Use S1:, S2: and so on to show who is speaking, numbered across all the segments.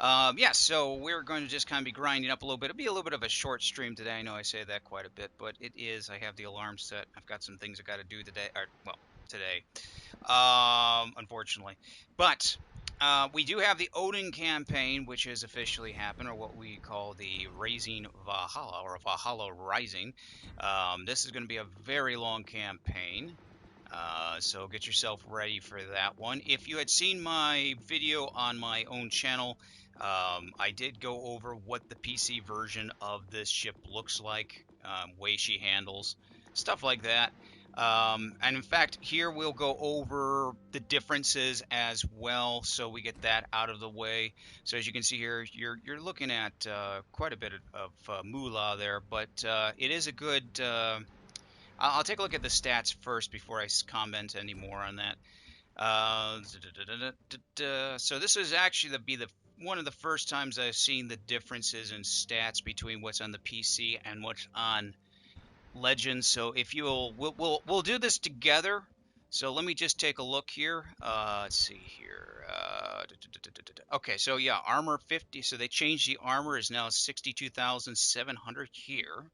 S1: Yeah, so we're going to just kind of be grinding up a little bit. It'll be a little bit of a short stream today. I know I say that quite a bit, but it is. I have the alarm set. I've got some things I got to do today, or well, today, unfortunately. But we do have the Odin campaign, which has officially happened, or what we call the Raising Valhalla, or Valhalla Rising. This is going to be a very long campaign. So get yourself ready for that one. If you had seen my video on my own channel, I did go over what the PC version of this ship looks like, way she handles, stuff like that. And in fact, here we'll go over the differences as well, so we get that out of the way. So as you can see here, you're looking at quite a bit of moolah there, but it is a good. I'll take a look at the stats first before I comment any more on that. So this is actually one of the first times I've seen the differences in stats between what's on the PC and what's on Legends. So if we'll do this together. So let me just take a look here. Let's see here. Okay, so yeah, armor 50. So they changed the armor is now 62,700 here.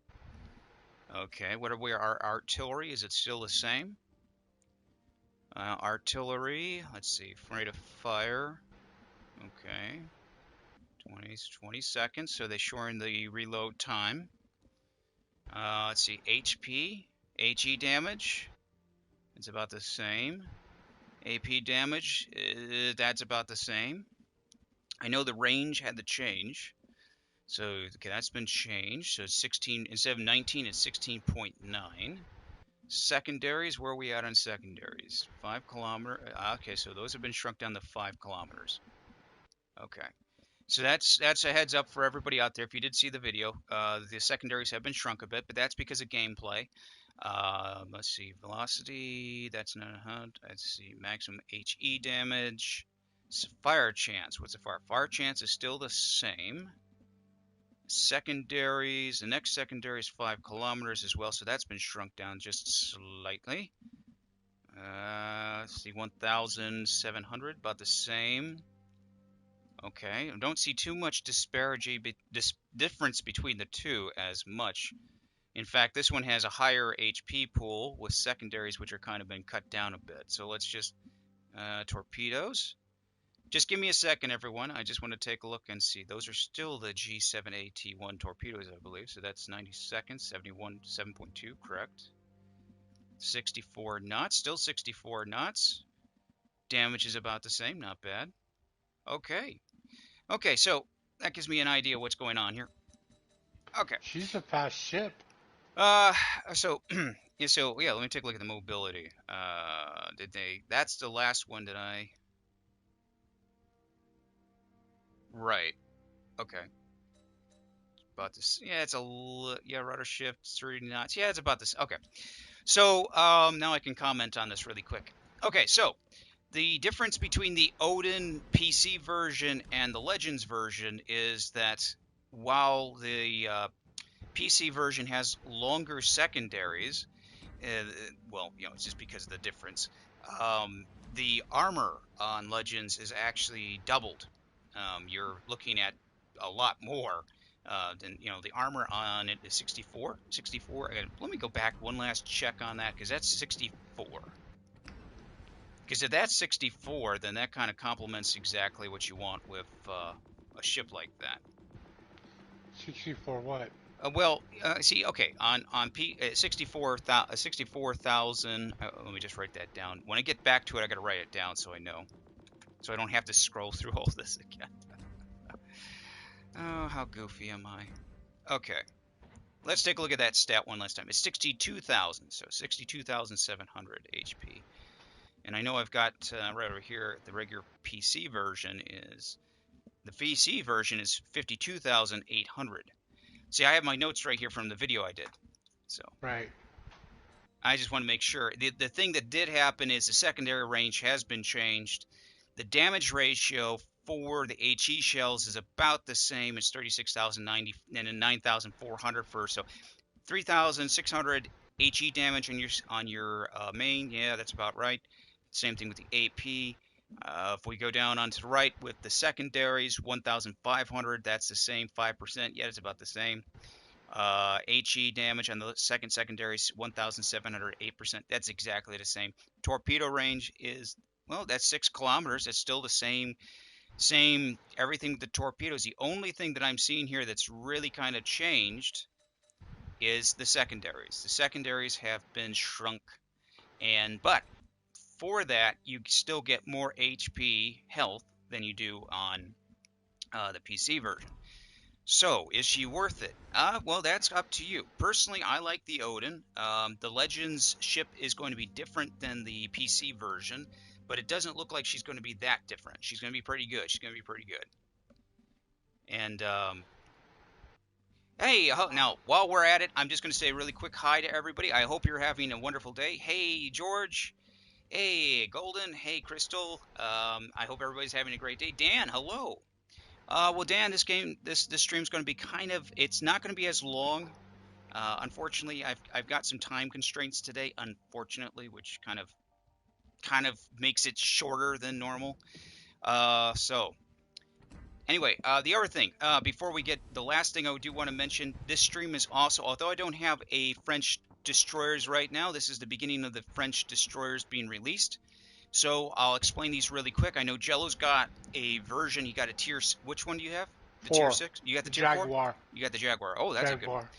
S1: Okay, what are we? Our artillery, is it still the same? Artillery, let's see, rate of fire. Okay, 20 seconds, so they shorten the reload time. Let's see, HP, HE damage, it's about the same. AP damage, that's about the same. I know the range had to change. So, okay, that's been changed. So 16, instead of 19, it's 16.9. Secondaries, where are we at on secondaries? 5 kilometer. Okay, so those have been shrunk down to 5 kilometers. Okay, so that's a heads up for everybody out there. If you did see the video, the secondaries have been shrunk a bit, but that's because of gameplay. Let's see, velocity. That's not a hunt. Let's see, maximum HE damage. Fire chance. What's the fire? Fire chance is still the same. Secondaries, the next secondary is 5 kilometers as well, so that's been shrunk down just slightly. Let's see, 1,700, about the same. Okay, I don't see too much difference between the two as much. In fact, this one has a higher HP pool with secondaries, which are kind of been cut down a bit. So let's just torpedoes. Just give me a second, everyone. I just want to take a look and see. Those are still the G7AT1 torpedoes, I believe. So that's 90 seconds, 7.2, correct. 64 knots, still 64 knots. Damage is about the same, not bad. Okay. Okay, so that gives me an idea what's going on here. Okay.
S2: She's a fast ship.
S1: So yeah, let me take a look at the mobility. That's the last one that I. Right. Okay. About this. Yeah, rudder shift 30 knots. Yeah, it's about this. Okay. So now I can comment on this really quick. Okay, so the difference between the Odin PC version and the Legends version is that while the PC version has longer secondaries, well, it's just because of the difference. The armor on Legends is actually doubled. You're looking at a lot more than, the armor on it is 64. 64. Let me go back one last check on that, because that's 64. Because if that's 64, then that kind of complements exactly what you want with a ship like that.
S2: 64 what?
S1: See, okay, on 64,000. Let me just write that down. When I get back to it, I got to write it down so I know, so I don't have to scroll through all this again. Oh, how goofy am I? Okay, let's take a look at that stat one last time. It's 62,000, so 62,700 HP. And I know I've got right over here the regular PC version is. The PC version is 52,800. See, I have my notes right here from the video I did. So
S2: Right.
S1: I just want to make sure. The thing that did happen is the secondary range has been changed. The damage ratio for the HE shells is about the same as 36,090 and then 9,400 for, so 3,600 HE damage on your main. Yeah, that's about right. Same thing with the AP. If we go down onto the right with the secondaries, 1,500, that's the same, 5%, yeah, it's about the same. HE damage on the second secondary is 1,700, 8%. That's exactly the same. Torpedo range is, well, that's 6 kilometers. It's still the same everything with the torpedoes. The only thing that I'm seeing here that's really kind of changed is the secondaries. The secondaries have been shrunk, but for that you still get more HP health than you do on the PC version. So, is she worth it? Well, that's up to you. Personally, I like the Odin. The Legends ship is going to be different than the PC version, but it doesn't look like she's going to be that different. She's going to be pretty good. She's going to be pretty good. And hey, now while we're at it, I'm just going to say a really quick hi to everybody. I hope you're having a wonderful day. Hey, George. Hey, Golden. Hey, Crystal. I hope everybody's having a great day. Dan, hello. Well, Dan, this stream's going to be it's not going to be as long. Unfortunately, I've got some time constraints today. Unfortunately, which kind of makes it shorter than normal. So anyway, the other thing, before we get the last thing, I do want to mention this stream is also, although I don't have a French destroyers right now, this is the beginning of the French destroyers being released. So I'll explain these really quick. I know Jello's got a version. He got a tier. Which one do you have? The tier
S2: 4.
S1: 6? You got the
S2: The
S1: tier 4?
S2: Jaguar.
S1: You got the Jaguar. Oh, that's a good one.
S2: Jaguar.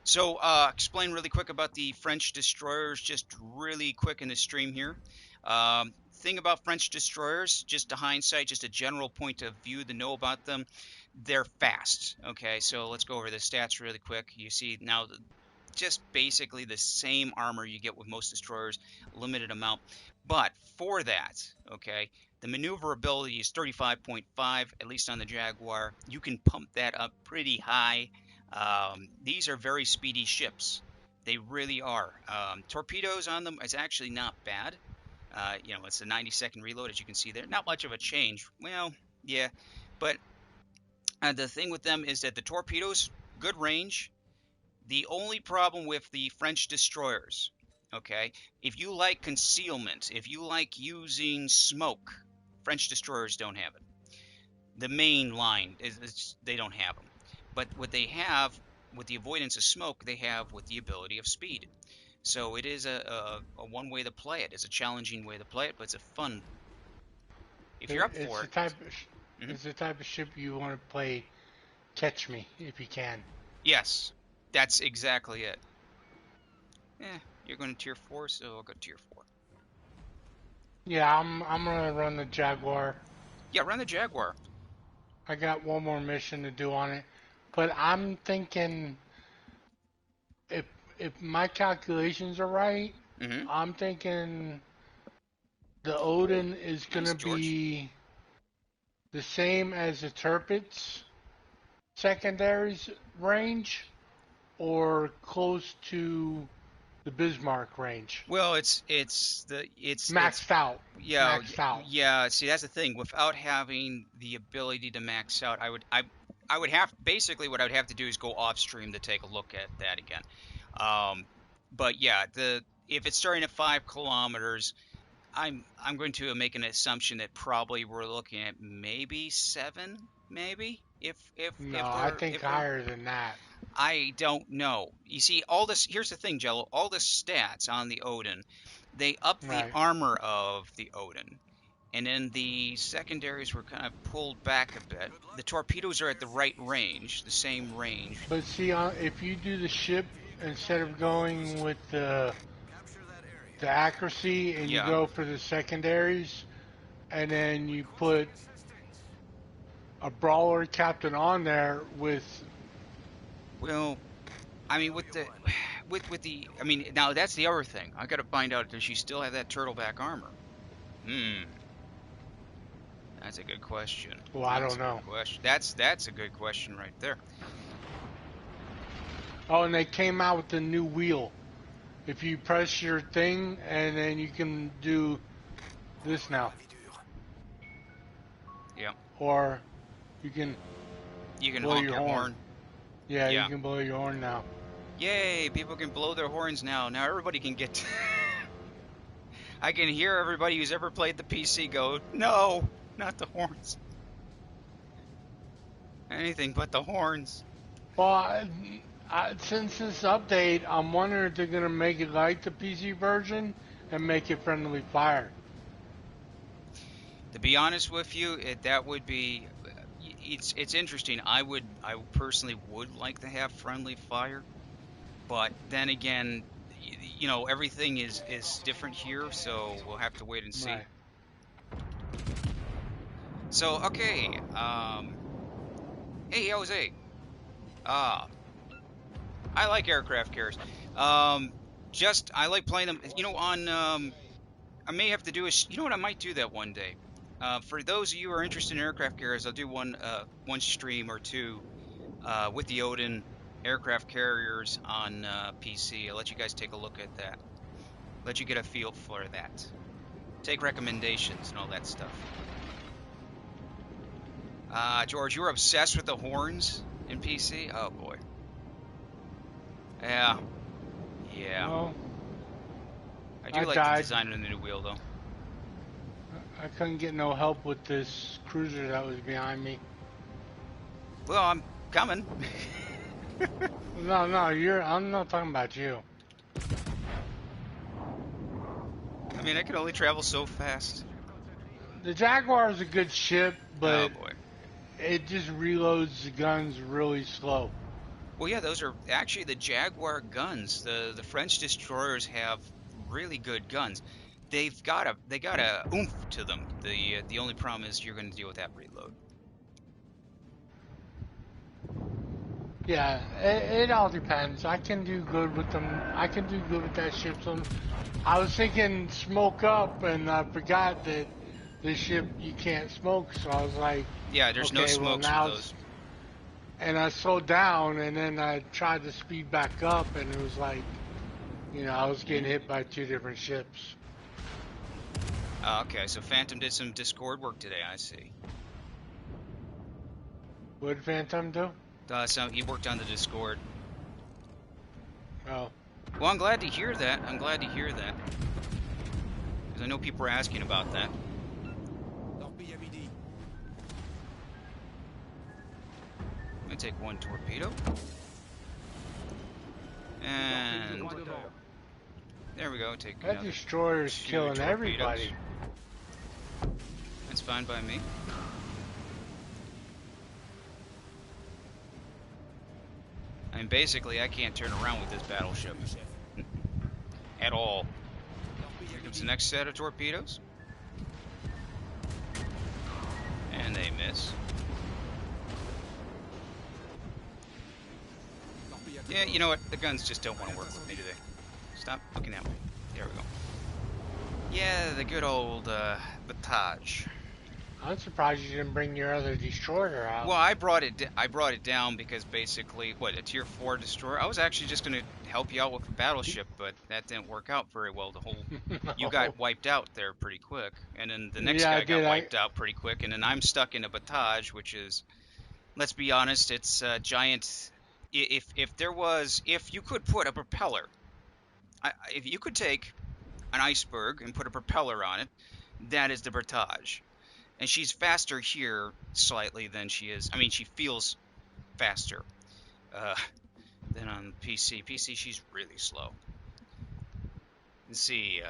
S1: So explain really quick about the French destroyers, just really quick in the stream here. Thing about French destroyers, just a hindsight, just a general point of view to know about them. They're fast. Okay, so let's go over the stats really quick. You see now just basically the same armor you get with most destroyers, limited amount. But for that, okay, the maneuverability is 35.5, at least on the Jaguar. You can pump that up pretty high. These are very speedy ships. They really are. Torpedoes on them is actually not bad. It's a 90-second reload, as you can see there. Not much of a change. Well, yeah, but the thing with them is that the torpedoes, good range. The only problem with the French destroyers, okay, if you like concealment, if you like using smoke, French destroyers don't have it. The main line is they don't have them. But what they have with the avoidance of smoke, they have with the ability of speed. So it is a one way to play it. It's a challenging way to play it, but it's a fun. If you're up
S2: It's
S1: for
S2: the
S1: it.
S2: type.
S1: Mhm.
S2: It's the type of ship you want to play. Catch me if you can.
S1: Yes, that's exactly it. You're going to tier 4, so I'll go tier 4.
S2: Yeah, I'm gonna run the Jaguar.
S1: Yeah, run the Jaguar.
S2: I got one more mission to do on it, but I'm thinking if if my calculations are right,
S1: Mm-hmm.
S2: I'm thinking the Odin is
S1: Nice,
S2: gonna
S1: George.
S2: be the same as the Tirpitz secondaries range, or close to the Bismarck range.
S1: Well, it's
S2: Maxed out.
S1: yeah,
S2: Maxed out.
S1: yeah. See, that's the thing. Without having the ability to max out, I would have basically what I would have to do is go off stream to take a look at that again. But yeah, the if it's starting at 5 kilometers, I'm going to make an assumption that probably we're looking at maybe 7, maybe
S2: No, I think
S1: if we're
S2: higher than that.
S1: I don't know. You see, all this. Here's the thing, Jello. All the stats on the Odin, they up the
S2: Right.
S1: armor of the Odin, and then the secondaries were kind of pulled back a bit. The torpedoes are at the right range, the same range.
S2: But see, if you do the ship instead of going with the accuracy and you
S1: Yeah.
S2: go for the secondaries, and then you put a brawler captain on there with
S1: Well, I mean, with the, I mean, now that's the other thing. I got to find out, does she still have that turtleback armor? Hmm. That's a good question.
S2: well, I
S1: That's
S2: don't
S1: a good
S2: know.
S1: question. That's a good question right there.
S2: Oh, and they came out with the new wheel. If you press your thing, and then you can do this now,
S1: Yeah.
S2: or you can
S1: You can
S2: blow
S1: honk
S2: your
S1: your
S2: horn.
S1: horn.
S2: Yeah, you
S1: Yeah.
S2: can blow your horn now.
S1: Yay, people can blow their horns now. Now everybody can get I can hear everybody who's ever played the PC go, no, not the horns. Anything but the horns.
S2: Well, since this update, I'm wondering if they're gonna make it like the PC version and make it friendly fire.
S1: To be honest with you, that would be. It's interesting. I personally would like to have friendly fire, but then again, everything is different here, so we'll have to wait and see.
S2: Right.
S1: So okay, hey Jose, uh, I like aircraft carriers. Just I like playing them. I may have to do you know what, I might do that one day. For those of you who are interested in aircraft carriers, I'll do one stream or two with the Odin aircraft carriers on PC. I'll let you guys take a look at that. Let you get a feel for that. Take recommendations and all that stuff. George, you were obsessed with the horns in PC? Oh boy. Yeah. Yeah.
S2: Well,
S1: I do
S2: I
S1: like the
S2: died.
S1: design of the new wheel though.
S2: I couldn't get no help with this cruiser that was behind me.
S1: Well, I'm coming.
S2: No, I'm not talking about you.
S1: I mean, I can only travel so fast.
S2: The Jaguar is a good ship, but
S1: Oh boy.
S2: it just reloads the guns really slow.
S1: Well, yeah, those are actually the Jaguar guns. The French destroyers have really good guns. They got a oomph to them. The only problem is you're going to deal with that reload.
S2: Yeah, it all depends. I can do good with them. I can do good with that ship. So I was thinking smoke up, and I forgot that this ship you can't smoke. So I was like,
S1: Yeah, there's no
S2: okay, well
S1: smokes with
S2: now,
S1: those.
S2: and I slowed down, and then I tried to speed back up, and it was like, I was getting hit by two different ships.
S1: Okay, so Phantom did some Discord work today. I see.
S2: What did Phantom do?
S1: So he worked on the Discord.
S2: Oh,
S1: Well, I'm glad to hear that. I'm glad to hear that. Because I know people are asking about that. I'm going to take one torpedo. And there we go. Take
S2: that
S1: another
S2: destroyer's
S1: two
S2: killing
S1: torpedoes.
S2: everybody.
S1: That's fine by me. I mean, basically, I can't turn around with this battleship. At all. Here comes the next set of torpedoes. And they miss. Yeah, you know what? The guns just don't want to work with me, do they? Stop looking at me. There we go. Yeah, the good old Batage.
S2: I'm surprised you didn't bring your other destroyer out.
S1: Well, I brought it down because basically, a tier 4 destroyer. I was actually just going to help you out with a battleship, but that didn't work out very well. You
S2: No.
S1: got wiped out there pretty quick, and then the next
S2: Yeah, I
S1: guy got
S2: did.
S1: wiped out pretty quick, and then I'm stuck in a Batage, which is, let's be honest, it's a giant. If you could put a propeller, if you could take an iceberg and put a propeller on it, that is the Batage. And she's faster here slightly than she is. I mean, she feels faster than on PC. PC, she's really slow. Let's see.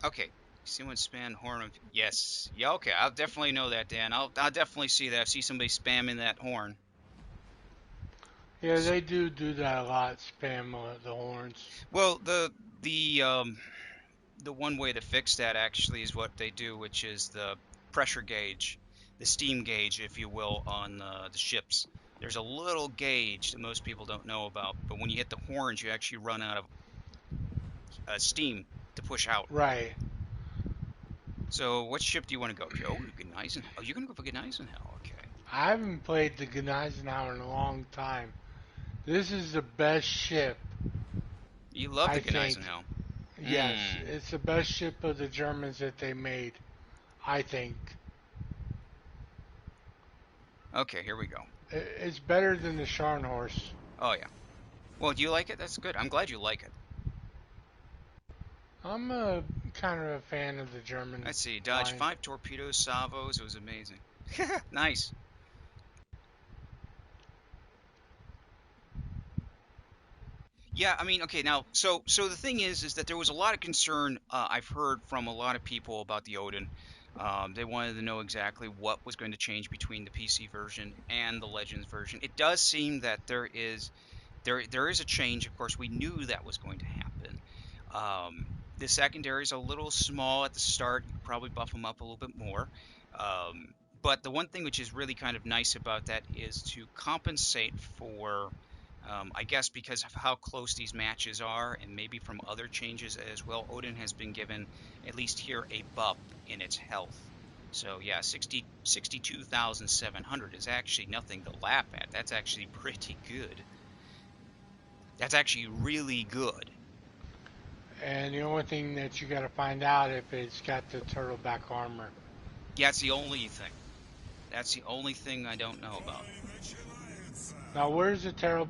S1: Okay. Someone spam horn. Yes. Yeah. Okay. I'll definitely know that, Dan. I'll definitely see that. I see somebody spamming that horn.
S2: Yeah, they do that a lot. Spam the horns.
S1: Well, the one way to fix that actually is what they do, which is the pressure gauge, the steam gauge, if you will, on the ships. There's a little gauge that most people don't know about, but when you hit the horns, you actually run out of steam to push out.
S2: Right.
S1: So, what ship do you want to go, Joe? Gneisenhower. Oh, you're gonna go for Gneisenhower. Okay.
S2: I haven't played the Gneisenhower in a long time. This is the best ship.
S1: You love the
S2: I think.
S1: Gneisenhower.
S2: Yes, it's the best ship of the Germans that they made. I think.
S1: Okay, here we go.
S2: It's better than the Scharnhorst.
S1: Oh yeah. Well, do you like it? That's good. I'm glad you like it.
S2: I'm a kind of a fan of the German
S1: Let's see. Dodge
S2: line.
S1: 5 torpedoes, salvos. It was amazing. Nice. Yeah, I mean, okay, now, so the thing is that there was a lot of concern I've heard from a lot of people about the Odin. They wanted to know exactly what was going to change between the PC version and the Legends version. It does seem that there is a change. Of course, we knew that was going to happen. The secondary is a little small at the start. You could probably buff them up a little bit more. Um, but the one thing which is really kind of nice about that is to compensate for, I guess, because of how close these matches are, and maybe from other changes as well. Odin has been given, at least here, a buff in its health. So yeah, 62,700 is actually nothing to laugh at. That's actually pretty good. That's actually really good.
S2: And the only thing that you got to find out if it's got the turtleback armor.
S1: Yeah, that's the only thing. That's the only thing I don't know about.
S2: Now, where's the
S1: The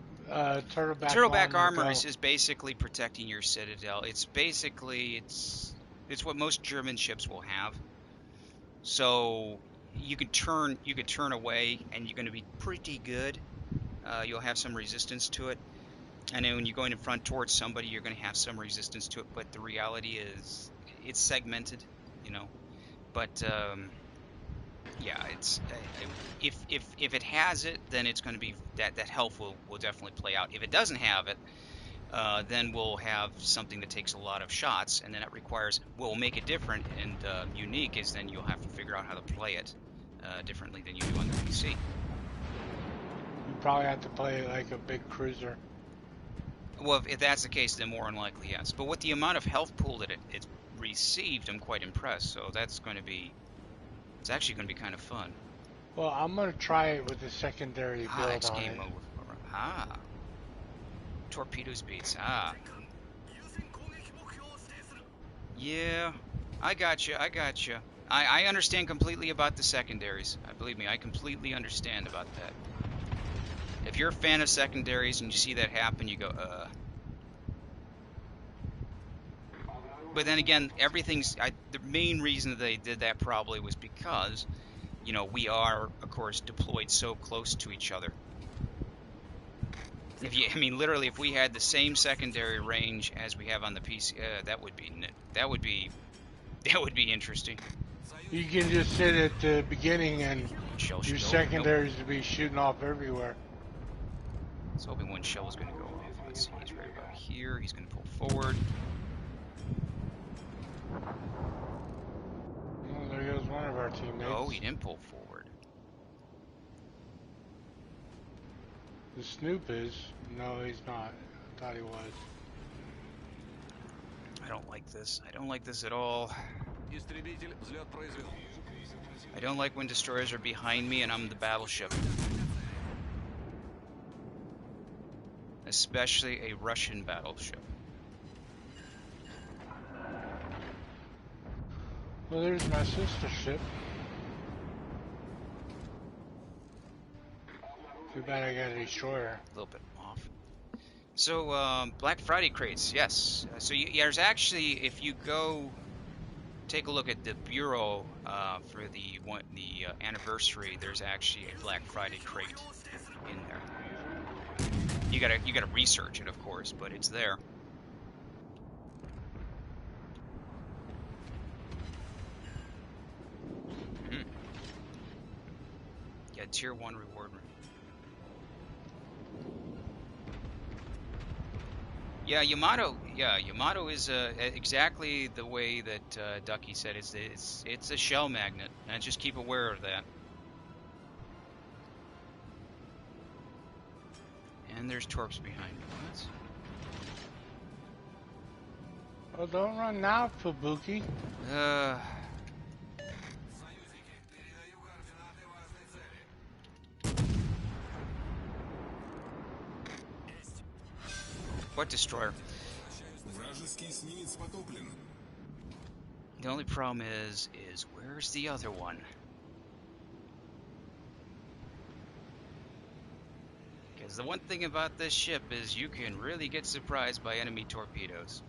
S2: turtleback
S1: turtleback
S2: armor
S1: armor
S2: go?
S1: is basically protecting your citadel. It's basically it's what most German ships will have. So you could turn away, and you're going to be pretty good. You'll have some resistance to it, and then when you're going in front towards somebody, you're going to have some resistance to it. But the reality is, it's segmented, you know. But yeah, it's if it has it, then it's going to be that health will definitely play out. If it doesn't have it, then we'll have something that takes a lot of shots, and then it requires what will make it different and unique is then you'll have to figure out how to play it differently than you do on the PC.
S2: You probably have to play it like a big cruiser.
S1: Well, if that's the case, then more than likely yes. But with the amount of health pool that it's received, I'm quite impressed. So that's going to be it's actually going to be kind of fun.
S2: Well, I'm going to try it with a secondary
S1: Ah,
S2: build
S1: X
S2: on
S1: game
S2: it.
S1: mode. Ah, torpedo speeds. Ah, yeah, I got you. I got you. I understand completely about the secondaries. Believe me, I completely understand about that. If you're a fan of secondaries and you see that happen, you go, But then again, the main reason that they did that probably was because, you know, we are, of course, deployed so close to each other. I mean, literally, if we had the same secondary range as we have on the PC, that would be that would be that would be interesting.
S2: You can just sit at the beginning and
S1: One shell
S2: your
S1: should go. Nope.
S2: secondaries to be shooting off everywhere.
S1: I was hoping one shell was going to go off. Let's see. He's right about here. He's going to pull forward.
S2: Oh, there goes one of our
S1: Oh, he
S2: teammates.
S1: didn't pull forward.
S2: The Snoop is. No, he's not. I thought he was.
S1: I don't like this. I don't like this at all. I don't like when destroyers are behind me and I'm the battleship. Especially a Russian battleship.
S2: Well, there's my sister ship. Too bad I got a destroyer.
S1: A little bit off. So, Black Friday crates, yes. So yeah, there's actually, if you go take a look at the bureau for the anniversary, there's actually a Black Friday crate in there. You gotta research it, of course, but it's there. Hmm. Yeah, tier 1 reward. Yeah, Yamato. Yeah, Yamato is exactly the way that Ducky said. It's a shell magnet, and just keep aware of that. And there's torps behind me. What?
S2: Oh, don't run now, Fubuki.
S1: Uh. What destroyer? The only problem is where's the other one? Because the one thing about this ship is you can really get surprised by enemy torpedoes.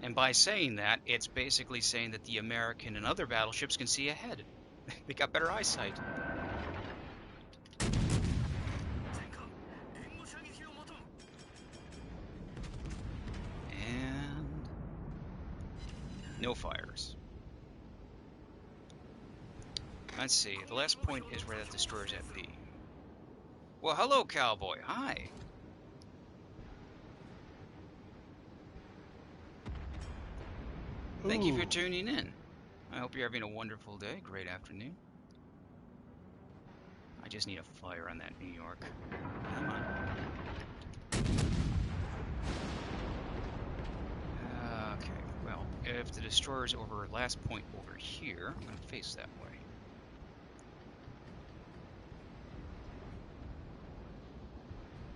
S1: And by saying that, it's basically saying that the American and other battleships can see ahead. They got better eyesight. And no fires. Let's see, the last point is where that destroyer's at B. Well, hello, cowboy. Hi. Thank you for tuning in. I hope you're having a wonderful day, great afternoon. I just need a fire on that New York. Come on. Okay, well, if the destroyer's over last point over here, I'm going to face that way.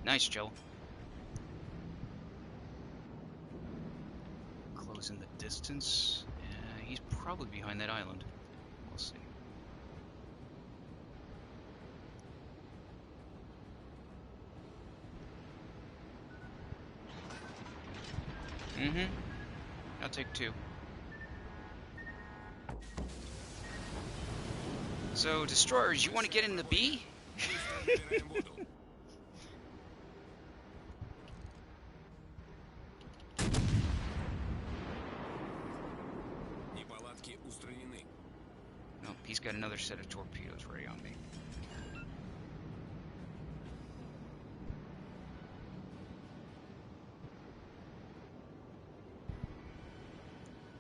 S1: Nice, Joe. Closing the distance. He's probably behind that island. We'll see. I'll take 2. So, destroyers, you want to get in the B? No, he's got another set of torpedoes ready on me.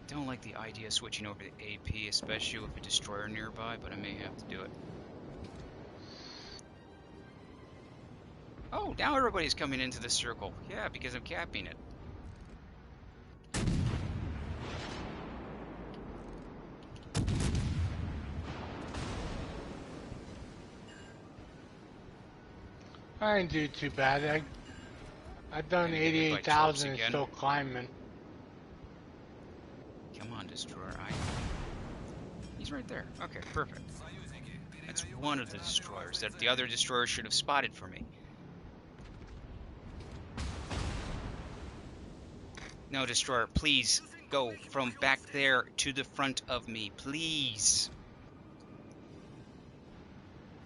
S1: Don't like the idea of switching over to AP, especially with a destroyer nearby, but I may have to do it. Oh, now everybody's coming into the circle. Yeah, because I'm capping it.
S2: I didn't do too bad. I've done 88,000 and still climbing.
S1: Come on, destroyer. He's right there. Okay, perfect. That's one of the destroyers that the other destroyers should have spotted for me. No, destroyer, please go from back there to the front of me, please.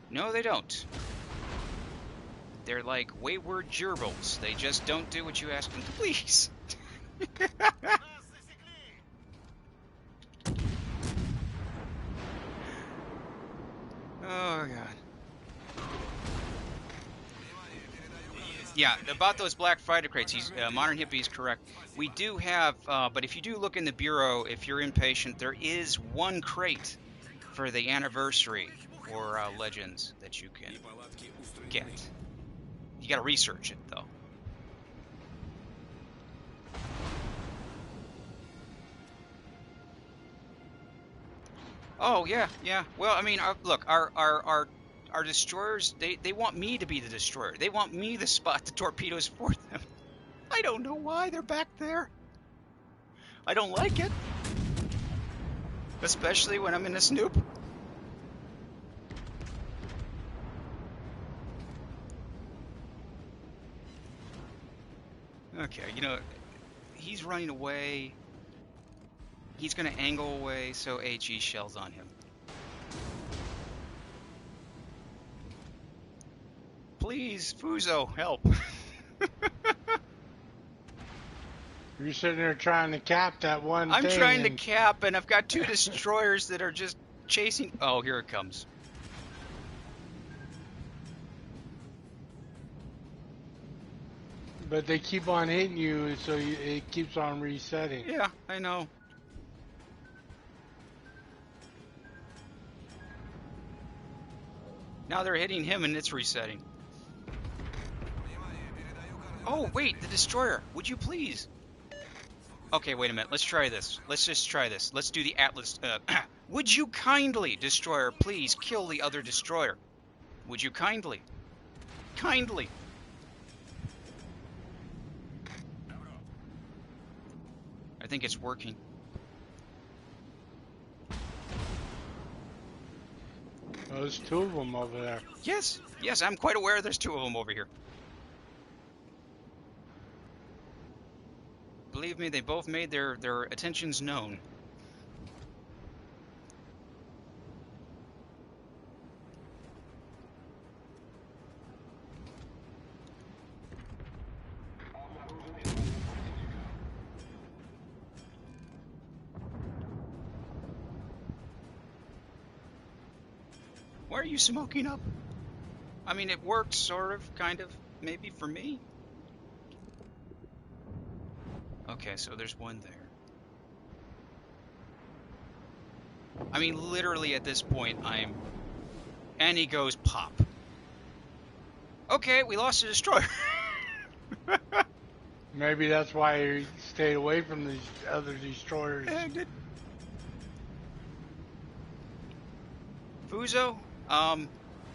S1: No, they don't. They're like wayward gerbils. They just don't do what you ask them to, please. Oh, God. Yeah, about those black fighter crates, Modern Hippie is correct. We do have, but if you do look in the Bureau, if you're impatient, there is one crate for the anniversary for Legends that you can get. You gotta research it, though. Oh, yeah, yeah. Well, I mean, look, our destroyers, they want me to be the destroyer. They want me to spot the torpedoes for them. I don't know why they're back there. I don't like it. Especially when I'm in a snoop. Okay, you know, he's running away. He's going to angle away, so HE shells on him. Please, Fuso, help.
S2: You're sitting there trying to cap that one thing.
S1: I'm trying to cap, and I've got 2 destroyers that are just chasing. Oh, here it comes.
S2: But they keep on hitting you, so it keeps on resetting.
S1: Yeah, I know. Now they're hitting him, and it's resetting. Oh, wait, the destroyer. Would you please? Okay, wait a minute. Let's try this. Let's just try this. Let's do the Atlas. Would you kindly, destroyer, please kill the other destroyer? Would you kindly? Kindly. I think it's working.
S2: Oh, there's 2 of them over there.
S1: Yes, yes, I'm quite aware there's 2 of them over here. Believe me, they both made their attentions known. Why are you smoking up? I mean, it worked, sort of, kind of, maybe for me. Okay, so there's one there. I mean, literally at this point, and he goes pop. Okay, we lost a destroyer.
S2: Maybe that's why he stayed away from these other destroyers.
S1: Fuzo,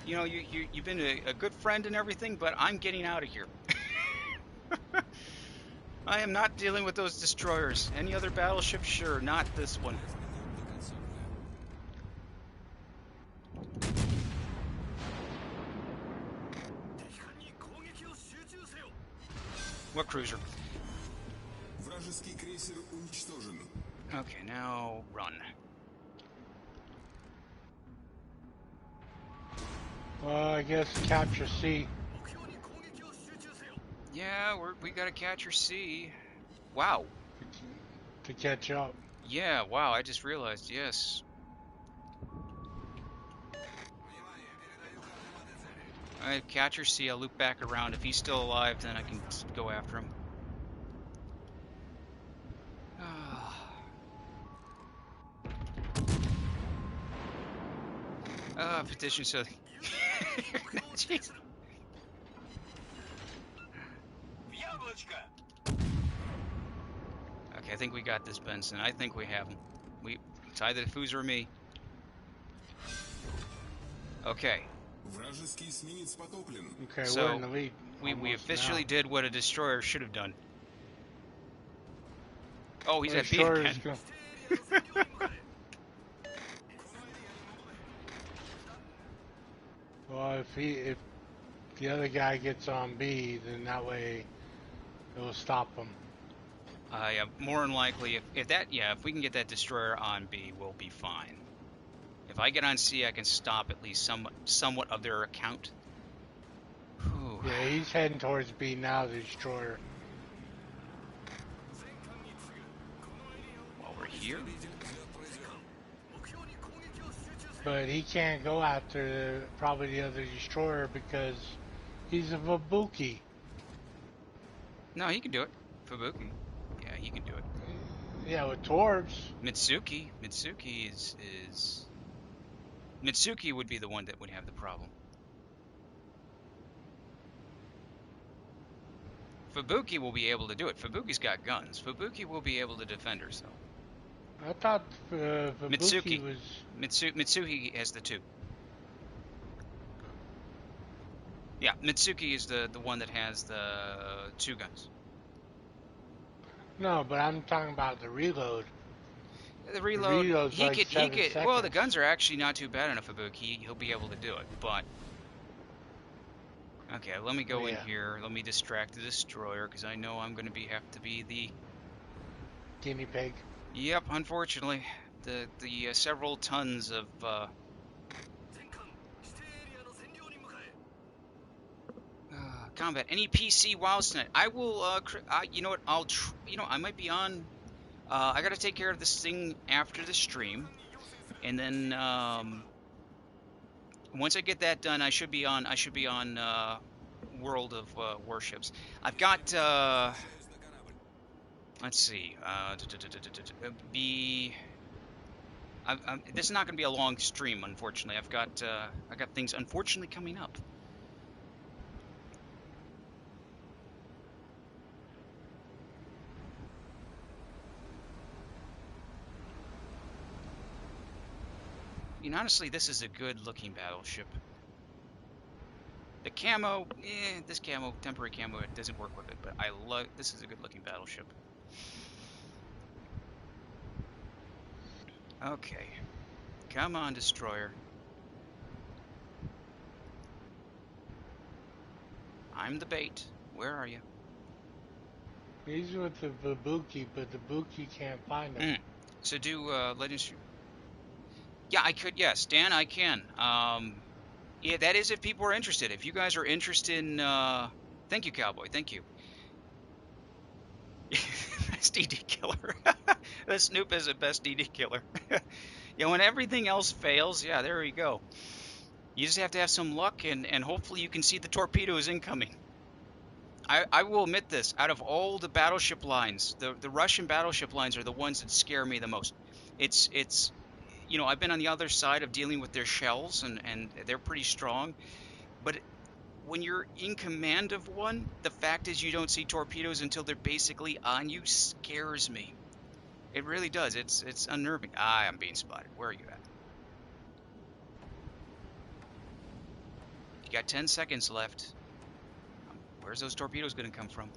S1: you know, you've been a good friend and everything, but I'm getting out of here. I am not dealing with those destroyers. Any other battleship? Sure, not this one. What cruiser? Okay, now run.
S2: Well, I guess capture C.
S1: Yeah, we gotta catch your C. Wow.
S2: To catch up.
S1: Yeah, wow, I just realized, yes. Alright, catch your C, I'll loop back around. If he's still alive, then I can go after him. Petition so... Jeez. Okay, I think we got this, Benson. I think we have him. It's either the Foozer or me. Okay.
S2: Okay,
S1: so
S2: we're in the lead.
S1: We officially did what a destroyer should have done. Oh, he's at B again.
S2: Well, if the other guy gets on B, then that way it'll stop him.
S1: Yeah, more than likely, if we can get that destroyer on B, we'll be fine. If I get on C, I can stop at least somewhat of their account. Whew.
S2: Yeah, he's heading towards B now, the destroyer.
S1: While we're here?
S2: But he can't go after probably the other destroyer because he's a Vabuki.
S1: No, he can do it. Fubuki. Yeah, he can do it.
S2: Yeah, with Torbs.
S1: Mitsuki is... Mitsuki would be the one that would have the problem. Fubuki will be able to do it. Fubuki's got guns. Fubuki will be able to defend herself.
S2: I thought Vabuki was...
S1: Mitsuki has the two. Yeah, Mitsuki is the one that has the two guns.
S2: No, but I'm talking about the reload.
S1: The reload, he
S2: like
S1: could. Well, the guns are actually not too bad on a Fubuki. He'll be able to do it, but okay. Let me go in here. Let me distract the destroyer because I know I'm going to have to be the
S2: guinea pig.
S1: Yep, unfortunately, the several tons of combat. Any PC wows tonight? I will. You know what? I might be on. I got to take care of this thing after the stream, and then once I get that done, I should be on. World of Warships. I've got. Let's see. This is not going to be a long stream, unfortunately. I got things unfortunately coming up. I mean, honestly, this is a good-looking battleship. The camo, this camo, temporary camo, it doesn't work with it, but this is a good-looking battleship. Okay. Come on, destroyer. I'm the bait. Where are you?
S2: He's with the Babuki, but the Buki can't find him.
S1: So do Legends. Yeah, I could. Yes, Dan, I can. Yeah, that is if people are interested. If you guys are interested in, thank you, Cowboy. Thank you. Best DD killer. The Snoop is a best DD killer. Yeah, when everything else fails, yeah, there we go. You just have to have some luck, and hopefully you can see the torpedoes incoming. I will admit this. Out of all the battleship lines, the Russian battleship lines are the ones that scare me the most. It's I've been on the other side of dealing with their shells, and they're pretty strong. But when you're in command of one, the fact is you don't see torpedoes until they're basically on you scares me. It really does. It's unnerving. Ah, I'm being spotted. Where are you at? You got 10 seconds left. Where's those torpedoes going to come from?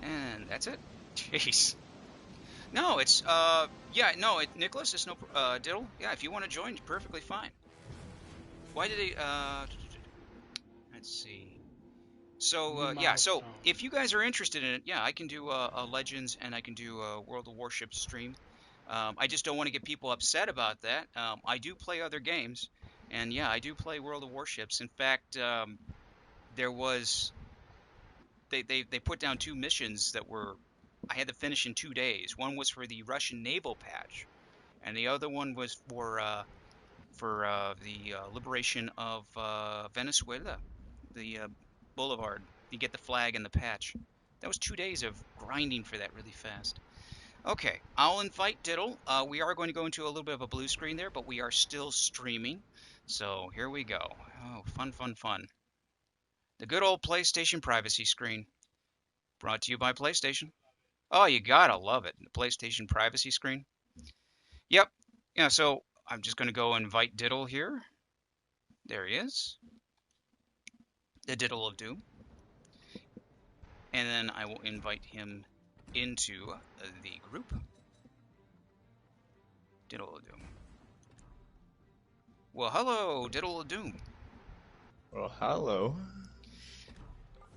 S1: And that's it. Jeez. No, it's yeah, no, Nicholas, it's no Diddle. Yeah, if you want to join, perfectly fine. Why did he let's see. So yeah, so if you guys are interested in it, yeah, I can do a Legends and I can do a World of Warships stream. I just don't want to get people upset about that. I do play other games, and yeah, I do play World of Warships. In fact, there was they put down 2 missions that were I had to finish in 2 days. One was for the Russian naval patch, and the other one was for the liberation of Venezuela, the boulevard. You get the flag and the patch. That was 2 days of grinding for that really fast. Okay, I'll invite Diddle. We are going to go into a little bit of a blue screen there, but we are still streaming. So here we go. Oh, fun, fun, fun. The good old PlayStation privacy screen. Brought to you by PlayStation. Oh, you gotta love it. The PlayStation privacy screen. Yep. Yeah, so I'm just going to go invite Diddle here. There he is. The Diddle of Doom. And then I will invite him into the group. Diddle of Doom. Well, hello, Diddle of Doom.
S3: Well, hello.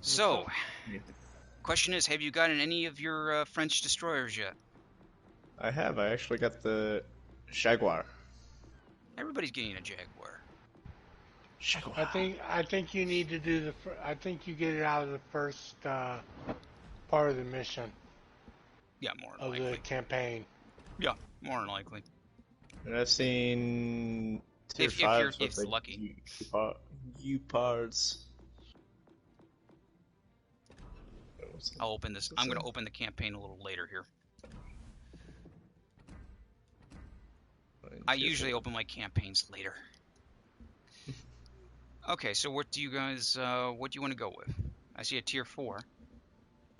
S1: So, question is, have you gotten any of your French destroyers yet?
S3: I have. I actually got the Jaguar.
S1: Everybody's getting a Jaguar.
S3: Jaguar.
S2: I think you need to do I think you get it out of the first part of the mission.
S1: Yeah, more than
S2: of
S1: likely.
S2: the campaign.
S1: Yeah, more than likely.
S3: And I've seen tier
S1: if you're
S3: 5s with
S1: lucky.
S3: U-parts.
S1: I'll open this. I'm going to open the campaign a little later here. I usually open my campaigns later. Okay, so what do you guys, what do you want to go with? I see a tier 4.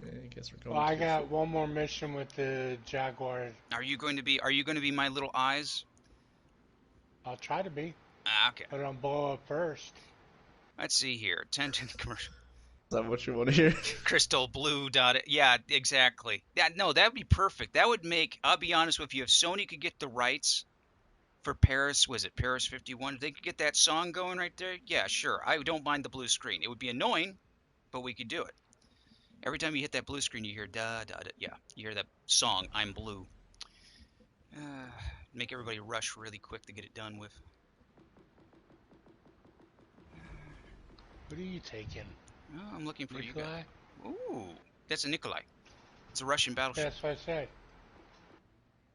S3: Yeah, I guess we're going.
S2: Well, I got 1 more mission with the Jaguar.
S1: Are you going to be my little eyes?
S2: I'll try to be.
S1: Okay.
S2: But I'll blow up first.
S1: Let's see here. 10 to the commercial.
S3: Is that what you want to hear?
S1: Crystal blue dot. Yeah, exactly. Yeah, no, that would be perfect. That would make. I'll be honest with you. If Sony could get the rights for Paris, was it Paris 51? If they could get that song going right there, yeah, sure. I don't mind the blue screen. It would be annoying, but we could do it. Every time you hit that blue screen, you hear da da da. Yeah, you hear that song. I'm blue. Make everybody rush really quick to get it done with.
S2: What are you taking?
S1: Oh, I'm looking for
S2: Nikolai?
S1: you guys. Ooh, that's a Nikolai. It's a Russian battleship.
S2: That's what I said.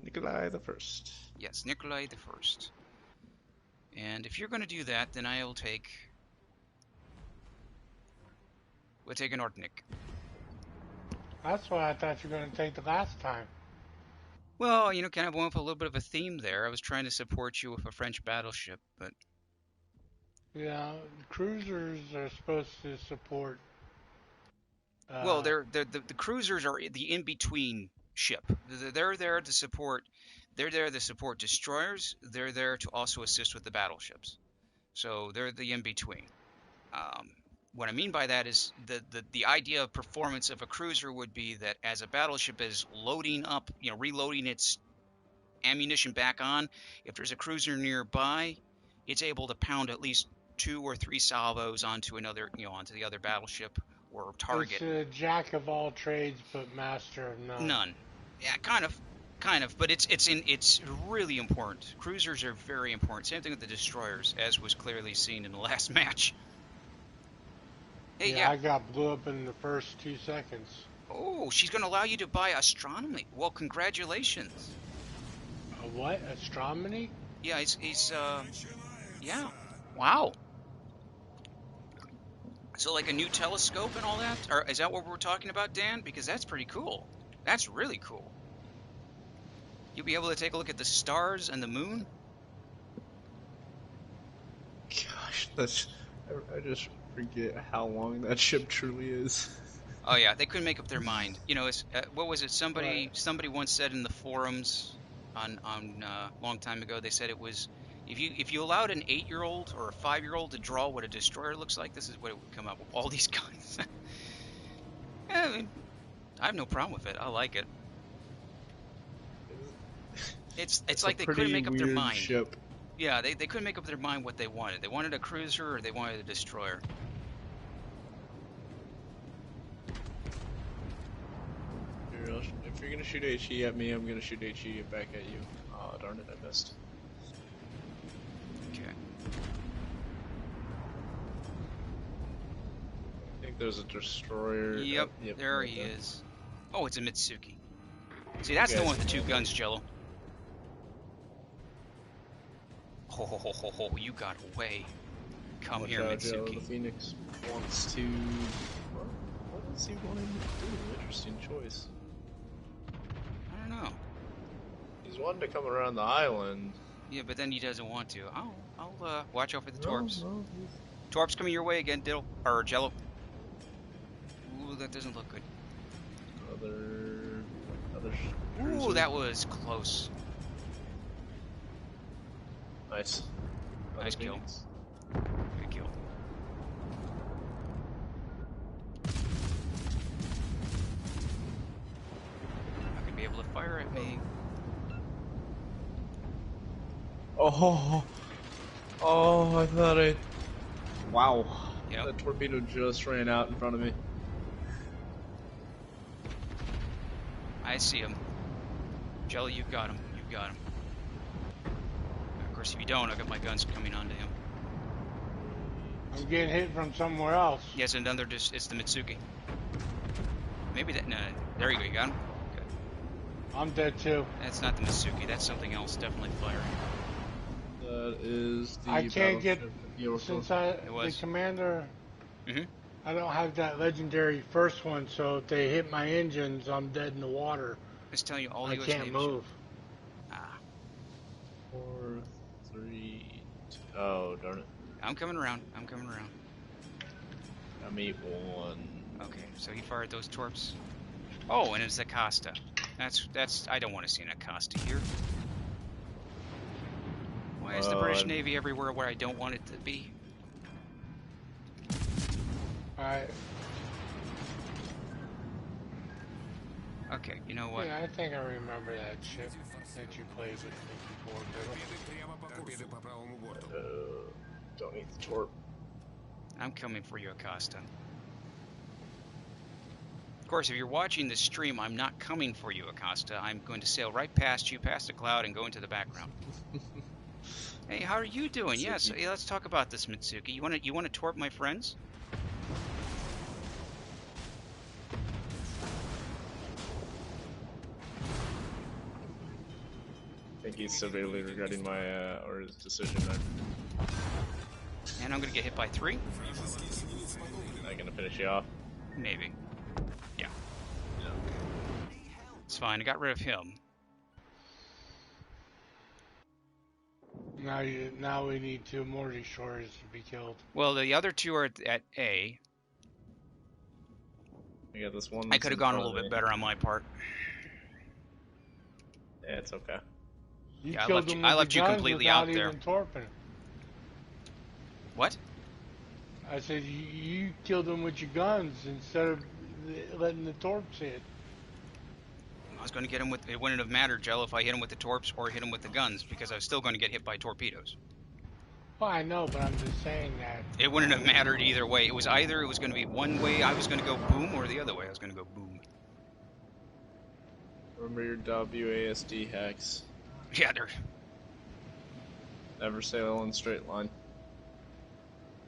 S3: Nikolai the First.
S1: Yes, Nikolai the First. And if you're going to do that, then I'll take. We'll take an Ortnik.
S2: That's what I thought you were going to take the last time.
S1: Well, kind of went with a little bit of a theme there. I was trying to support you with a French battleship, but.
S2: Yeah, cruisers are supposed to support.
S1: Well, the cruisers are the in-between ship. They're there to support. They're there to support destroyers. They're there to also assist with the battleships. So they're the in-between. What I mean by that is the idea of performance of a cruiser would be that as a battleship is loading up, reloading its ammunition back on, if there's a cruiser nearby, it's able to pound at least 2 or 3 salvos onto another, onto the other battleship or
S2: It's
S1: target.
S2: a jack of all trades, but master of none.
S1: None. Yeah, kind of, but it's really important. Cruisers are very important. Same thing with the destroyers, as was clearly seen in the last match. Hey,
S2: Yeah,
S1: yeah.
S2: I got blew up in the first 2 seconds.
S1: Oh, she's going to allow you to buy astronomy. Well, congratulations.
S2: A what? Astronomy?
S1: Yeah, yeah. Wow. So like a new telescope and all that? Or is that what we're talking about, Dan? Because that's pretty cool. That's really cool. You'll be able to take a look at the stars and the moon?
S3: Gosh, I just forget how long that ship truly is.
S1: Oh yeah, they couldn't make up their mind. What was it?
S2: Right.
S1: Somebody once said in the forums on long time ago. They said it was if you allowed an 8-year-old or a 5-year-old to draw what a destroyer looks like, this is what it would come up with. All these guns. Yeah, I mean, I have no problem with it. I like it. It's like
S3: a
S1: they
S3: pretty
S1: couldn't make up their
S3: weird
S1: mind.
S3: ship.
S1: Yeah, they couldn't make up their mind what they wanted. They wanted a cruiser or they wanted a destroyer.
S3: If you're gonna shoot HE at me, I'm gonna shoot HE back at you. Oh, darn it, I missed.
S1: Okay.
S3: I think there's a destroyer.
S1: Yep,
S3: Yep,
S1: there
S3: right
S1: he is. Oh, it's a Mitsuki. See, that's the
S3: Yes.
S1: one with the 2 guns, Jello. Ho ho ho ho ho! You got away. Come
S3: Watch
S1: here,
S3: out, Joe.
S1: Mitsuki.
S3: The Phoenix wants to. What is he wanting to do? Interesting choice.
S1: I don't know.
S3: He's wanting to come around the island.
S1: Yeah, but then he doesn't want to. I'll watch out for the
S3: No,
S1: torps.
S3: no,
S1: Torps coming your way again, Diddle or Jello. Ooh, that doesn't look good.
S3: Other.
S1: Ooh,
S3: cruiser.
S1: that was close.
S3: Nice.
S1: Nice
S3: Other
S1: kill.
S3: Phoenix.
S1: Good kill. Not gonna be able to fire at me.
S3: Oh, I thought I. Wow.
S1: Yep.
S3: That torpedo just ran out in front of me.
S1: I see him. Jello, you got him. You got him. Of course, if you don't, I got my guns coming onto him.
S2: I'm getting hit from somewhere else.
S1: Yes, another. It's the Mitsuki. Maybe that. No, there you go. You got him. Good.
S2: I'm dead too.
S1: That's not the Mitsuki. That's something else. Definitely firing.
S3: That is the.
S2: I can't get
S3: battleship
S2: since
S1: It
S2: the
S1: was.
S2: commander.
S1: Mhm.
S2: I don't have that legendary first one, so if they hit my engines, I'm dead in the water.
S1: It's telling you all
S2: I
S1: U.S.
S2: can't
S1: Navy
S2: move.
S1: Ah,
S3: 4, 3. Oh, darn it.
S1: I'm coming around. I'm coming around.
S3: I'm 8-1.
S1: Okay, so he fired those torps. Oh, and it's Acosta. That's. I don't want to see an Acosta here. Why is the British Navy everywhere where I don't want it to be?
S2: Alright.
S1: Okay, you know what?
S2: Yeah, I think I remember that ship that you played with me before, Bill.
S3: Don't need the torp.
S1: I'm coming for you, Acosta. Of course, if you're watching this stream, I'm not coming for you, Acosta. I'm going to sail right past you, past the cloud, and go into the background. Hey, how are you doing? Yes, hey, let's talk about this, Mitsuki. You want to torp my friends?
S3: I think he's severely regretting my or his decision.
S1: And I'm gonna get hit by 3.
S3: I'm not gonna finish you off.
S1: Maybe. Yeah. It's fine. I got rid of him.
S2: Now we need 2 more destroyers to be killed.
S1: Well, the other 2 are at A.
S3: I got this one.
S1: I could have gone a little bit better on my part.
S3: Yeah, it's okay.
S2: You
S1: Yeah,
S2: killed them
S1: I
S2: with
S1: left
S2: the
S1: you
S2: guns
S1: completely
S2: without
S1: out there.
S2: even torping.
S1: What?
S2: I said you killed them with your guns instead of letting the torps hit.
S1: I was going to get him with. It wouldn't have mattered, Jello, if I hit him with the torps or hit him with the guns, because I was still going to get hit by torpedoes.
S2: Well, I know, but I'm just saying that.
S1: It wouldn't have mattered either way. It was either it was going to be one way I was going to go boom, or the other way I was going to go boom.
S3: Remember your WASD hacks.
S1: Yeah, they're...
S3: Never sail in a straight line.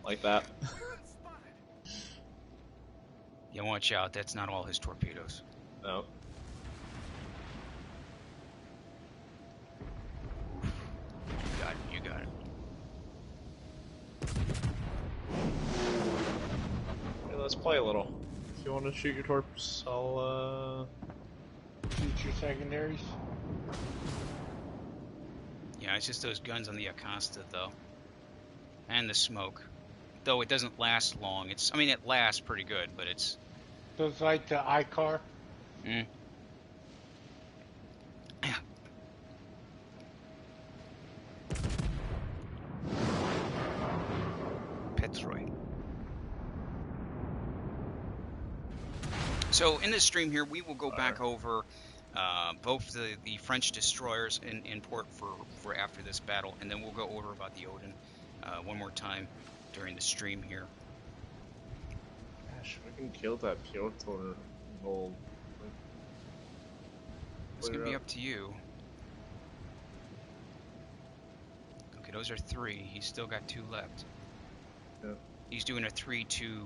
S3: Like that.
S1: Yeah, watch out. That's not all his torpedoes.
S3: No.
S1: You got it. You got it.
S3: Hey, let's play a little. If you want to shoot your torps, I'll
S2: Shoot your secondaries.
S1: Yeah, it's just those guns on the Acosta, though. And the smoke. Though it doesn't last long. I mean, it lasts pretty good, but it's...
S2: So it's like the iCar.
S1: Mm. Petroy. So in this stream here, we will go back over both the French destroyers in port for after this battle, and then we'll go over about the Odin one more time during the stream here.
S3: Gosh, we can kill that Piotr gold.
S1: It's gonna be up to you. Okay, those are 3. He's still got 2 left.
S3: Yeah.
S1: He's doing a 3-2.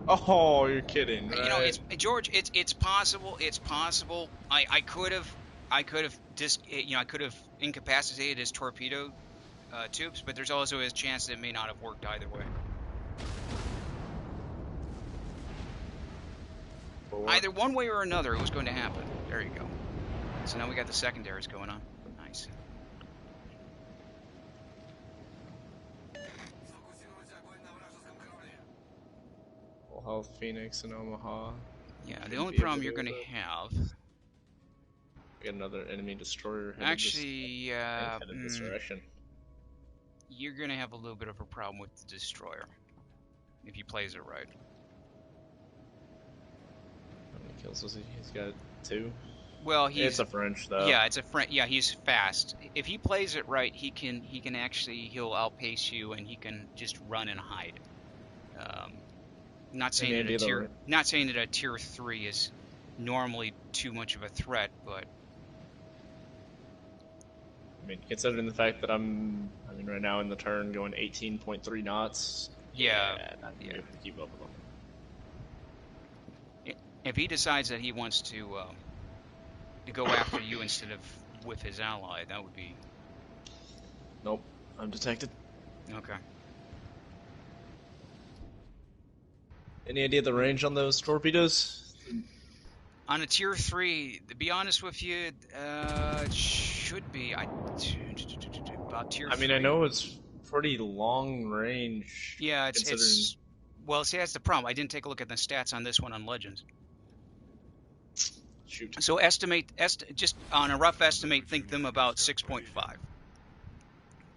S3: Oh, you're kidding, right?
S1: You know, it's George. It's possible. It's possible. I could have incapacitated his torpedo tubes, but there's also a chance that it may not have worked either way. Either one way or another, it was going to happen. There you go. So now we got the secondaries going on. Nice.
S3: Full health Phoenix and Omaha.
S1: Yeah, the only problem you're going to have...
S3: We got another enemy destroyer headed
S1: actually,
S3: this direction.
S1: You're going to have a little bit of a problem with the destroyer if he plays it right.
S3: How many kills was he? He's got 2.
S1: Well,
S3: it's a French though.
S1: Yeah, it's a French. Yeah, he's fast. If he plays it right, he'll outpace you, and he can just run and hide. Not saying that a tier 3 is normally too much of a threat, but
S3: I mean, considering the fact that I'm right now in the turn going 18.3 knots.
S1: Yeah,
S3: not gonna be able to keep up with him.
S1: If he decides that he wants to go after you instead of with his ally, that would be...
S3: Nope, I'm detected.
S1: Okay.
S3: Any idea the range on those torpedoes?
S1: On a tier 3, to be honest with you, it should be about tier 3.
S3: I mean, I know it's pretty long range.
S1: Yeah, it's well, see, that's the problem. I didn't take a look at the stats on this one on Legends.
S3: Shoot.
S1: So just on a rough estimate, think them about 6.5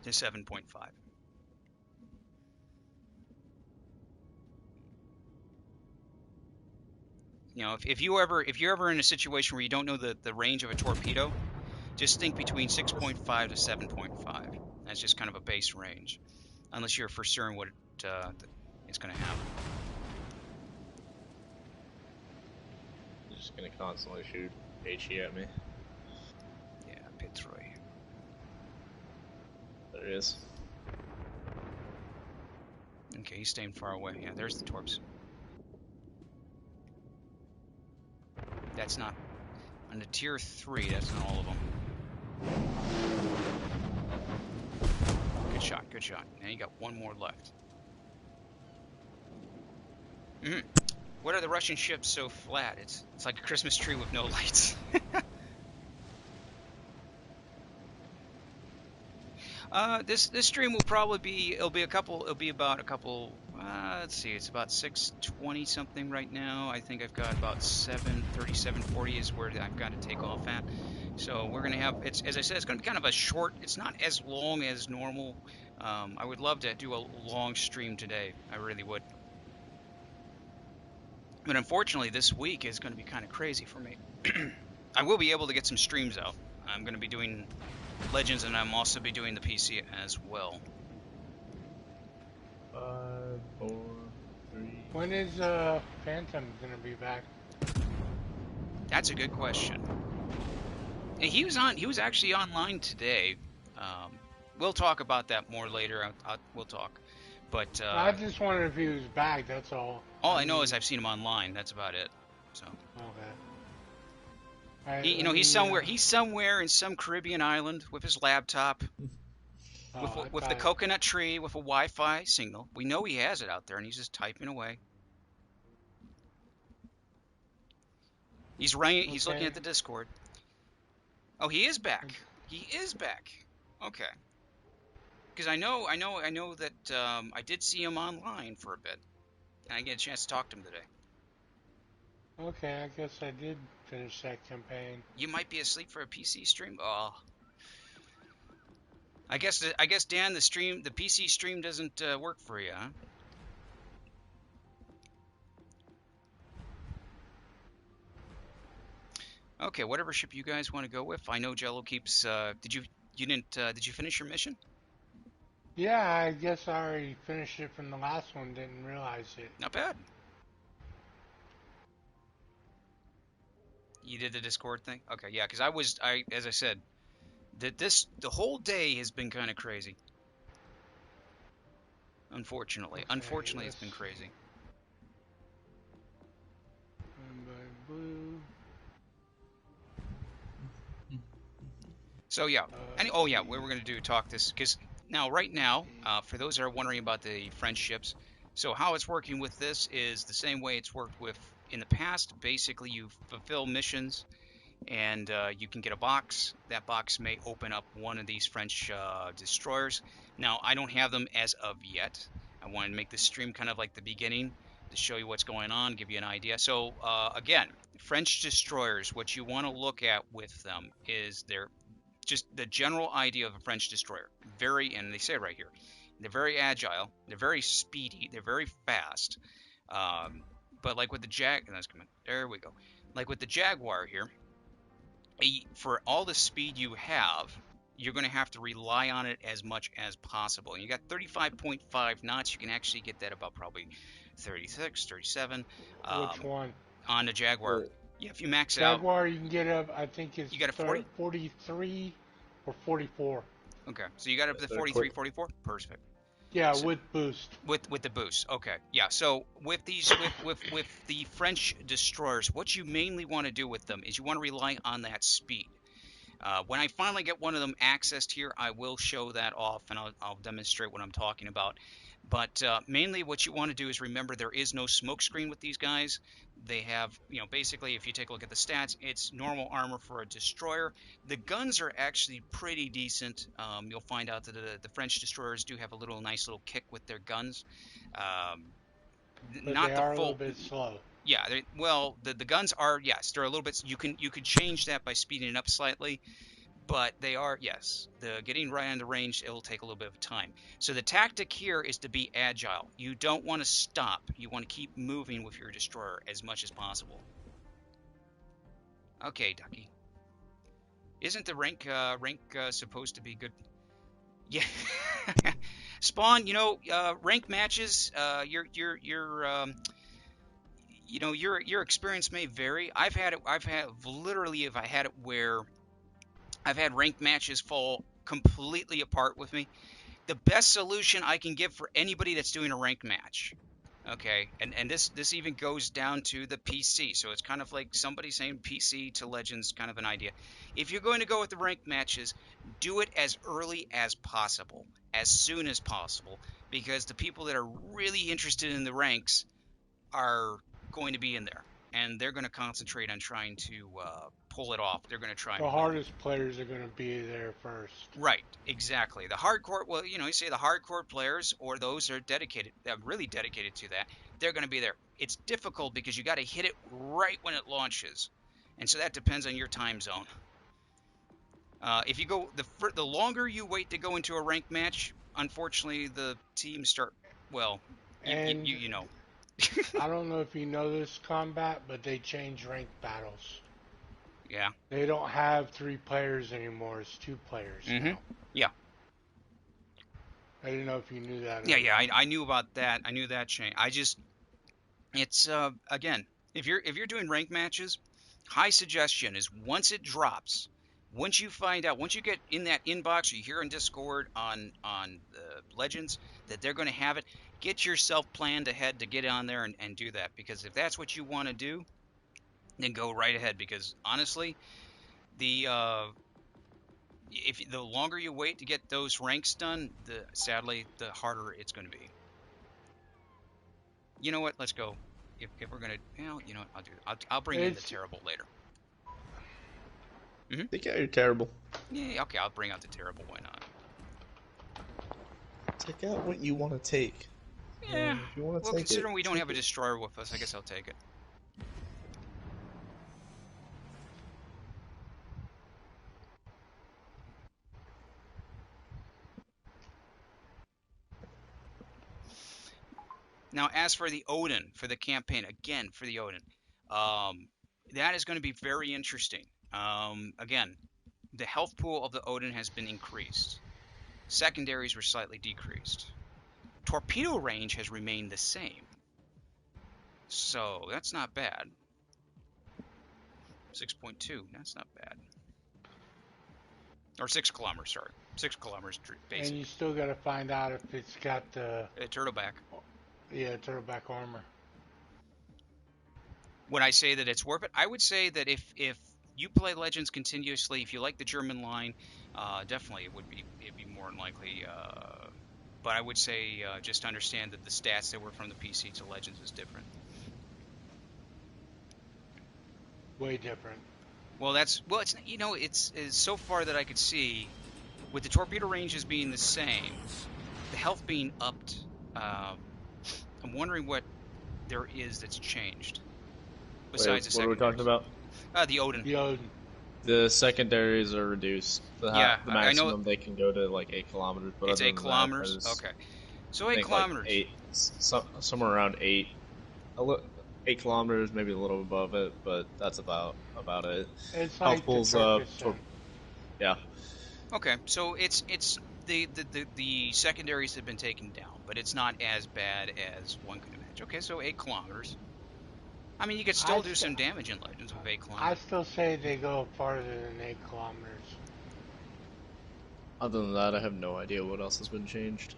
S1: to 7.5. You know, if you're ever in a situation where you don't know the range of a torpedo, just think between 6.5 to 7.5. That's just kind of a base range, unless you're for certain what it's going to happen.
S3: You're just gonna constantly shoot HE at me.
S1: Yeah, Petroy.
S3: There he is.
S1: Okay, he's staying far away. Yeah, there's the torps. That's not... On the tier 3, that's not all of them. Good shot, good shot. Now you got one more left. What are the Russian ships so flat? It's like a Christmas tree with no lights. This stream will probably be about a couple. Let's see, it's about 6:20 something right now. I think I've got about 7:30, 7:40 is where I've got to take off at. So we're gonna have, as I said, it's gonna be kind of a short. It's not as long as normal. I would love to do a long stream today. I really would. But unfortunately, this week is going to be kind of crazy for me. I will be able to get some streams out. I'm going to be doing Legends, and I'm also be doing the PC as well.
S3: 5, 4, 3.
S2: When is Phantom gonna be back?
S1: That's a good question. And he was actually online today. We'll talk about that more later. We'll talk. But
S2: I just wondered if he was back. That's all.
S1: all I know is I've seen him online. That's about it. So.
S2: Okay. Right,
S1: He's somewhere. He's somewhere in some Caribbean island with his laptop, with the coconut tree, with a Wi-Fi signal. We know he has it out there, and he's just typing away. He's writing. He's looking at the Discord. Oh, he is back. He is back. Okay. Because I know that I did see him online for a bit, and I get a chance to talk to him today.
S2: Okay, I guess I did finish that campaign.
S1: You might be asleep for a PC stream. Oh. I guess Dan, the PC stream doesn't work for you, huh? Okay, whatever ship you guys want to go with. I know Jello keeps. Did you finish your mission?
S2: Yeah, I guess I already finished it from the last one. Didn't realize it.
S1: Not bad. You did the Discord thing? Okay, yeah, because as I said, the whole day has been kind of crazy. Unfortunately, it's been crazy.
S2: Blue.
S1: So yeah, we were gonna talk this because right now, for those that are wondering about the French ships, so how it's working with this is the same way it's worked with in the past. Basically, you fulfill missions, and you can get a box. That box may open up one of these French destroyers. Now, I don't have them as of yet. I wanted to make this stream kind of like the beginning to show you what's going on, give you an idea. So again, French destroyers, what you want to look at with them is just the general idea of a French destroyer. And they say it right here, they're very agile, they're very speedy, they're very fast. But like with the there we go. Like with the Jaguar here, for all the speed you have, you're going to have to rely on it as much as possible. And you got 35.5 knots. You can actually get that about probably 36, 37.
S2: Which one?
S1: On the Jaguar. Yeah, if you max
S2: Jaguar, you can get up, I think it's
S1: you got a 40?
S2: 43 or 44.
S1: Okay, so you got up to 43, 44? Perfect.
S2: Yeah, so, with boost.
S1: With the boost. Okay. Yeah, so with these with the French destroyers, what you mainly want to do with them is you want to rely on that speed. When I finally get one of them accessed here, I will show that off, and I'll demonstrate what I'm talking about. But mainly what you want to do is remember there is no smoke screen with these guys. They have, basically, if you take a look at the stats, it's normal armor for a destroyer. The guns are actually pretty decent. You'll find out that the French destroyers do have a nice little kick with their guns.
S2: But
S1: not
S2: they
S1: the
S2: are
S1: full,
S2: a little bit slow.
S1: Yeah, the guns are, yes, they're a little bit. You could change that by speeding it up slightly. But they are, yes, getting right on the range, it'll take a little bit of time. So the tactic here is to be agile. You don't want to stop. You want to keep moving with your destroyer as much as possible. Okay, Ducky. Isn't the rank supposed to be good? Yeah. Spawn, rank matches, your experience may vary. I've had it where I've had ranked matches fall completely apart with me. The best solution I can give for anybody that's doing a ranked match, okay, and this even goes down to the PC, so it's kind of like somebody saying PC to Legends, kind of an idea. If you're going to go with the ranked matches, do it as early as possible, as soon as possible, because the people that are really interested in the ranks are going to be in there, and they're going to concentrate on trying to pull it off. They're going to try.
S2: The hardest players are going to be there first.
S1: Right, exactly. The hardcore, well, you say the hardcore players or those that are dedicated, really dedicated to that, they're going to be there. It's difficult because you got to hit it right when it launches, and so that depends on your time zone. If you go the longer you wait to go into a ranked match, unfortunately, the teams start. Well, you know.
S2: I don't know if you know this combat, but they changed ranked battles.
S1: Yeah.
S2: They don't have 3 players anymore. It's 2 players
S1: Mm-hmm.
S2: now.
S1: Yeah.
S2: I didn't know if you knew that or
S1: Yeah, yeah.
S2: not.
S1: I knew about that. I knew that change. It's again, if you're doing rank matches, high suggestion is once it drops, once you find out, once you get in that inbox or you hear in Discord on the Legends that they're going to have it, get yourself planned ahead to get on there and do that. Because if that's what you want to do, then go right ahead. Because honestly, the if the longer you wait to get those ranks done, sadly the harder it's going to be. You know what? Let's go. If we're gonna, well, you know what? I'll do. I'll bring in the
S2: It's
S1: terrible later.
S3: I think you're terrible.
S1: Yeah, okay. I'll bring out the terrible. Why not?
S3: Take out what you want to take.
S1: Yeah.
S3: If you want to
S1: Well,
S3: take it,
S1: considering we don't
S3: take
S1: have a
S3: it.
S1: destroyer with us, I guess I'll take it. Now, as for the Odin, for the campaign, again for the Odin, um, that is going to be very interesting. Again, the health pool of the Odin has been increased. Secondaries were slightly decreased. Torpedo range has remained the same, so that's not bad. 6.2, that's not bad. Or 6 kilometers, sorry. 6 kilometers
S2: and
S1: basic.
S2: you still got to find out if it's got the
S1: Turtleback.
S2: turtleback armor.
S1: When I say that it's worth it, I would say that if you play Legends continuously, if you like the German line, definitely it'd be more than likely. But I would say just understand that the stats that were from the PC to Legends is different.
S2: Way different.
S1: Well, it's it's so far that I could see with the torpedo ranges being the same, the health being upped. I'm wondering what there is that's changed besides
S3: Wait,
S1: the
S3: what are we talking
S1: secondaries.
S3: about?
S1: The Odin.
S2: The Odin.
S3: The secondaries are reduced.
S1: Yeah,
S3: The
S1: I know
S3: maximum they can go to like 8 kilometers, but
S1: it's
S3: other
S1: 8
S3: than that,
S1: kilometers.
S3: there's
S1: Okay, so
S3: I
S1: 8
S3: think like
S1: kilometers.
S3: 8, somewhere around 8, 8 kilometers, maybe a little above it, but that's about it.
S2: It's
S3: Health
S2: like the
S3: pools,
S2: Turkish sun.
S3: yeah.
S1: Okay, so it's the secondaries have been taken down, but it's not as bad as one could imagine. Okay, so 8 kilometers. I mean, you could
S2: I,
S1: still do
S2: st-
S1: some damage in Legends with 8
S2: I
S1: kilometers.
S2: still say they go farther than 8 kilometers.
S3: Other than that, I have no idea what else has been changed.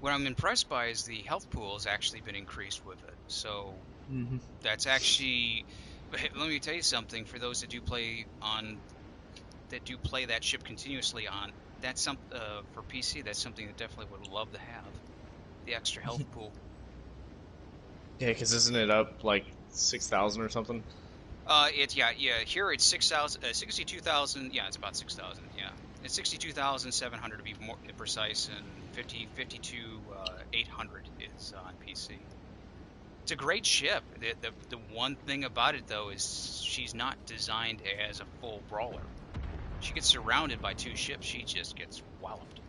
S1: What I'm impressed by is the health pool has actually been increased with it. So
S3: Mm-hmm.
S1: that's actually. Let me tell you something. For those that do play that ship continuously on, that's some for PC. That's something that definitely would love to have. The extra health pool.
S3: Yeah, because isn't it up like 6,000 or something?
S1: Here it's 6,000, 62,000. Yeah, it's about 6,000. Yeah, it's 62,700 to be more precise, and 800 is on PC. It's a great ship. The one thing about it though is she's not designed as a full brawler. She gets surrounded by 2 ships, she just gets walloped.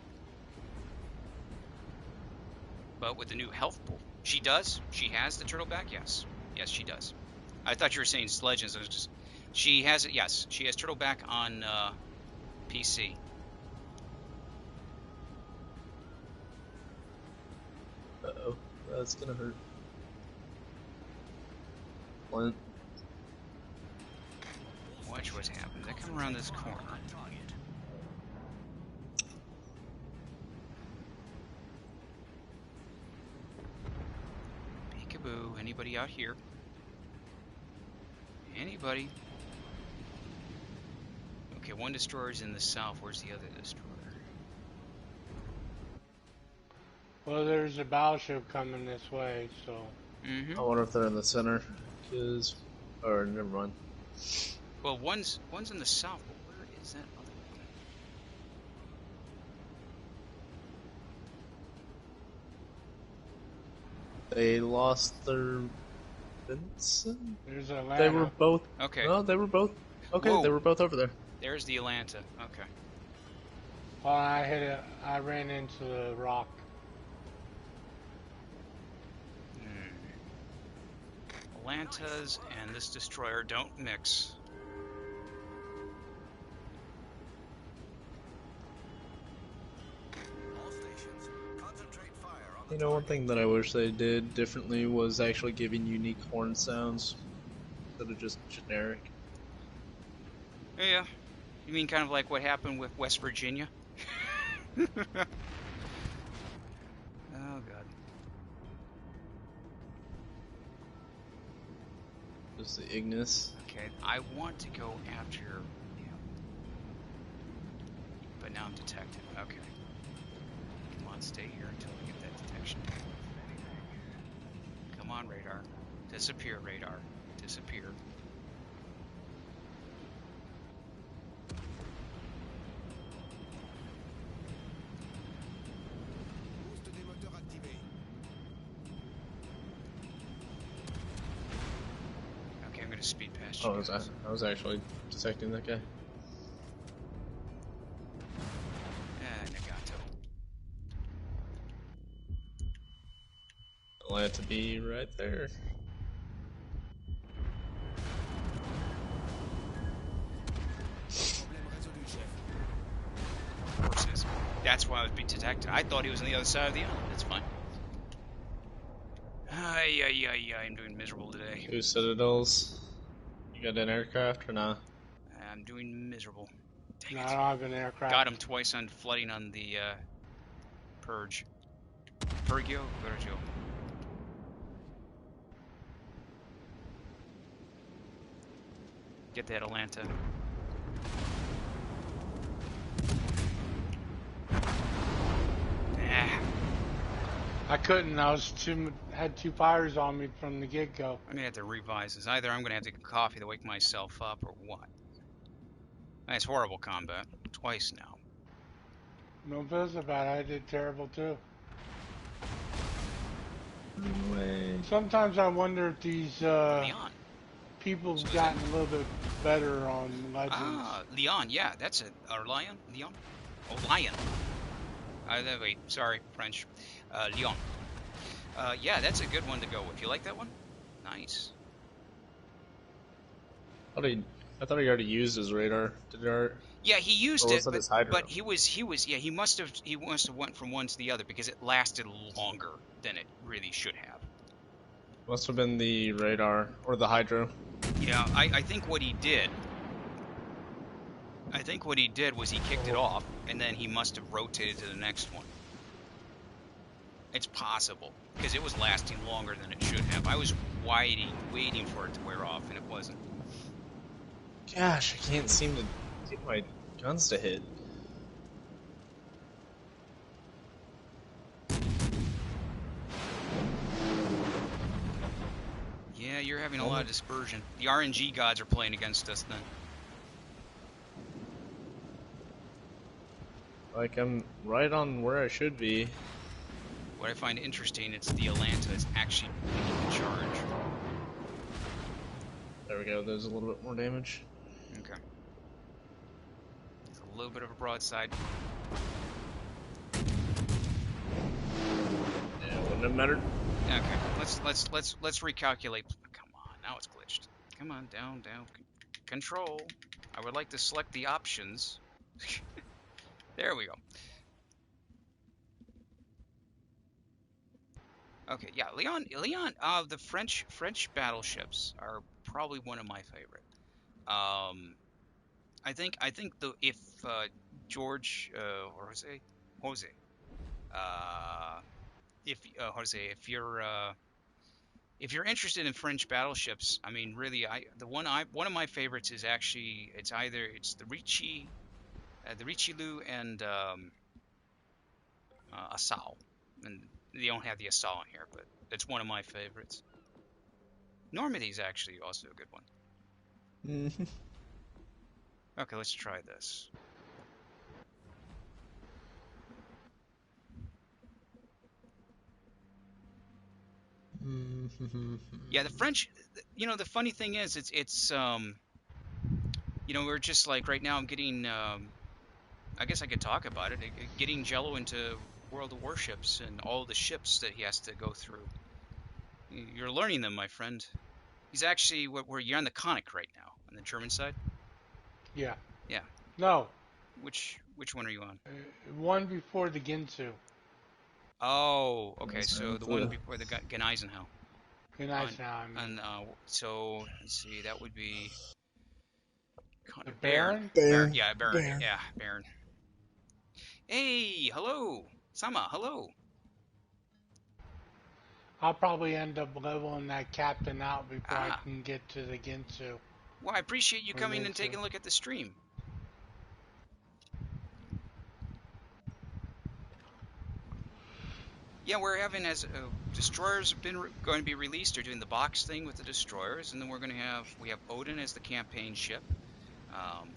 S1: But with the new health pool, she does. She has the turtleback. Yes, yes, she does. I thought you were saying Legends. I was just. She has it. Yes, she has turtleback on PC.
S3: Uh-oh, that's gonna hurt. Clint.
S1: Watch what's happening. They come around this corner. Peekaboo. Anybody out here? Anybody? Okay, one destroyer's in the south. Where's the other destroyer?
S2: Well, there's a battleship coming this way, so.
S3: I wonder if they're in the center. Or never mind.
S1: Well, one's in the south, but where is that other one?
S3: They lost their Vincent?
S2: There's Atlanta.
S3: They were both.
S1: Okay.
S3: No, they were both. Okay,
S1: Whoa.
S3: they were both over there.
S1: There's the Atlanta. Okay.
S2: Oh, I ran into the rock.
S1: Atlantas and this destroyer don't mix.
S3: You know, one thing that I wish they did differently was actually giving unique horn sounds instead of just generic.
S1: Yeah, you mean kind of like what happened with West Virginia? Oh god.
S3: Just the Ignis.
S1: Okay, I want to go after him, but now I'm detected. Okay. Come on, stay here until I get that detection. Come on, radar. Disappear, radar. Disappear. Okay, I'm gonna speed past you.
S3: Oh, I was actually detecting that guy.
S1: Nagato.
S3: Atlanta be right there.
S1: Horses. That's why I was being detected. I thought he was on the other side of the island. That's fine. I'm doing miserable today.
S3: 2 citadels. You got an aircraft or not?
S1: I'm doing miserable. Dang
S2: No,
S1: it.
S2: I don't have an aircraft.
S1: Got him twice on flooding on the purge. Purgio? Purgio. Get that Atlanta. Ah,
S2: I couldn't. I had 2 fires on me from the get-go.
S1: I'm gonna have to revise this. Either I'm gonna have to get coffee to wake myself up, or what? That's horrible combat. Twice now.
S2: No feels about it. I did terrible too.
S3: No way.
S2: Sometimes I wonder if these
S1: Leon.
S2: people have
S1: So is
S2: gotten a little bit better on Legends.
S1: Ah, Leon. Yeah, that's it. Or Lion? Leon? Oh, Lion. Wait, sorry, French. Leon. Yeah, that's a good one to go with. You like that one? Nice.
S3: I thought he already used his radar. Did he already?
S1: Yeah, he used
S3: Or
S1: it,
S3: was that his hydro?
S1: but he must have went from one to the other because it lasted longer than it really should have.
S3: Must have been the radar or the hydro.
S1: Yeah, I think what he did. I think what he did was he kicked it off, and then he must have rotated to the next one. It's possible, because it was lasting longer than it should have. I was waiting for it to wear off, and it wasn't.
S3: Gosh, I can't seem to get my guns to hit.
S1: Yeah, you're having a lot of dispersion. The RNG gods are playing against us then.
S3: Like, I'm right on where I should be.
S1: What I find interesting, it's the Atlanta is actually leading the charge.
S3: There we go, there's a little bit more damage.
S1: Okay. It's a little bit of a broadside.
S3: Yeah, wouldn't have mattered.
S1: Okay, let's recalculate. Come on, now it's glitched. Come on, down. Control. I would like to select the options. There we go. Okay, yeah, Leon. The French battleships are probably one of my favorite. I think if George or Jose, if you're interested in French battleships, I mean, really, one of my favorites is actually it's the Richelieu and Assau, and they don't have the Assau in here, but it's one of my favorites. Normandy's actually also a good one.
S3: Mm-hmm.
S1: Okay, let's try this. Yeah, the French, the funny thing is, it's we're just like right now I'm getting, I guess I could talk about it, getting Jello into World of Warships and all the ships that he has to go through. You're learning them, my friend. He's actually where you're on the Konik right now, on the German side.
S2: Yeah.
S1: Yeah.
S2: No.
S1: Which one are you on?
S2: One before the Ginsu.
S1: Oh, okay.
S3: Yes,
S1: So the one before the Gneisenau.
S2: Good night now. I mean,
S1: So let's see. That would be
S2: the
S1: Baron.
S2: Baron?
S1: Baron.
S3: Baron.
S1: Yeah, Baron.
S3: Baron.
S1: Yeah, Baron. Hey, hello, Sama. Hello.
S2: I'll probably end up leveling that captain out before I
S1: Ah,
S2: can get to the Ginsu.
S1: well, I appreciate you
S2: Or
S1: coming and
S2: Minsu.
S1: taking a look at the stream. Yeah, we're having as destroyers have been going to be released. They're doing the box thing with the destroyers, and then we have Odin as the campaign ship. Um,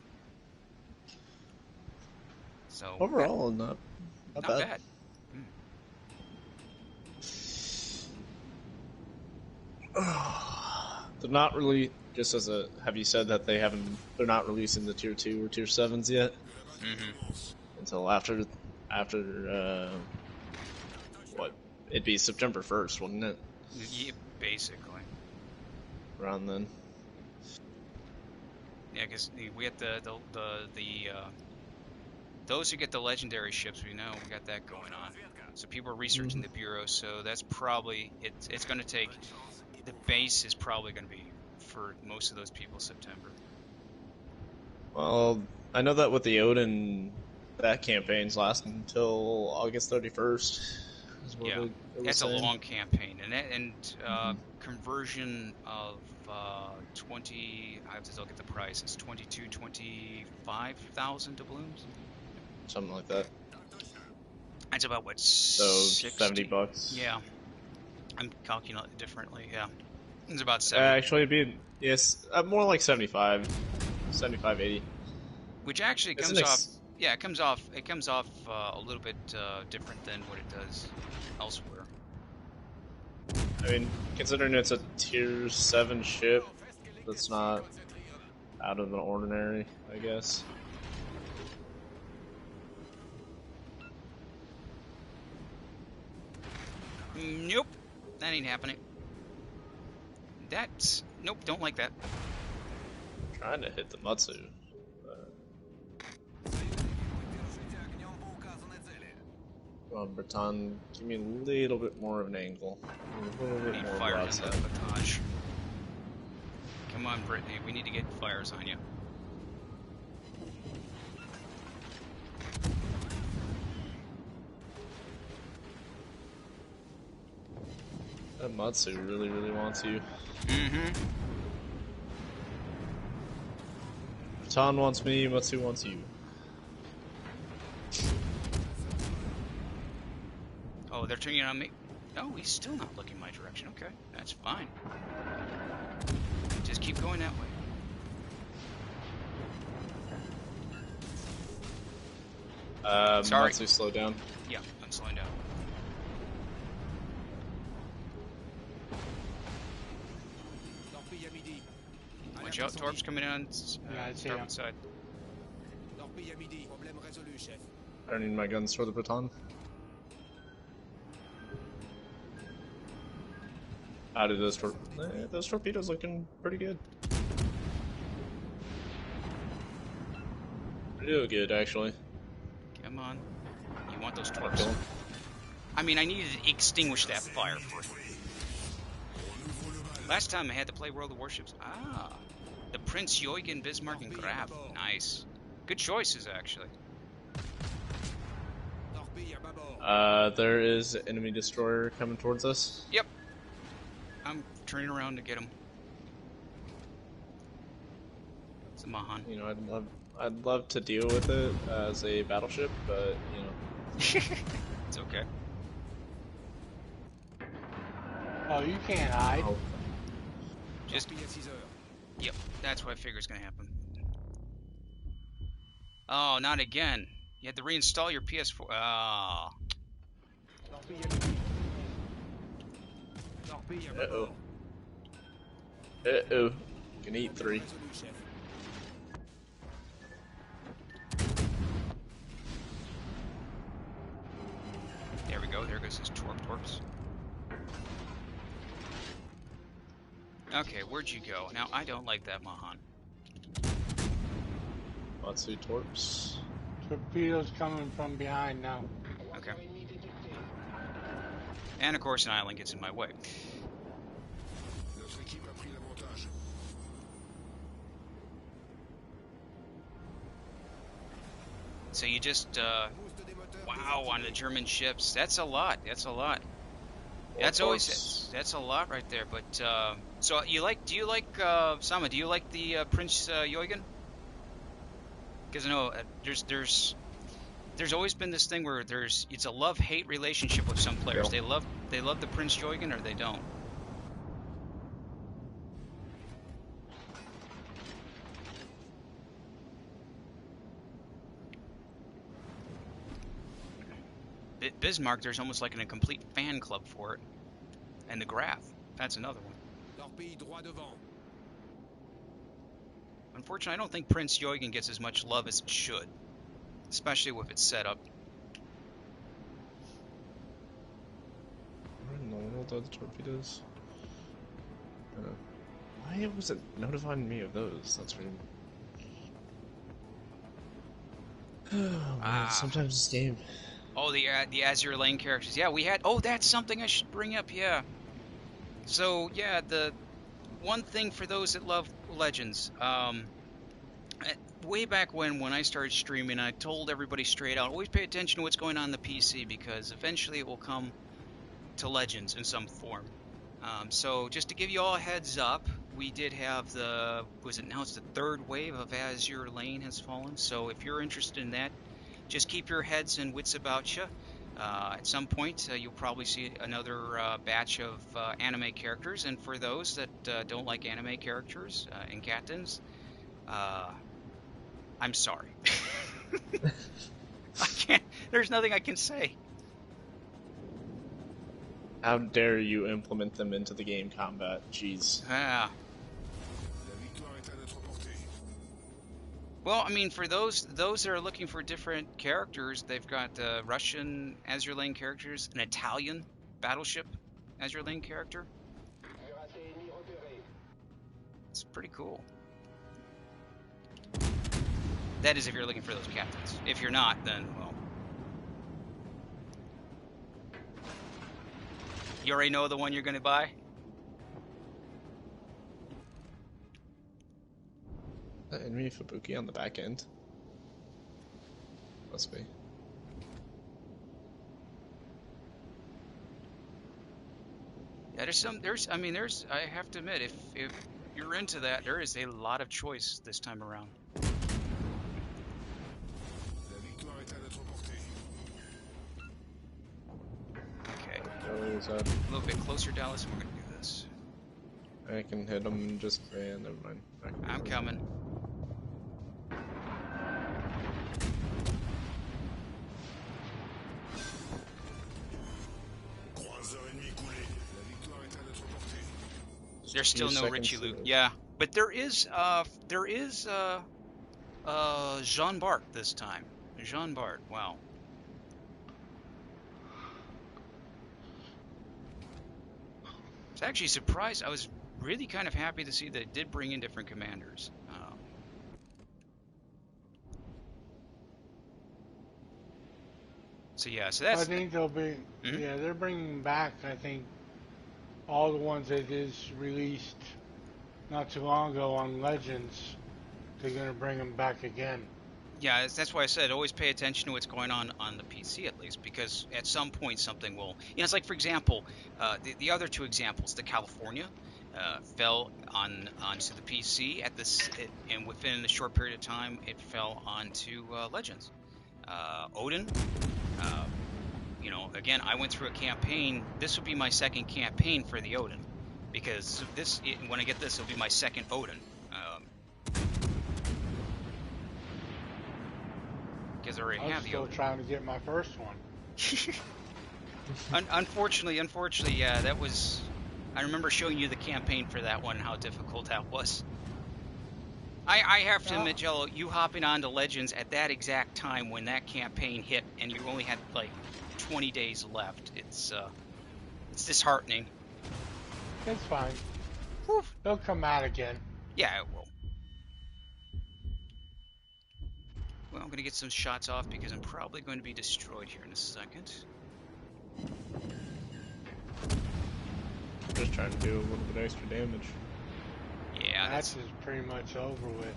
S1: so yeah,
S3: Overall, not
S1: not
S3: bad.
S1: bad. Hmm.
S3: They're not really just as a. Have you said that they're not releasing the tier 2 or tier 7s yet
S1: Mm-hmm.
S3: until after what? It'd be September 1st, wouldn't it?
S1: Yeah, basically.
S3: Around then.
S1: Yeah, because we have those who get the legendary ships. We got that going on. So people are researching the bureau. So that's probably it's going to take. The base is probably going to be for most of those people September.
S3: Well, I know that with the Odin, that campaign's lasting until August 31st. Is what
S1: Yeah,
S3: it was
S1: that's a
S3: saying.
S1: long campaign, and conversion of 20. I have to look at the price. It's 25,000 doubloons.
S3: Something like that.
S1: That's about what
S3: So
S1: 60.
S3: $70.
S1: Yeah, I'm calculating it differently. Yeah, it's about 70.
S3: Actually, it'd be more like 75, 80.
S1: Which actually
S3: It's
S1: comes off. Yeah, it comes off. It comes off a little bit different than what it does elsewhere.
S3: I mean, considering it's a tier 7 ship, that's not out of the ordinary, I guess.
S1: Nope, that ain't happening. That's nope. Don't like that.
S3: I'm trying to hit the Matsu. Come on, Breton, give me a little bit more of an angle. A little bit
S1: Need
S3: more
S1: fires on
S3: broadside.
S1: the Batage. Come on, Brittany. We need to get fires on you.
S3: That Matsu really, really wants you.
S1: Mm-hmm.
S3: Breton wants me, Matsu wants you.
S1: Oh, they're turning it on me. No, he's still not looking my direction. Okay, that's fine. Just keep going that way. Sorry.
S3: Matsu, slow down.
S1: Yeah, I'm slowing down. Watch out, Torp's coming in on
S2: Yeah, I see
S1: starboard
S2: him.
S1: side.
S3: I don't need my guns for the Breton. How did those torpedoes looking pretty good. Real good, actually.
S1: Come on. You want those Torps? I mean, I needed to extinguish that fire first. Last time I had to play World of Warships. Ah, the Prince Eugen, Bismarck, and Graf. Nice. Good choices, actually.
S3: There is an enemy destroyer coming towards us.
S1: Yep. I'm turning around to get him. It's a Mahan.
S3: You know, I'd love to deal with it as a battleship, but you know.
S1: It's okay.
S2: Oh, you can't hide.
S3: Oh.
S1: Just. Yep, that's what I figure is going to happen. Oh, not again. You had to reinstall your PS4. Ah.
S3: Uh-oh. Uh-oh. Can eat 3.
S1: There we go. There goes his Torps. Okay, where'd you go? Now, I don't like that Mahan.
S3: Matsu torps.
S2: Torpedoes coming from behind now.
S1: Okay. And of course, an island gets in my way. So you just, wow, on the German ships. That's a lot. That's a lot. That's always, that's a lot right there. But, so you like, do you like, Sama, do you like the Prince Eugen? Because I know there's always been this thing where it's a love-hate relationship with some players.
S3: Yeah.
S1: They love the Prince Eugen or they don't. Bismarck, there's almost like a complete fan club for it. And the Graf, that's another one. Unfortunately, I don't think Prince Eugen gets as much love as it should, especially with its setup.
S3: No, the other torpedoes. Why was it notifying me of those? That's weird. Oh, man, sometimes this game.
S1: Oh, the Azure Lane characters. Yeah, we had. Oh, that's something I should bring up. Yeah. So yeah, the one thing for those that love Legends. Way back when I started streaming, I told everybody straight out, always pay attention to what's going on the PC because eventually it will come to Legends in some form. So just to give you all a heads up, we did have the third wave of Azure Lane has fallen. So if you're interested in that, just keep your heads and wits about you. At some point, you'll probably see another batch of anime characters, and for those that don't like anime characters and captains, I'm sorry. I can't. There's nothing I can say.
S3: How dare you implement them into the game combat? Jeez.
S1: Well, I mean, for those that are looking for different characters, they've got Russian Azure Lane characters, an Italian battleship Azure Lane character. It's pretty cool. That is if you're looking for those captains. If you're not, then, well. You already know the one you're going to buy?
S3: Enemy Fubuki on the back end. Must be.
S1: Yeah, I have to admit, if you're into that, there is a lot of choice this time around. Okay. A little bit closer, Dallas, and we're gonna do this.
S3: I can hit him just. Yeah, never mind.
S1: I'm coming. There's still no Richie loot. Yeah, but there is Jean Bart this time. Jean Bart. Wow. I was actually surprised. I was really kind of happy to see that it did bring in different commanders. So yeah, so that's.
S2: I think they'll be.
S1: Mm-hmm.
S2: Yeah, they're bringing back. I think all the ones that is released not too long ago on Legends. They're gonna bring them back again.
S1: Yeah, that's why I said always pay attention to what's going on the PC at least, because at some point something will. It's like, for example, the other two examples, the California fell onto the PC and within a short period of time it fell onto Legends. Odin, again, I went through a campaign. This will be my second campaign for the Odin, because when I get this, it'll be my second Odin. Because I already have the
S2: still
S1: Odin.
S2: trying to get my first one.
S1: Unfortunately, yeah, that was. I remember showing you the campaign for that one, how difficult that was. I have to admit, Jello, you hopping onto Legends at that exact time when that campaign hit, and you only had like 20 days left. It's disheartening.
S2: It's fine.
S1: Whew.
S2: They'll come out again.
S1: Yeah, it will. Well, I'm going to get some shots off because I'm probably going to be destroyed here in a second.
S3: Just trying to do a little bit extra damage.
S1: Yeah,
S2: That's
S1: that's
S2: pretty much over with.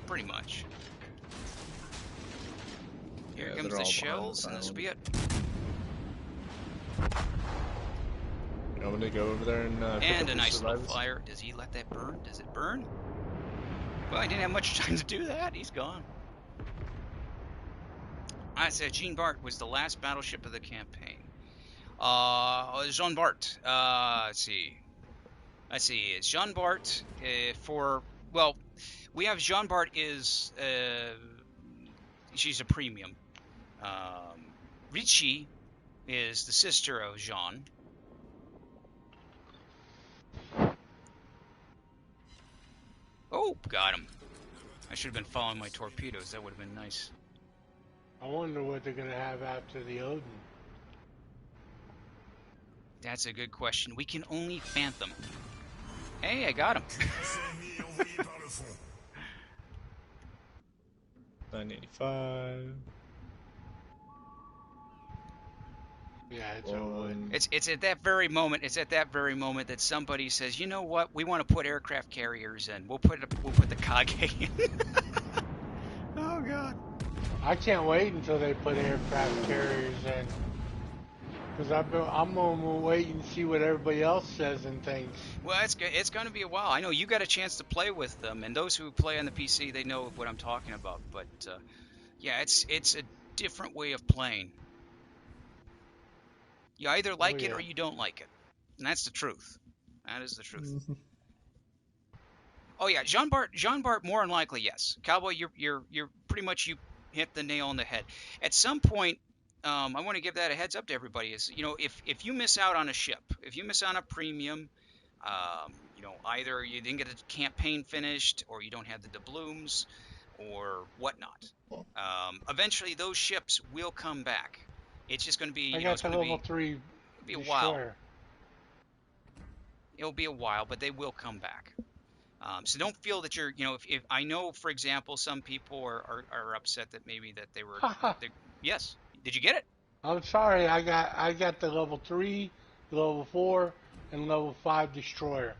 S1: pretty much. Here
S3: Yeah,
S1: comes
S3: they're
S1: the
S3: all behind
S1: shells,
S3: this
S1: and this will
S3: island.
S1: be it.
S3: You want me to go over there and pick
S1: And
S3: up
S1: a
S3: the
S1: nice little
S3: survivors?
S1: fire. Does he let that burn? Does it burn? Well, I didn't have much time to do that. He's gone. I said Jean Bart was the last battleship of the campaign. Jean Bart. Let's see. It's Jean Bart well, we have Jean Bart is she's a premium. Richie is the sister of Jean. Oh, got him. I should have been following my torpedoes. That would have been nice.
S2: I wonder what they're gonna have after the Odin.
S1: That's a good question. We can only phantom. Hey, I got him.
S3: 985.
S2: Yeah, it's over with.
S1: It's at that very moment. It's at that very moment that somebody says, "You know what? We want to put aircraft carriers in. We'll put the Kage in." Oh God.
S2: I can't wait until they put aircraft carriers in. Because I'm going to wait and see what everybody else says and thinks.
S1: Well, it's going to be a while. I know you got a chance to play with them, and those who play on the PC, they know what I'm talking about. But yeah, it's a different way of playing. You either like it or you don't like it, and that's the truth. That is the truth. Oh yeah, Jean Bart, more than likely, yes. Cowboy, you're pretty much, you hit the nail on the head. At some point, I want to give that a heads up to everybody. Is, you know, if you miss out on a ship, if you miss on a premium, you know, either you didn't get a campaign finished, or you don't have the doubloons, or whatnot. Eventually, those ships will come back. It's just going to be,
S2: I
S1: you know,
S2: got
S1: it's
S2: the
S1: going to
S2: level 3
S1: be a while.
S2: destroyer.
S1: It'll be a while, but they will come back. So don't feel that you're, you know, if I know, for example, some people are upset that maybe that they were, yes. Did you get it?
S2: I'm sorry, I got the level 3, level 4, and level 5 destroyer.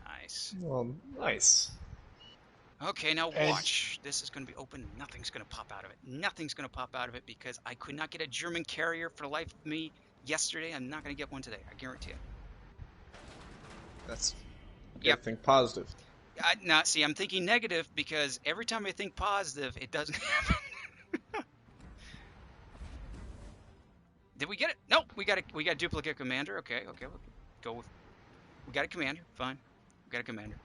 S1: Nice.
S3: Well, nice.
S1: Okay, now
S2: And
S1: watch. This is going to be open. Nothing's going to pop out of it. Nothing's going to pop out of it because I could not get a German carrier for the life of me yesterday. I'm not going to get one today. I guarantee it.
S3: That's
S1: Yep.
S3: think positive.
S1: Now, see, I'm thinking negative because every time I think positive, it doesn't happen. Did we get it? Nope. We got a duplicate commander. Okay, we'll go with. We got a commander. Fine. We got a commander.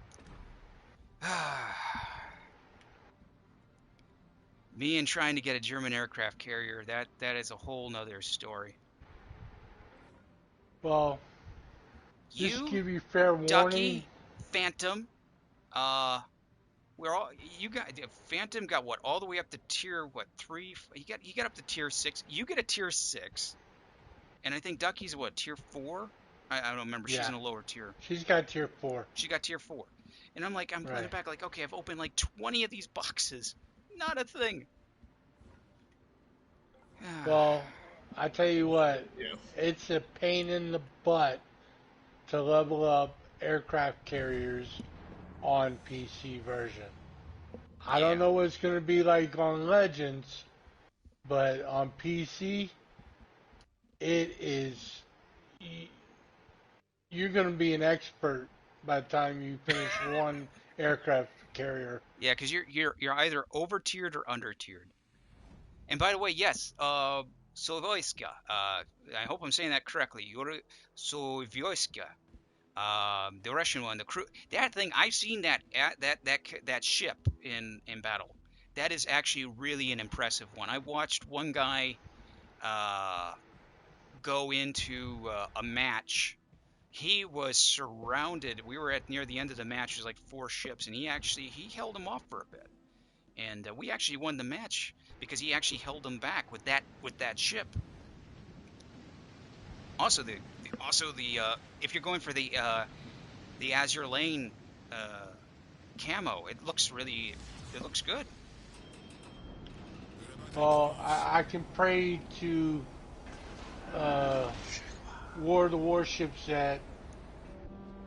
S1: Me and trying to get a German aircraft carrier, that is a whole nother story.
S2: well, just
S1: You,
S2: give you fair warning.
S1: Ducky, Phantom, we're all, you got, Phantom got what, all the way up to tier, what, 3? He got up to tier 6. You get a tier 6. And I think Ducky's what, tier 4? I don't remember.
S2: Yeah.
S1: She's in a lower tier.
S2: She's got tier 4.
S1: She got tier 4. And I'm like, I'm going back like, okay, I've opened like 20 of these boxes. Not a thing.
S2: Well, I tell you what,
S3: Yeah.
S2: it's a pain in the butt to level up aircraft carriers on PC version. I don't know what it's going to be like on Legends, but on PC, it is, you're going to be an expert by the time you finish one aircraft carrier.
S1: Yeah, because you're either over tiered or under tiered. And by the way, yes, Sovoyska. I hope I'm saying that correctly. Sovoyska, the Russian one, the crew. That thing, I've seen that ship in battle. That is actually really an impressive one. I watched one guy go into a match. He was surrounded. We were at near the end of the match. There's like 4 ships, and he held them off for a bit. And we actually won the match because he actually held them back with that ship. Also, if you're going for the the Azure Lane camo. It looks good.
S2: Well, I can pray to War of the Warships that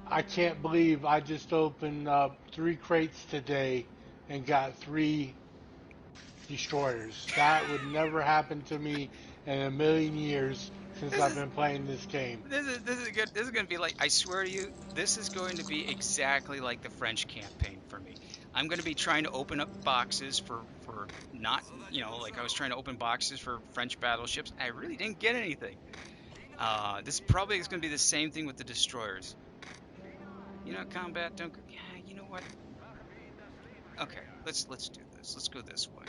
S2: I can't believe I just opened up 3 crates today and got 3 destroyers. That would never happen to me in a million years since
S1: This
S2: I've
S1: is
S2: been playing this game.
S1: this is good. This is going to be like, I swear to you, this is going to be exactly like the French campaign for me. I'm going to be trying to open up boxes for not, like I was trying to open boxes for French battleships. I really didn't get anything. This probably is going to be the same thing with the destroyers. Combat don't. Yeah, you know what? Okay, let's do this. Let's go this way.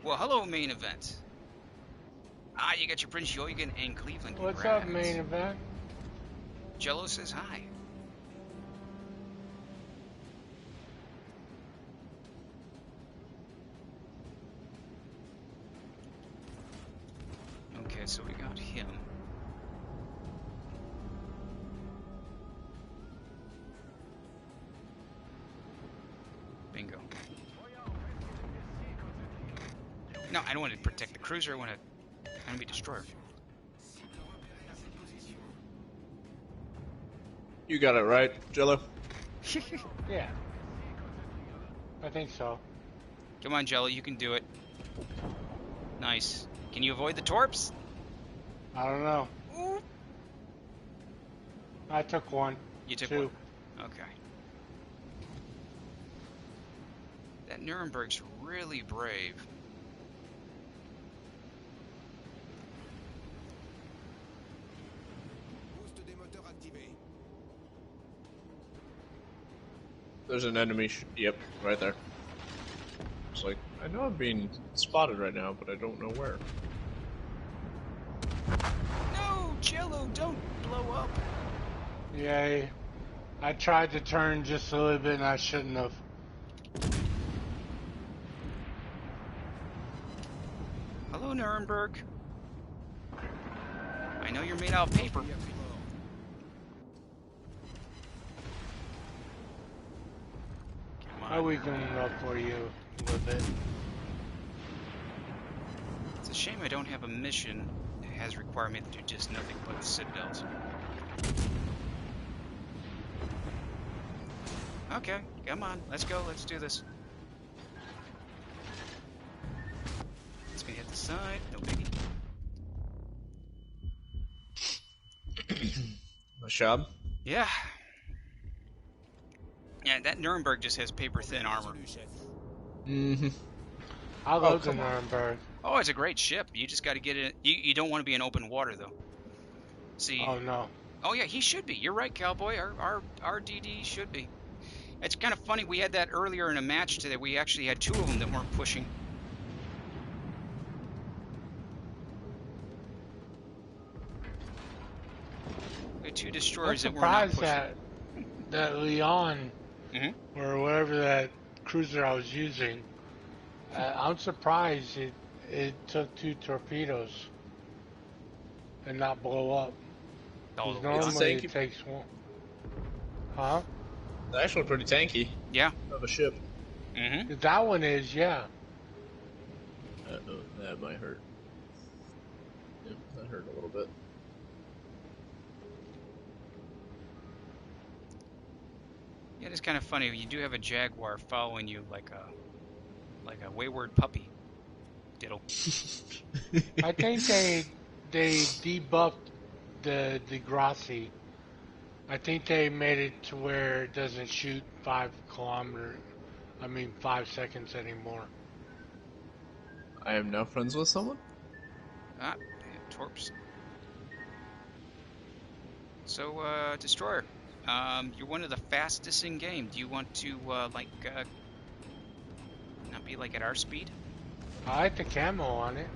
S1: Well, hello, main event. You got your Prince Eugen and Cleveland.
S2: What's
S1: Congrats.
S2: up, main event?
S1: Jello says hi. Okay, so we got him. Bingo. No, I don't want to protect the cruiser. I want to be destroyer.
S3: You got it right, Jello.
S2: Yeah. I think so.
S1: Come on, Jello, you can do it. Nice. Can you avoid the torps?
S2: I don't know.
S1: Ooh.
S2: I took 1.
S1: You took
S2: 2.
S1: 1. Okay. That Nuremberg's really brave.
S3: There's an enemy. Yep, right there. It's like, I know I'm being spotted right now, but I don't know where.
S1: No, Jello, don't blow up.
S2: Yay. I tried to turn just a little bit and I shouldn't have.
S1: Hello, Nuremberg. I know you're made out of paper.
S2: I weakened it up for you a little bit.
S1: It's a shame I don't have a mission that has required me to do just nothing but the citadels. Okay, come on, let's go, let's do this. It's gonna hit the side, no biggie.
S3: Nice job.
S1: Yeah. Yeah, that Nuremberg just has paper-thin armor.
S3: Mm-hmm.
S2: I love the Nuremberg.
S1: Oh, it's a great ship. You just got to get it. You don't want to be in open water, though. See.
S2: Oh, no.
S1: Oh, yeah, he should be. You're right, Cowboy. Our DD should be. It's kind of funny. We had that earlier in a match today. We actually had 2 of them that weren't pushing. We had 2 destroyers that were not pushing.
S2: I'm surprised that Leon, or whatever that cruiser I was using, I'm surprised it took 2 torpedoes and not blow up.
S1: Oh,
S2: normally it takes 1. Huh?
S3: It's actually pretty tanky.
S1: Yeah.
S3: Of a ship.
S1: Mm-hmm.
S2: That one is, yeah.
S3: Uh-oh, that might hurt. Yep, that hurt a little bit.
S1: Yeah, it's kind of funny. You do have a Jaguar following you like a wayward puppy. Diddle.
S2: I think they debuffed the Grassi. I think they made it to where it doesn't shoot 5 seconds anymore.
S3: I am now friends with someone?
S1: Ah, yeah, torps. So, Destroyer, you're one of the fastest in game. Do you want to, not be like at our speed?
S2: I like the camo on it.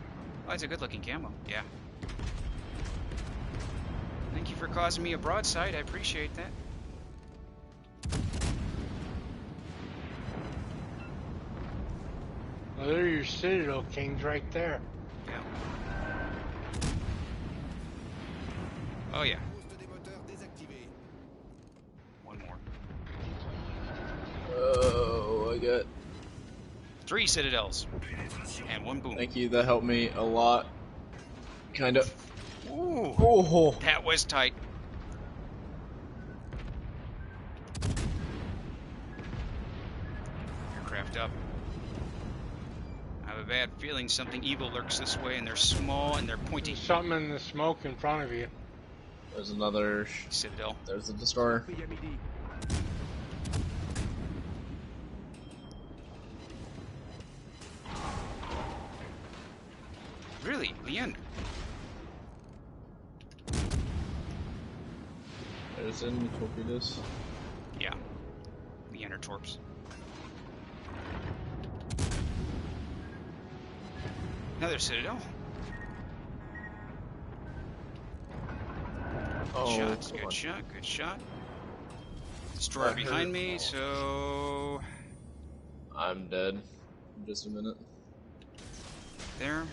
S1: Oh, it's a good looking camo, yeah. Thank you for causing me a broadside, I appreciate that.
S2: Well, there are your Citadel Kings right there.
S1: Yeah. Oh yeah. One more.
S3: Oh, I got.
S1: 3 citadels. And 1 boom.
S3: Thank you. That helped me a lot. Kind of.
S1: Ooh.
S3: Oh.
S1: That was tight. Aircraft up. I have a bad feeling something evil lurks this way, and they're small and they're pointy.
S2: There's something in the smoke in front of you.
S3: There's another
S1: Citadel.
S3: There's a destroyer.
S1: Really, Leander?
S3: There's enemy torpedoes.
S1: Yeah. Leander torps. Another citadel.
S3: Oh,
S1: Shots,
S3: come
S1: good
S3: on.
S1: shot, good shot. Destroyer
S3: That
S1: behind
S3: hurt.
S1: me,
S3: Oh.
S1: so
S3: I'm dead. In just a minute.
S1: there.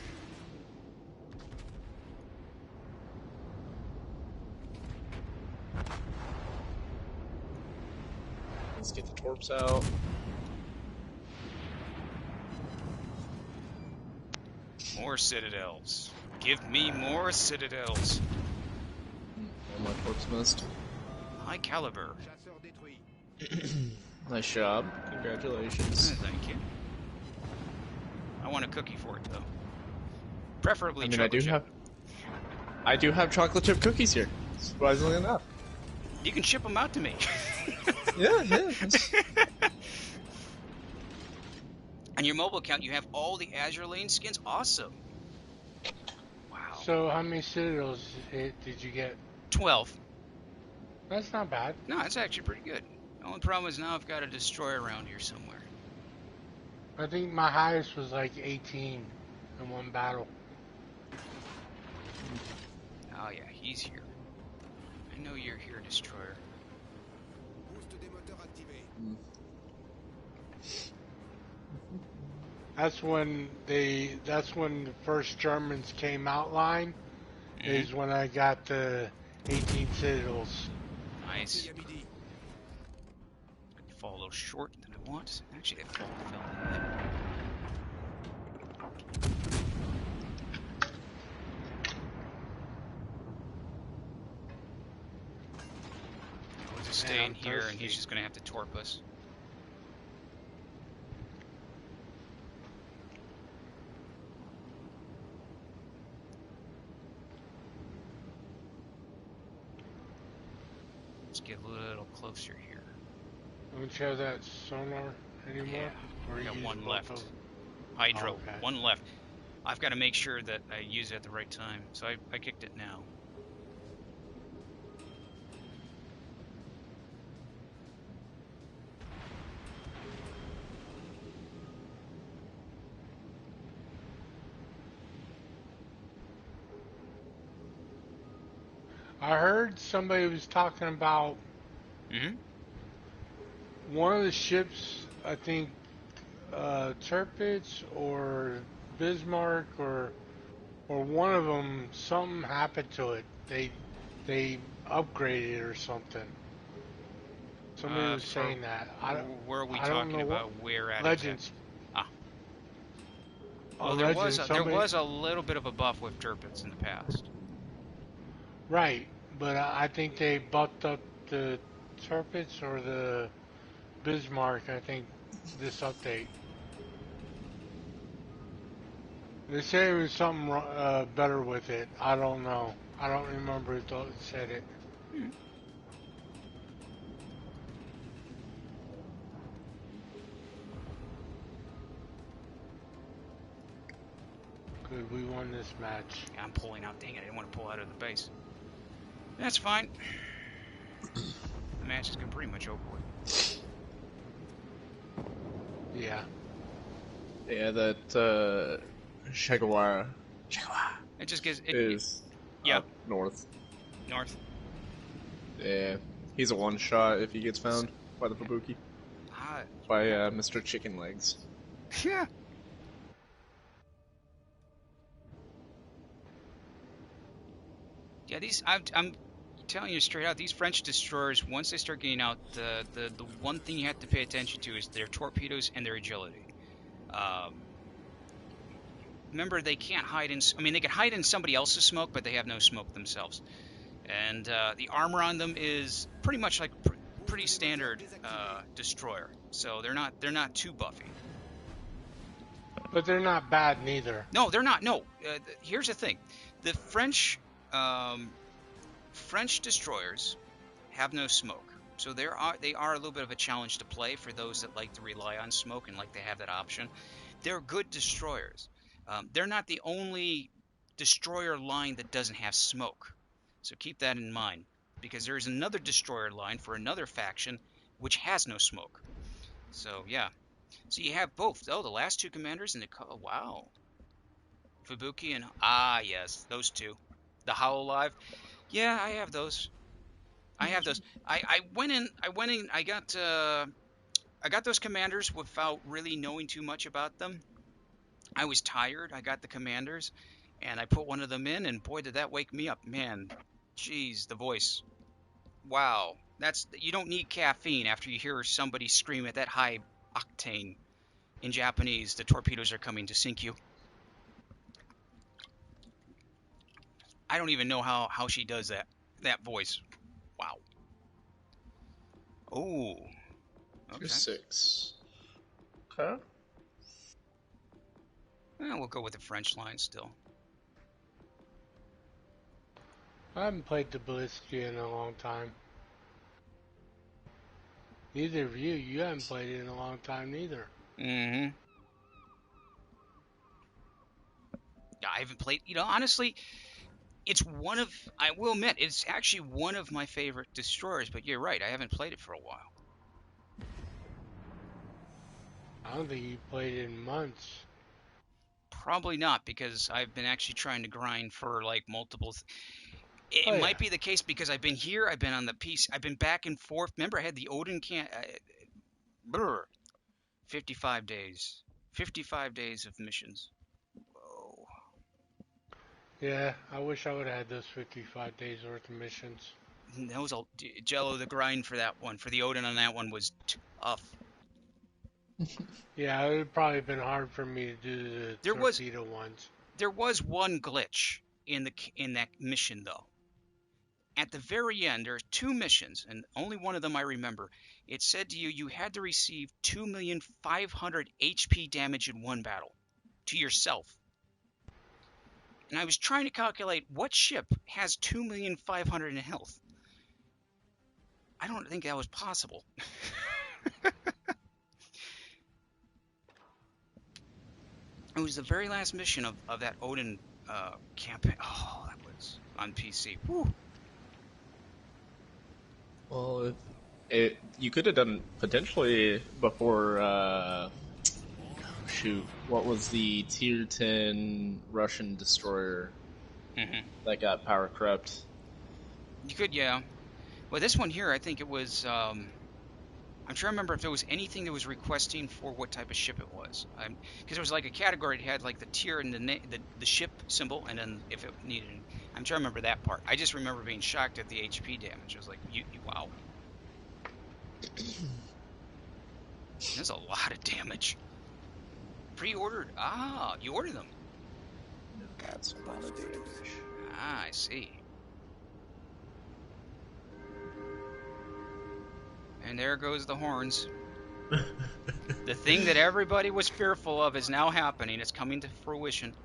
S3: Let's get the torps out.
S1: More citadels. Give me more citadels.
S3: All my torps missed.
S1: High caliber.
S3: Nice job. Congratulations.
S1: Thank you. I want a cookie for it though. Preferably
S3: I mean,
S1: chocolate chip.
S3: I do have chocolate chip cookies here. Surprisingly enough.
S1: You can ship them out to me.
S3: Yeah.
S1: On your mobile account, you have all the Azure Lane skins. Awesome. Wow.
S2: So how many citadels did you get?
S1: 12.
S2: That's not bad.
S1: No, that's actually pretty good. The only problem is now I've got a destroyer around here somewhere.
S2: I think my highest was like 18 in one battle.
S1: Oh yeah, he's here. I know you're here, destroyer.
S2: That's when the first Germans came outline. Is when I got the 18 citadels.
S1: Nice. Fall a little short than I want. Actually, they fell in. We'll just stay in here, and he's just going to have to torp us. Let's get a little closer here.
S2: Don't you have that sonar anymore?
S1: Yeah,
S2: or
S1: I got
S2: you
S1: one
S2: use
S1: left.
S2: both?
S1: Hydro,
S2: Oh, okay.
S1: one left. I've got to make sure that I use it at the right time, so I kicked it now.
S2: I heard somebody was talking about one of the ships, I think Tirpitz or Bismarck or one of them, something happened to it. They upgraded or something. Somebody was saying that.
S1: Where are we
S2: I don't
S1: talking
S2: know
S1: about? Where at
S2: Legends.
S1: exactly? Well, there was a little bit of a buff with Tirpitz in the past.
S2: Right, but I think they buffed up the Tirpitz or the Bismarck, I think, this update. They say it was something better with it. I don't know. I don't remember it said it. Good, we won this match.
S1: Yeah, I'm pulling out. Dang it, I didn't want to pull out of the base. That's fine. The match is pretty much over with.
S2: Yeah.
S3: Yeah, that Jaguar.
S1: It just gives
S3: is up north.
S1: North.
S3: Yeah, he's a one-shot if he gets found by the Fubuki. By Mr. Chicken Legs.
S1: Yeah. Yeah, these I'm telling you straight out, these French destroyers, once they start getting out, the one thing you have to pay attention to is their torpedoes and their agility. Remember, they can't hide in. I mean, they can hide in somebody else's smoke, but they have no smoke themselves. And the armor on them is pretty much like pretty standard destroyer. So they're not too buffy.
S2: But they're not bad neither.
S1: No, they're not. No, here's the thing: the French destroyers have no smoke, so they are a little bit of a challenge to play for those that like to rely on smoke and like to have that option. They're good destroyers. They're not the only destroyer line that doesn't have smoke, so keep that in mind, because there's another destroyer line for another faction which has no smoke. So yeah. So you have both. Oh, the last two commanders in the wow. Fubuki and yes, those two. The Hololive. Yeah, I have those. I have those. I went in. I got those commanders without really knowing too much about them. I was tired. I got the commanders, and I put one of them in, and boy, did that wake me up, man. Jeez, the voice. Wow, you don't need caffeine after you hear somebody scream at that high octane. In Japanese, the torpedoes are coming to sink you. I don't even know how she does that voice. Wow. Oh. Okay.
S3: 6. Okay.
S1: We'll go with the French line still.
S2: I haven't played the Ballistia in a long time. Neither of you. You haven't played it in a long time neither.
S1: Mm-hmm. Yeah, I haven't played. Honestly, I will admit, it's actually one of my favorite destroyers, but you're right, I haven't played it for a while.
S2: I don't think you played it in months.
S1: Probably not, because I've been actually trying to grind for like multiple. It might be the case because I've been here, I've been on the PC, I've been back and forth. Remember, I had the Odin 55 days. 55 days of missions. Whoa.
S2: Yeah, I wish I would have had those 55 days worth of missions.
S1: That was Jello, the grind for that one, for the Odin on that one was tough.
S2: Yeah, it would have probably been hard for me to do the torpedo ones.
S1: There was one glitch in that mission though. At the very end, there are 2 missions, and only one of them I remember. It said to you had to receive 2,500,000 HP damage in one battle to yourself. And I was trying to calculate what ship has 2,500,000 in health. I don't think that was possible. It was the very last mission of that Odin campaign. Oh, that was on PC. Whew.
S3: Well, you could have done potentially before. Shoot, what was the tier 10 Russian destroyer that got power corrupt? You
S1: could, yeah. Well, this one here, I think it was. I'm trying to remember if there was anything that was requesting for what type of ship it was. Because it was like a category. It had like the tier and the ship symbol, and then if it needed. I'm trying to remember that part. I just remember being shocked at the HP damage. I was like, wow. That's a lot of damage. Pre-ordered? Ah, you ordered them.
S3: That's a lot of damage.
S1: Ah, I see. And there goes the horns. The thing that everybody was fearful of is now happening. It's coming to fruition.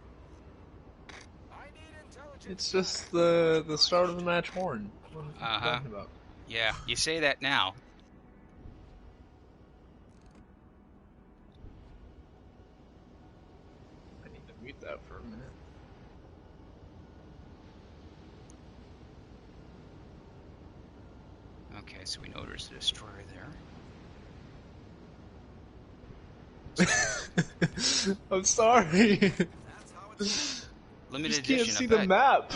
S3: It's just the start of the match horn. What are you talking about?
S1: Yeah, you say that now.
S3: I need to mute that for a minute.
S1: Okay, so we know there's a destroyer
S3: there. I'm sorry.
S1: Limited
S3: edition.
S1: Can't
S3: see the map.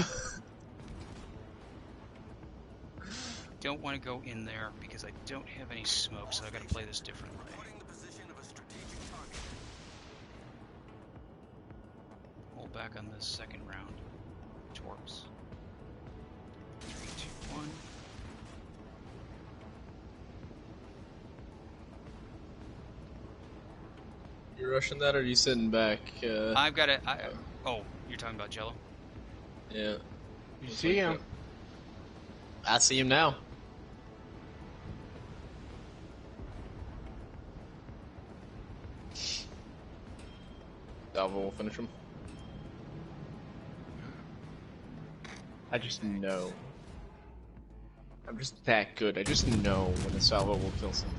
S1: Don't want to go in there because I don't have any smoke, so I got to play this differently. Hold back on the second round. Torps. 3, 2, one.
S3: You rushing that, or are you sitting back?
S1: I've got it. Oh, you're talking about Jello?
S3: Yeah.
S2: You see him?
S3: I see him now. Salvo will finish him. I just know. I'm just that good. I just know when a salvo will kill something.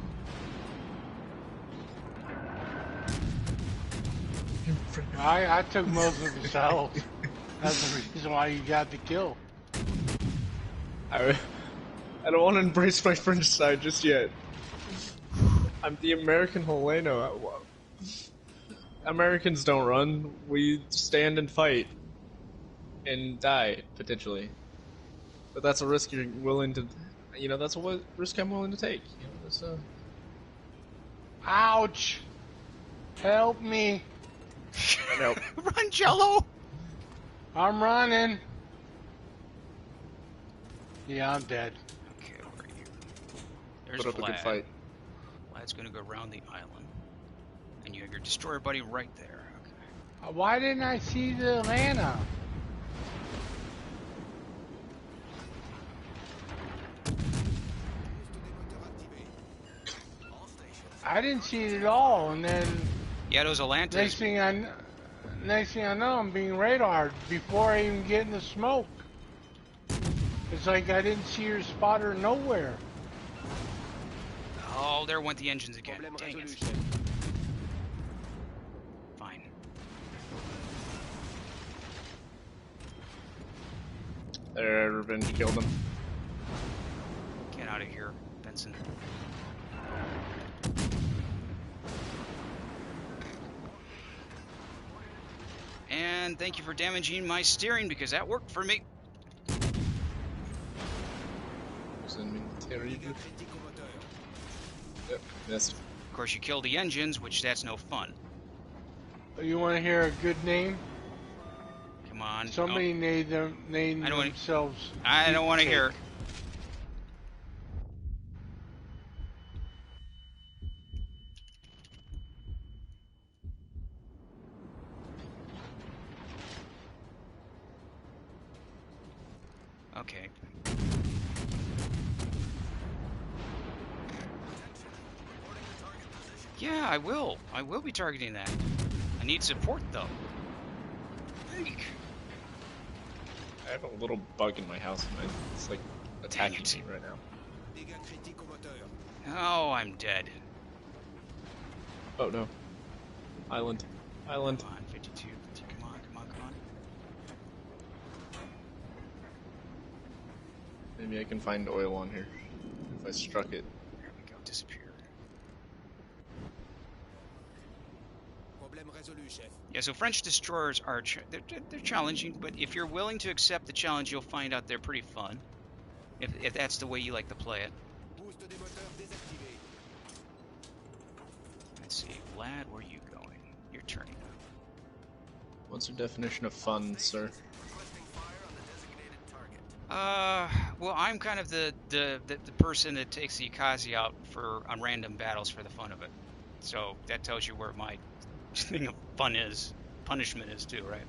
S2: I took most of the salves. That's the reason why you got the kill.
S3: I don't want to embrace my French side just yet. I'm the American Heleno. Americans don't run. We stand and fight. And die, potentially. But that's a risk you're willing to... You know, that's a risk I'm willing to take. You know, that's,
S2: Ouch! Help me!
S3: I know.
S1: Run, Jello!
S2: I'm running. Yeah, I'm dead.
S1: Okay, where are you? There's
S3: Put up
S1: Vlad.
S3: a good fight.
S1: Vlad's gonna go around the island. And you have your destroyer buddy right there. Okay.
S2: Why didn't I see the Atlanta? I didn't see it at all, and then
S1: Yeah, those Atlantas.
S2: next thing I know, I'm being radared before I even get in the smoke. It's like I didn't see her spotter nowhere.
S1: Oh, there went the engines again. Dang it. Fine.
S3: There, Revenge killed him.
S1: Get out of here, Benson. And thank you for damaging my steering because that worked for me.
S3: Yep, missed.
S1: Of course, you killed the engines, which that's no fun.
S2: You want to hear a good name?
S1: Come on.
S2: Somebody named themselves.
S1: I don't want to hear. Okay. Yeah, I will. I will be targeting that. I need support, though. Eek.
S3: I have a little bug in my house, and it's like attacking me right now.
S1: Oh, I'm dead.
S3: Oh no. Island. Island.
S1: Come on, 52. Come on, come on, come on.
S3: Maybe I can find oil on here. If I struck it.
S1: There we go, disappear. Yeah, so French destroyers are they're challenging, but if you're willing to accept the challenge, you'll find out they're pretty fun. If that's the way you like to play it. Let's see, Vlad, where are you going? You're turning up.
S3: What's your definition of fun, sir?
S1: Well, I'm kind of the person that takes the Akazi out on random battles for the fun of it. So that tells you where my thing of fun is. Punishment is too, right?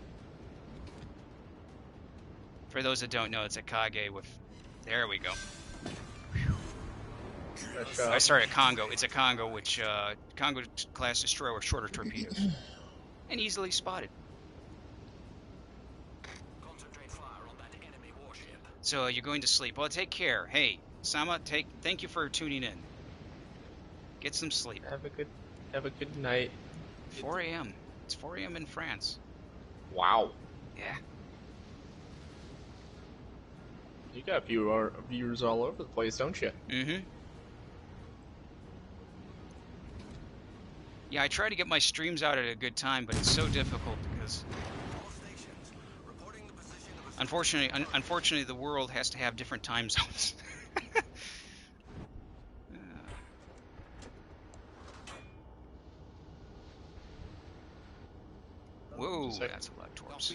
S1: For those that don't know, it's a Kage with... There we go. Sorry, a Congo. It's a Congo, which Congo class destroyer with shorter torpedoes, and easily spotted.
S4: Concentrate fire on that enemy warship.
S1: So you're going to sleep. Well, take care. Hey, Sama, thank you for tuning in. Get some sleep.
S3: Have a good night.
S1: 4 a.m. It's 4 a.m. in France.
S3: Wow.
S1: Yeah.
S3: You got viewers all over the place, don't you?
S1: Mm-hmm. Yeah, I try to get my streams out at a good time, but it's so difficult because, unfortunately, the world has to have different time zones. Whoa, that's a lot of torps.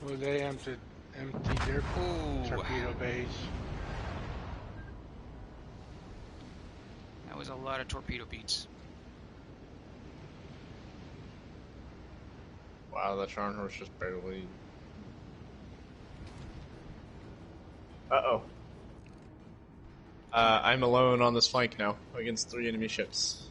S2: Well, they empty their
S1: Ooh,
S2: torpedo base.
S1: that was a lot of torpedo beats.
S3: Wow, that Scharnhorst just barely. Uh-oh. I'm alone on this flank now against 3 enemy ships.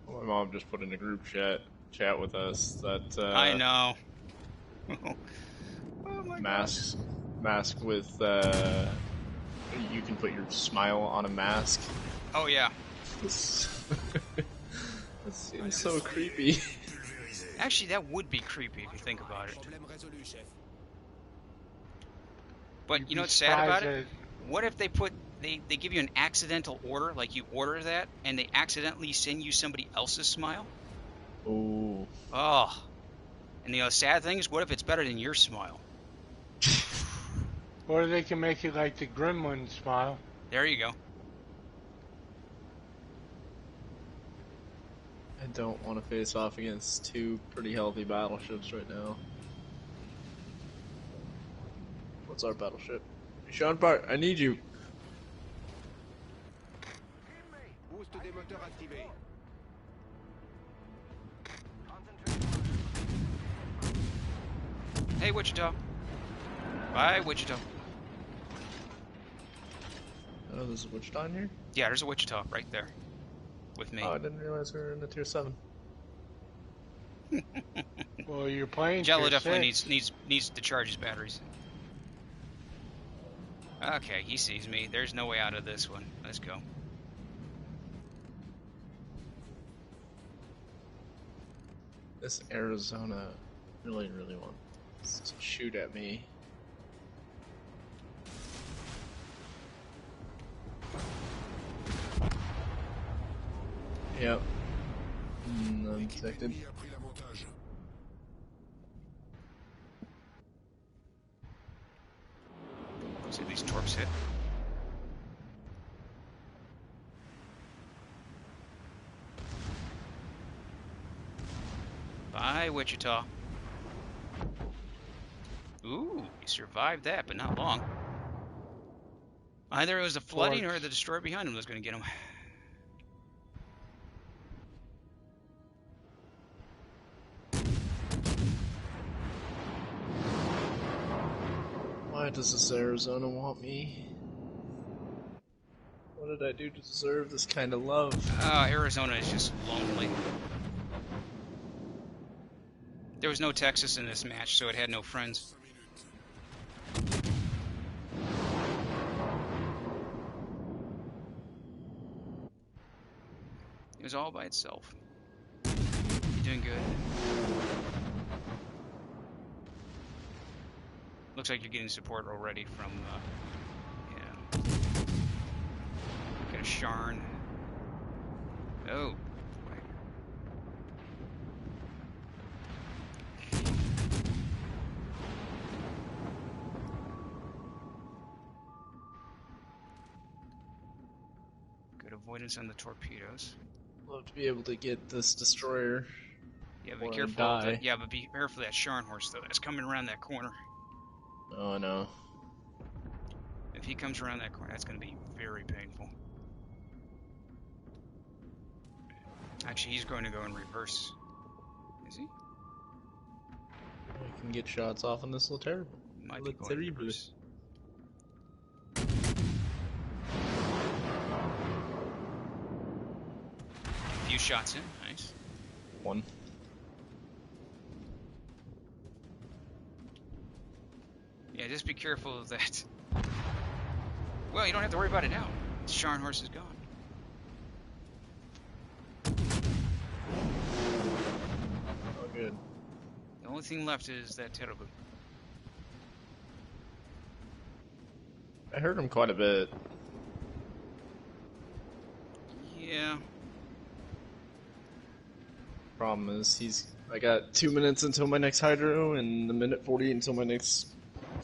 S3: My mom just put in a group chat with us that
S1: I know. Oh my
S3: mask with you can put your smile on a mask.
S1: God. Oh yeah.
S3: That seems so creepy.
S1: Actually, that would be creepy if you think about it. But you know what's sad about it? What if they give you an accidental order, like you order that, and they accidentally send you somebody else's smile?
S3: Ooh.
S1: Oh. And the sad thing is, what if it's better than your smile?
S2: Or they can make it like the Gremlin smile.
S1: There you go.
S3: I don't want to face off against 2 pretty healthy battleships right now. What's our battleship? Sean Park, I need you.
S1: Hey, Wichita. Bye, Wichita.
S3: Oh, there's a Wichita in here?
S1: Yeah, there's a Wichita right there. With me.
S3: Oh, I didn't realize we were in a tier 7.
S2: Well, you're playing
S1: Jello
S2: tier
S1: definitely
S2: 6.
S1: needs to charge his batteries. Okay, he sees me. There's no way out of this one. Let's go.
S3: This Arizona really wants to shoot at me. Yep. Undetected.
S1: See these torps hit. Bye, Wichita. Ooh, he survived that, but not long. Either it was the flooding or the destroyer behind him was going to get him.
S3: Why does this Arizona want me? What did I do to deserve this kind of love?
S1: Arizona is just lonely. There was no Texas in this match, so it had no friends. It was all by itself. You're doing good. Looks like you're getting support already from, yeah. Got a Sharn. Oh, boy. Good avoidance on the torpedoes.
S3: Love to be able to get this destroyer.
S1: Yeah, be
S3: Or
S1: careful. Of
S3: die.
S1: yeah, but be careful of that Scharnhorst, though. That's coming around that corner.
S3: Oh no.
S1: If he comes around that corner, that's going to be very painful. Actually, he's going to go in reverse. Is he?
S3: I can get shots off on this little terrible.
S1: Might be going in reverse. A few shots in. Nice.
S3: 1.
S1: Yeah, just be careful of that. Well, you don't have to worry about it now. Scharnhorst is gone.
S3: Oh, good.
S1: The only thing left is that Terubu.
S3: I heard him quite a bit.
S1: Yeah.
S3: problem is I got 2 minutes until my next hydro and a minute 40 until my next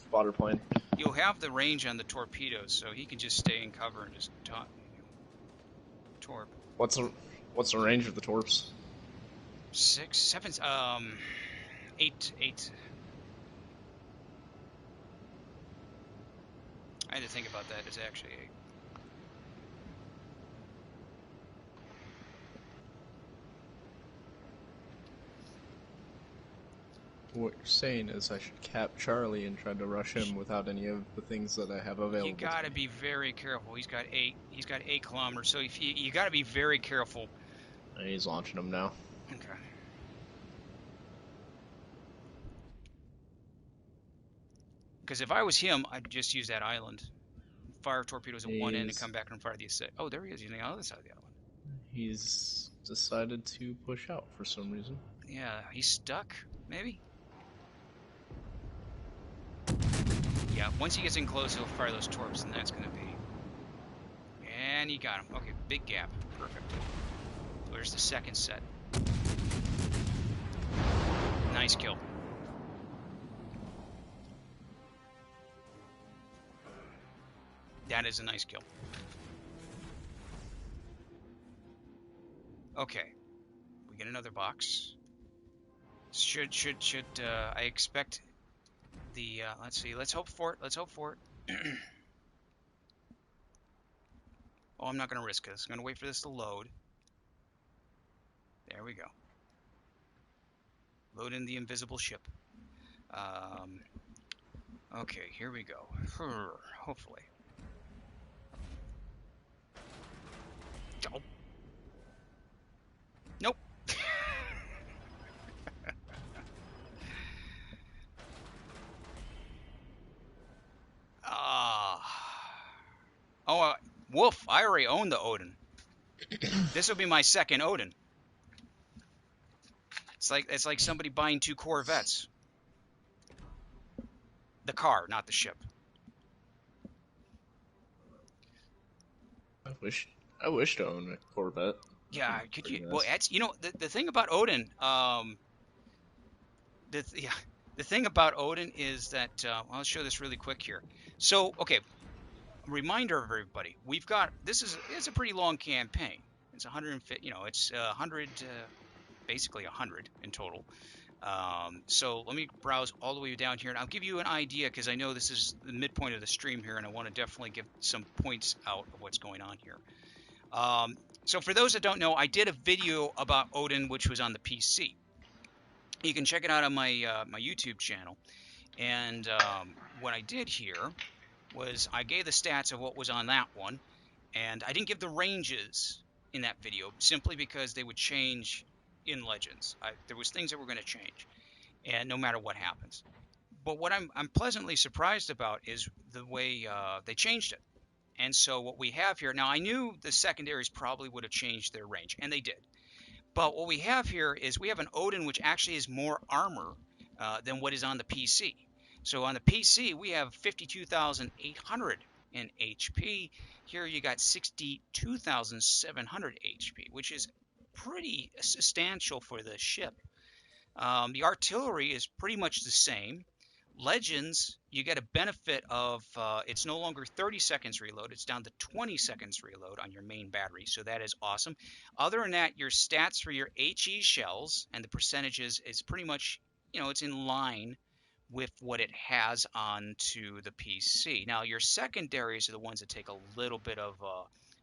S3: spotter plane.
S1: You'll have the range on the torpedoes, so he can just stay in cover and just torp.
S3: What's the range of the torps?
S1: 6, 7, 8. I had to think about that. It's actually 8.
S3: What you're saying is I should cap Charlie and try to rush him without any of the things that I have available.
S1: You gotta be very careful. He's got 8 kilometers, so if you gotta be very careful.
S3: And he's launching them now.
S1: Okay. Because if I was him, I'd just use that island. Fire torpedoes at one end and come back and fire the assault. Oh, there he is, using the other side of the island.
S3: He's decided to push out for some reason.
S1: Yeah, he's stuck, maybe? Yeah, once he gets in close, he'll fire those torps, and that's going to be... And he got him. Okay, big gap. Perfect. Where's the second set? Nice kill. That is a nice kill. Okay. We get another box. Should I expect the, let's see, let's hope for it, Oh, I'm not going to risk this. I'm going to wait for this to load. There we go. Load in the invisible ship. Okay, here we go. Hopefully. Oh. Nope. Woof, I already own the Odin. This will be my second Odin. It's like somebody buying 2 Corvettes. The car, not the ship.
S3: I wish to own a Corvette.
S1: Yeah, could
S3: Pretty
S1: you?
S3: nice.
S1: Well, that's the thing about Odin. The thing about Odin is that I'll show this really quick here. So, okay, reminder of everybody. We've got it's a pretty long campaign. It's 150. It's 100, basically 100 in total. So let me browse all the way down here, and I'll give you an idea because I know this is the midpoint of the stream here, and I want to definitely give some points out of what's going on here. So for those that don't know, I did a video about Odin, which was on the PC. You can check it out on my my YouTube channel. And what I did here was I gave the stats of what was on that one, and I didn't give the ranges in that video simply because they would change in Legends. There was things that were going to change, and no matter what happens. But what I'm pleasantly surprised about is the way they changed it. And so what we have here, now I knew the secondaries probably would have changed their range, and they did. But what we have here is we have an Odin which actually has more armor than what is on the PC. So on the PC, we have 52,800 in HP. Here you got 62,700 HP, which is pretty substantial for the ship. The artillery is pretty much the same. Legends, you get a benefit of it's no longer 30 seconds reload. It's down to 20 seconds reload on your main battery. So that is awesome. Other than that, your stats for your HE shells and the percentages is pretty much, it's in line with what it has onto the PC. Now, your secondaries are the ones that take a little bit of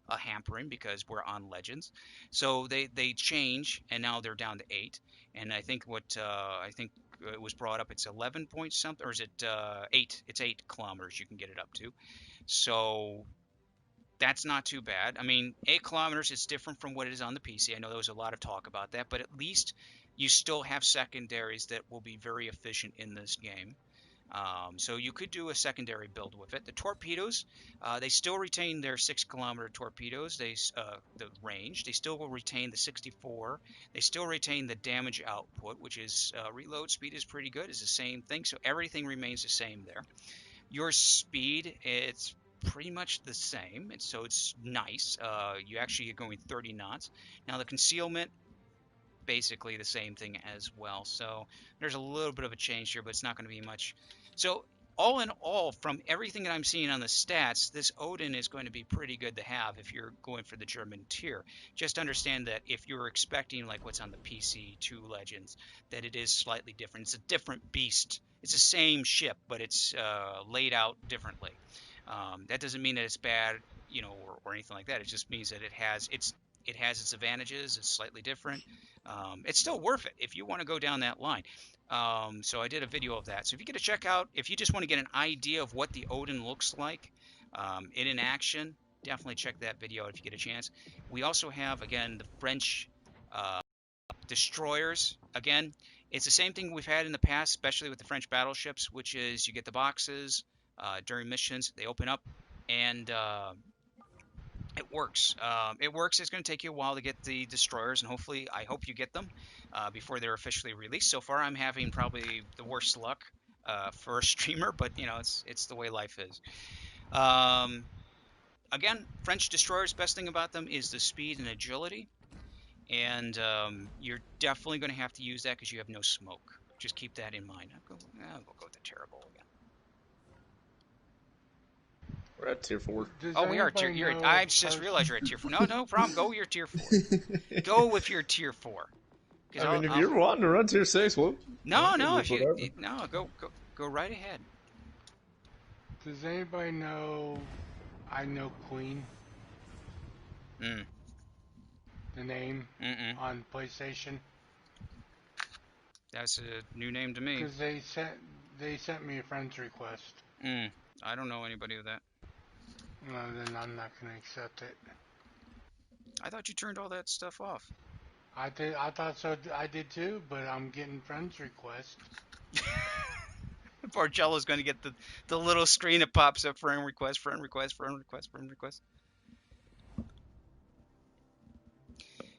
S1: a hampering because we're on Legends. So they change, and now they're down to 8. And I think it was brought up, it's 11 point something, or is it 8? It's 8 kilometers you can get it up to. So that's not too bad. I mean, 8 kilometers is different from what it is on the PC. I know there was a lot of talk about that, but at least you still have secondaries that will be very efficient in this game. So you could do a secondary build with it. The torpedoes, they still retain their 6-kilometer torpedoes. The range. They still will retain the 64. They still retain the damage output, which is reload speed is pretty good. It's the same thing. So everything remains the same there. Your speed, it's pretty much the same. So it's nice. You actually are going 30 knots. Now the concealment, basically the same thing as well. So there's a little bit of a change here, but it's not going to be much. So all in all, from everything that I'm seeing on the stats, this Odin is going to be pretty good to have if you're going for the German tier. Just understand that if you're expecting like what's on the PC2 Legends, that it is slightly different. It's a different beast. It's the same ship, but it's laid out differently. That doesn't mean that it's bad, you know, or anything like that. It just means that it has its advantages. It's slightly different. It's still worth it if you want to go down that line. So I did a video of that. So if you get to check out, if you just want to get an idea of what the Odin looks like in action, definitely check that video out if you get a chance. We also have, again, the French destroyers. Again, it's the same thing we've had in the past, especially with the French battleships, which is you get the boxes during missions, they open up, and it works. It works. It's going to take you a while to get the destroyers, and hopefully, I hope you get them before they're officially released. So far, I'm having probably the worst luck for a streamer, but you know, it's the way life is. Again, French destroyers. Best thing about them is the speed and agility, and you're definitely going to have to use that because you have no smoke. Just keep that in mind. I'll go with the terrible again.
S3: We're at tier 4.
S1: Oh, we are tier. I just realized you're at tier 4. No problem. Go with your tier 4. Go with your tier 4.
S3: I mean, if you're wanting to run tier 6, well,
S1: no. If you go right ahead.
S2: Does anybody know? I know Queen. The name on PlayStation.
S1: That's a new name to me.
S2: Because they sent me a friend's request.
S1: I don't know anybody with that.
S2: No, then I'm not gonna accept it.
S1: I thought you turned all that stuff off.
S2: I did. I thought so. I did too. But I'm getting friends requests.
S1: Bargella's going to get the little screen that pops up: friend request, friend request, friend request, friend request.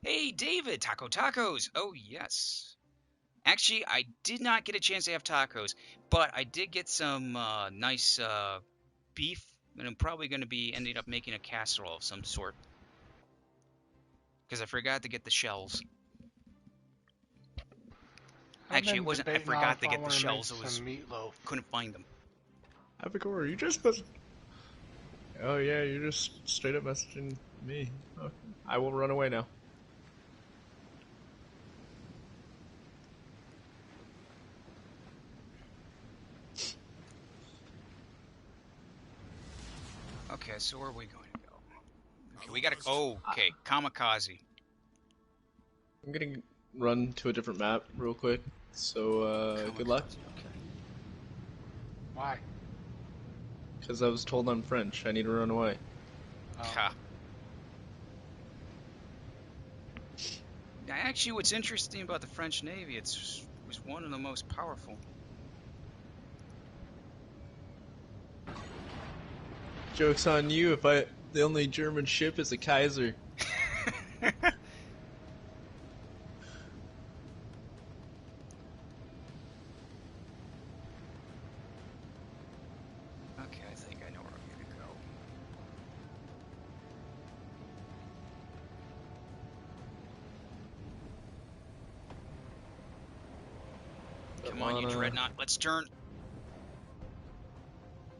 S1: Hey, David, tacos. Oh yes. Actually, I did not get a chance to have tacos, but I did get some nice beef, and I'm probably going to be ending up making a casserole of some sort. Because I forgot to get the shells. Actually, it wasn't I forgot to get the shells, it was
S2: meatloaf.
S1: Couldn't find them.
S3: Avigor, you just put... Oh yeah, you're just straight up messaging me. Okay. I will run away now.
S1: Okay, so where are we going to go? Okay, we gotta. Oh, okay, kamikaze.
S3: I'm gonna run to a different map real quick. So good luck.
S1: Okay.
S2: Why?
S3: Because I was told I'm French. I need to run away.
S1: Ha. Actually, what's interesting about the French Navy, it was one of the most powerful.
S3: Joke's on you if the only German ship is a Kaiser.
S1: Okay, I think I know where I'm gonna go. Come on, you dreadnought, let's turn.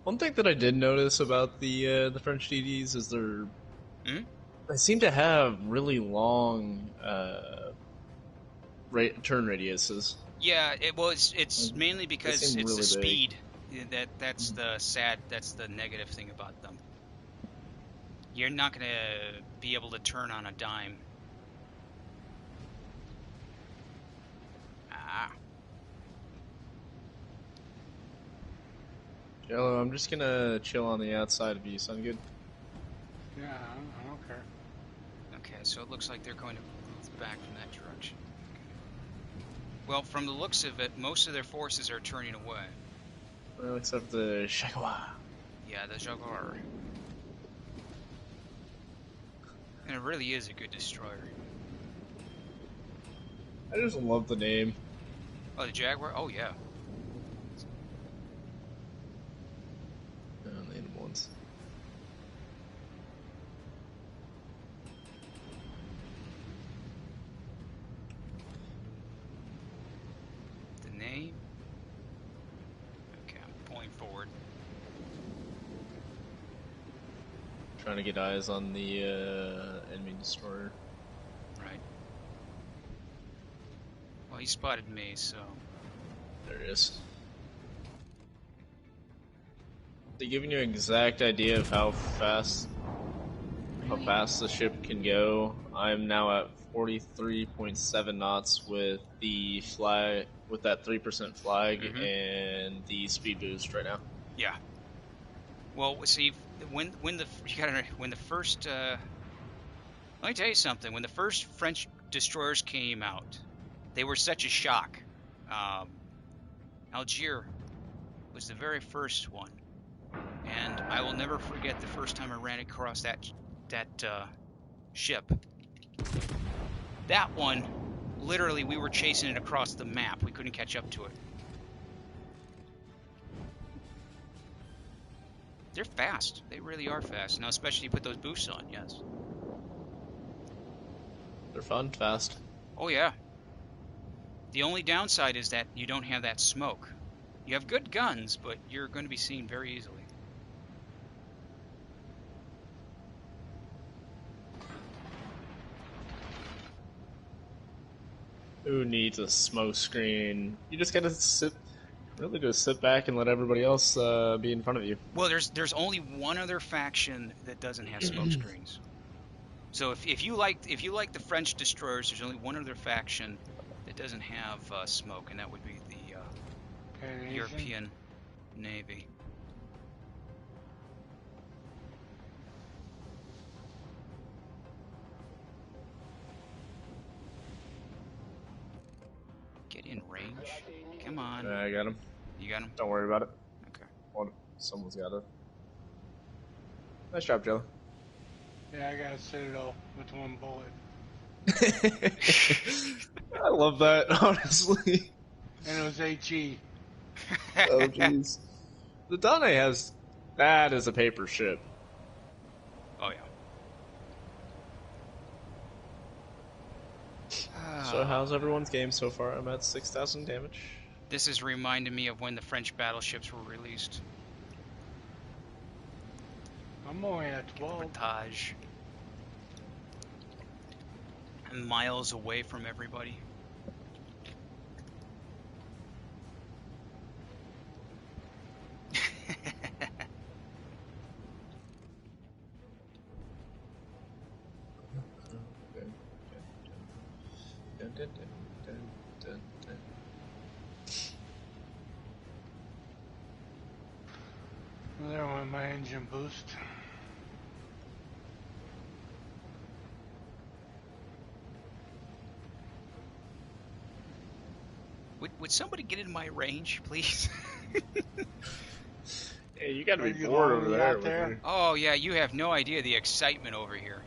S3: One thing that I did notice about the French DDs is they seem to have really long turn radiuses.
S1: Yeah, it's mainly because it's
S3: really
S1: the speed.
S3: big.
S1: That's the negative thing about them. You're not gonna be able to turn on a dime.
S3: Jello, I'm just gonna chill on the outside of you. Sound good?
S2: Yeah, I don't care.
S1: Okay, so it looks like they're going to move back from that direction. Well, from the looks of it, most of their forces are turning away.
S3: Well, except the Jaguar.
S1: Yeah, the Jaguar. And it really is a good destroyer.
S3: I just love the name.
S1: Oh, the Jaguar? Oh, yeah.
S3: Ones. trying to get eyes on the enemy destroyer.
S1: Right. Well, he spotted me, so...
S3: There it is. They're giving you an exact idea of how fast the ship can go. I'm now at 43.7 knots with the flag, with that 3% flag and the speed boost right now.
S1: Yeah. Well, see, when the first let me tell you something. When the first French destroyers came out, they were such a shock. Algiers was the very first one, and I will never forget the first time I ran across that ship. That one, literally, we were chasing it across the map. We couldn't catch up to it. They're fast. They really are fast. Now, especially you put those boosts on, yes.
S3: They're fun, fast.
S1: Oh, yeah. The only downside is that you don't have that smoke. You have good guns, but you're going to be seen very easily.
S3: Who needs a smoke screen? You just gotta sit back and let everybody else be in front of you.
S1: Well, there's only one other faction that doesn't have smoke screens. So if you like the French destroyers, there's only one other faction that doesn't have smoke, and that would be the European Navy. Get in range. Come on.
S3: I got him.
S1: You got him?
S3: Don't worry about it.
S1: Okay.
S3: Well, someone's got it. Nice job, Joe.
S2: Yeah, I got a Citadel with one bullet.
S3: I love that, honestly.
S2: And it was HE.
S3: Oh, jeez. The Dane has that as a paper ship.
S1: Oh, yeah.
S3: So how's everyone's game so far? I'm at 6,000 damage.
S1: This is reminding me of when the French battleships were released.
S2: I'm only at 12.
S1: Cabotage. And miles away from everybody.
S2: There went my engine boost.
S1: Would somebody get in my range, please?
S3: Hey, you gotta
S2: Are
S3: be
S2: you
S3: bored
S2: already
S3: over there.
S2: out there?
S1: Oh, yeah, you have no idea the excitement over here.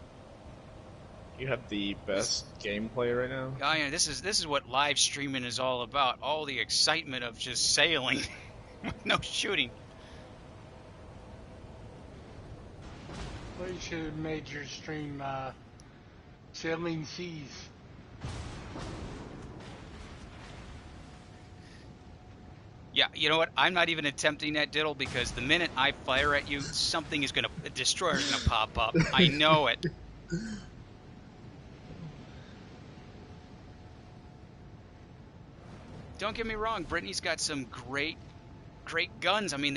S3: You have the best gameplay right now.
S1: Oh, yeah, this is what live streaming is all about. All the excitement of just sailing with no shooting.
S2: Well, you should have made your stream sailing seas.
S1: Yeah, you know what? I'm not even attempting that, Diddle, because the minute I fire at you, a destroyer's gonna pop up. I know it. Don't get me wrong, Brittany's got some great guns. I mean,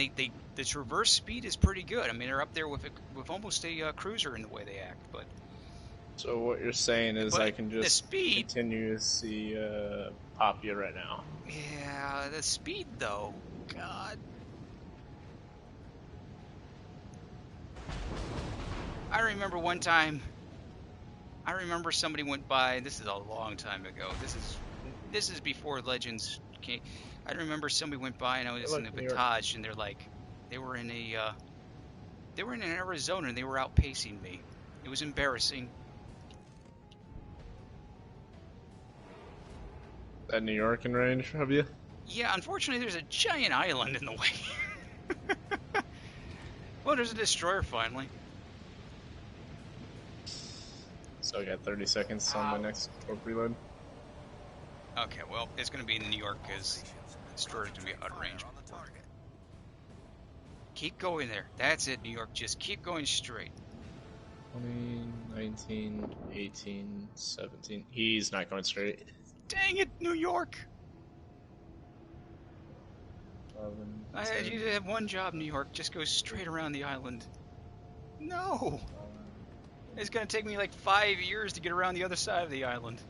S1: the traverse speed is pretty good. I mean, they're up there with almost a cruiser in the way they act. But
S3: So what you're saying is I can
S1: the
S3: just
S1: speed,
S3: continue to see pop you right now.
S1: yeah, the speed though, God. I remember one time. I remember somebody went by. This is a long time ago. This is before Legends came. I remember somebody went by and I was in a Batage, and they were in Arizona and they were outpacing me. It was embarrassing.
S3: That New York in range of you?
S1: Yeah, unfortunately, there's a giant island in the way. Well, there's a destroyer finally.
S3: So I got 30 seconds on my next torp reload.
S1: Okay, well, it's going to be in New York because the destroyer's going to be out of range. Keep going there. That's it, New York. Just keep going straight.
S3: 20, 19, 18, 17. He's not going straight.
S1: Dang it, New York!
S3: 11,
S1: I had
S3: 10,
S1: you to have one job, New York. Just go straight around the island. No! It's gonna take me like 5 years to get around the other side of the island.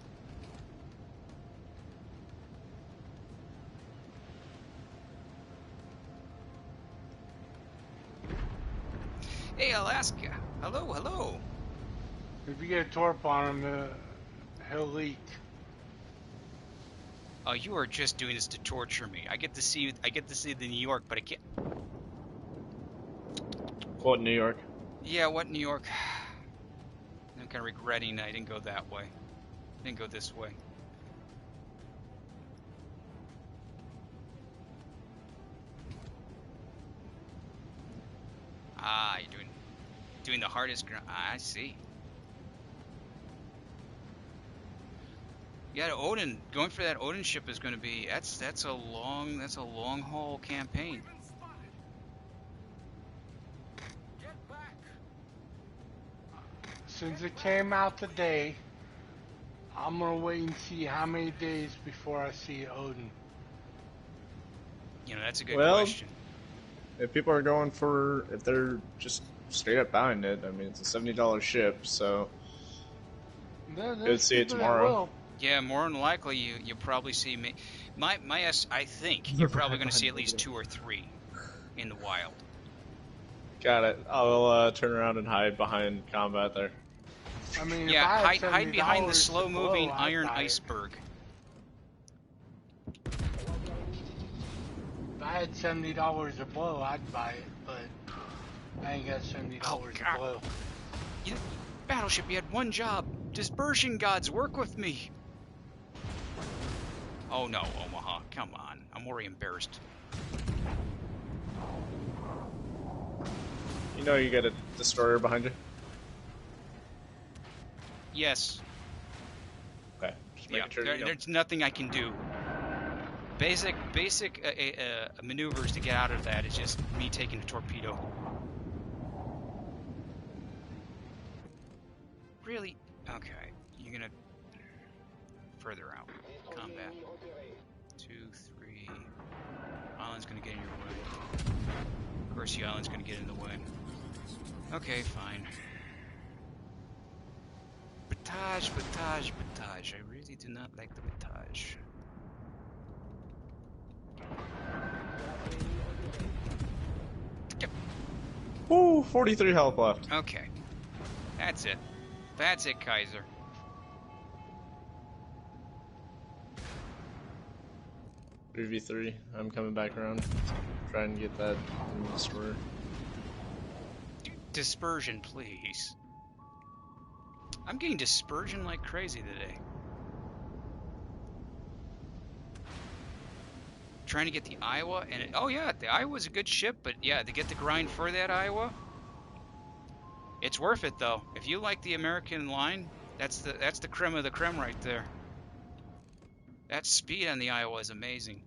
S1: Hey, Alaska! Hello, hello!
S2: If you get a torp on him, he'll leak.
S1: Oh, you are just doing this to torture me. I get to see the New York, but I can't.
S3: What, New York?
S1: Yeah, what New York? I'm kind of regretting I didn't go that way. I didn't go this way. Ah, you're doing the hardest ground. I see. Yeah, Odin, going for that Odin ship is going to be that's a long haul campaign.
S4: Get back!
S2: Since it came out today, I'm gonna wait and see how many days before I see Odin.
S1: You know, that's a good
S3: Well,
S1: question.
S3: if people are going for, if they're just straight up buying it, I mean, it's a $70 ship, so
S2: There's
S3: see it
S2: people that
S3: tomorrow.
S2: will.
S1: Yeah, more than likely you'll probably see me. I think you're probably going to see at least 2 or 3 in the wild.
S3: Got it. I'll turn around and hide behind combat there.
S2: I mean,
S1: Yeah,
S2: if I had
S1: hide behind the
S2: $70 to
S1: slow-moving
S2: blow, I'd
S1: iron
S2: buy it.
S1: iceberg.
S2: If I had $70 to blow, I'd buy it, but I ain't got $70 to
S1: God.
S2: blow.
S1: You, Battleship, you had one job. Dispersion gods, work with me. Oh no, Omaha, come on. I'm already embarrassed.
S3: You know you got a destroyer behind you?
S1: Yes.
S3: Okay. Just
S1: Yeah,
S3: making sure you know.
S1: there's nothing I can do. Basic maneuvers to get out of that is just me taking a torpedo. Really? Okay, you're gonna further out. Combat. 2, 3. Island's gonna get in your way. Of course, the island's gonna get in the way. Okay, fine. Battage, battage, battage. I really do not like the battage.
S3: Woo, 43 health left.
S1: Okay. That's it. That's it, Kaiser.
S3: Three v 3. I'm coming back around. Try and get that destroyer.
S1: Dispersion, please. I'm getting dispersion like crazy today. Trying to get the Iowa, and oh yeah, the Iowa's a good ship, but yeah, to get the grind for that Iowa, it's worth it though. If you like the American line, that's the creme of the creme right there. That speed on the Iowa is amazing.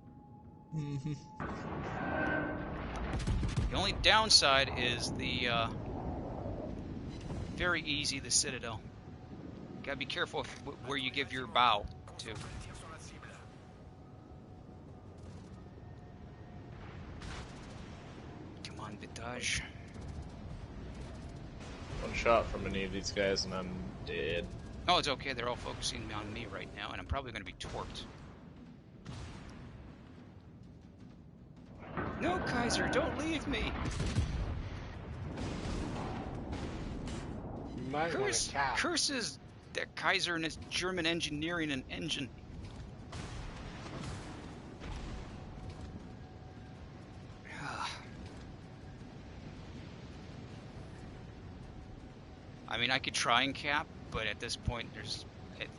S1: The only downside is the very easy the Citadel. Gotta be careful where you give your bow to. Come on, Vitage.
S3: One shot from any of these guys and I'm dead.
S1: Oh, it's okay. They're all focusing on me right now, and I'm probably going to be torped. No, Kaiser, don't leave me.
S2: You might want to cap.
S1: Curses that Kaiser and his German engineering and engine. I mean, I could try and cap, but at this point,